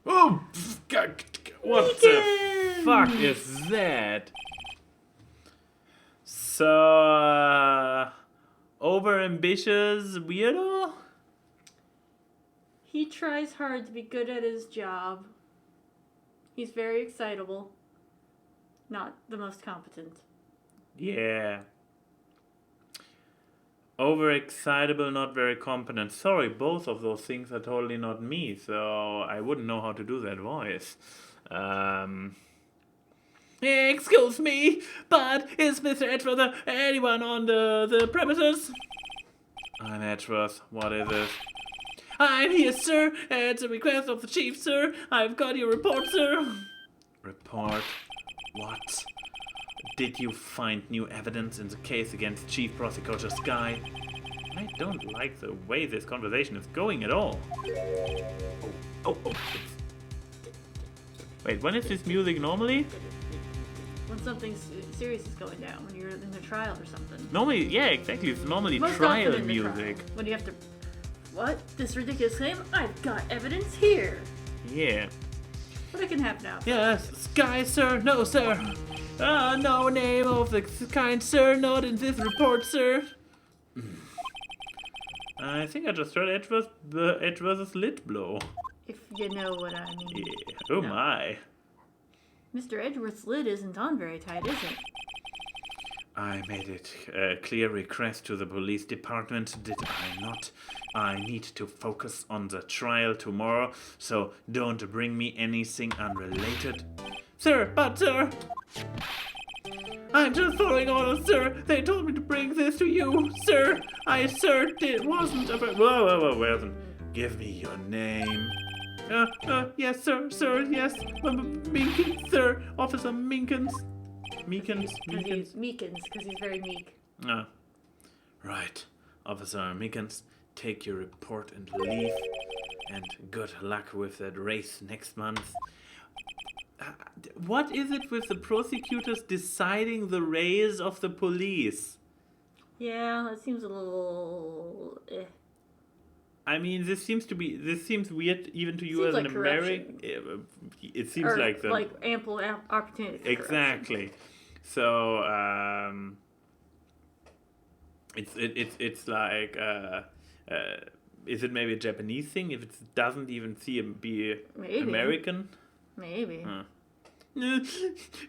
Oh, what the fuck is that? So, over-ambitious weirdo? He tries hard to be good at his job. He's very excitable. Not the most competent. Yeah. Overexcitable, not very competent. Sorry, both of those things are totally not me, so I wouldn't know how to do that voice. Excuse me, but is Mr. Edgeworth anyone on the premises? I'm Edgeworth. What is it? I'm here, sir. At the request of the chief, sir. I've got your report, sir. Report? What? Did you find new evidence in the case against Chief Prosecutor Sky? I don't like the way this conversation is going at all. Oh. Wait, when is this music normally? When something serious is going down, when you're in a trial or something. Normally, yeah, exactly. It's normally Most trial often in the music. trial, when you have to... What? This ridiculous claim? I've got evidence here. Yeah. But it can happen now. Yes, Sky, sir. No, sir. No name of the kind, sir. Not in this report, sir. I think I just heard Edgeworth's lid blow. If you know what I mean. Yeah. Oh No. my. Mr. Edgeworth's lid isn't on very tight, is it? I made it a clear request to the police department, did I not? I need to focus on the trial tomorrow, so don't bring me anything unrelated. Sir, I'm just following orders, sir. They told me to bring this to you, sir. It wasn't a... Whoa, wasn't. Give me your name. Yes, sir, yes. Meekins, sir. Officer Meekins. Meekins. Because he's very meek. Right. Officer Meekins, take your report and leave. And good luck with that race next month. What is it with the prosecutors deciding the race of the police? Yeah, that seems a little... I mean, this seems weird even to you Seems as like an American. It seems or, like the ample opportunity for exactly. So it's like is it maybe a Japanese thing if it doesn't even be Maybe. American? Maybe.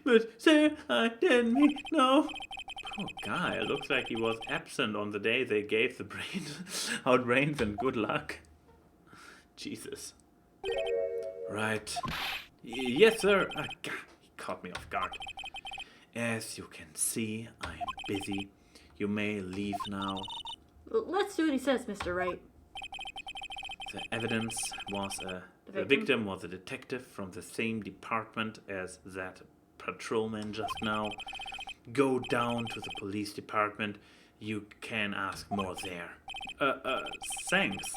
But sir, I didn't mean no. Poor guy, looks like he was absent on the day they gave the brain out brains and good luck. Jesus. Right. Yes, sir. He caught me off guard. As you can see, I am busy. You may leave now. Well, let's do what he says, Mr. Wright. The evidence was the victim was a detective from the same department as that patrolman just now. Go down to the police department. You can ask more there. Thanks.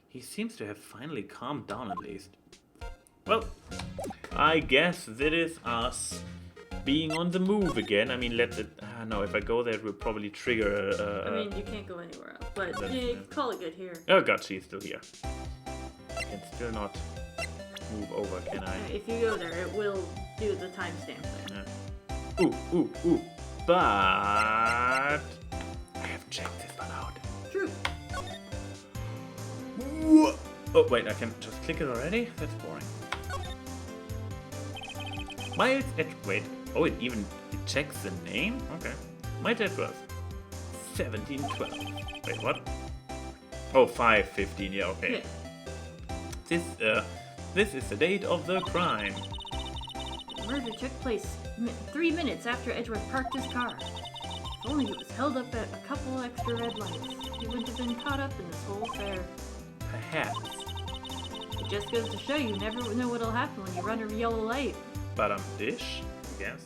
He seems to have finally calmed down at least. Well, I guess that is us being on the move again. I mean, no, if I go there, it will probably trigger. I mean, you can't go anywhere else, but you can call it good here. Oh god, she's still here. I can still not move over, can I? If you go there, it will do the timestamp thing. Yeah. Ooh. But I haven't checked this one out. True. Oh wait, I can just click it already? That's boring. Miles wait. Oh, it checks the name? Okay. My date was 1712. Wait, what? Oh, 515. Yeah, okay. Yeah. This is the date of the crime. The murder took place 3 minutes after Edgeworth parked his car. If only he was held up at a couple extra red lights, he wouldn't have been caught up in this whole affair. Perhaps. It just goes to show you never know what'll happen when you run a yellow light. But dish, I guess.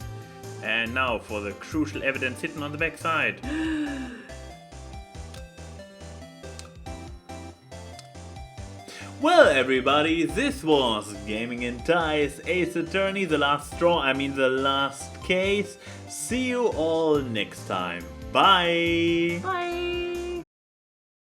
And now for the crucial evidence hidden on the back side. Well, everybody, this was Gaming and Ties, Ace Attorney, the last the last case. See you all next time. Bye! Bye!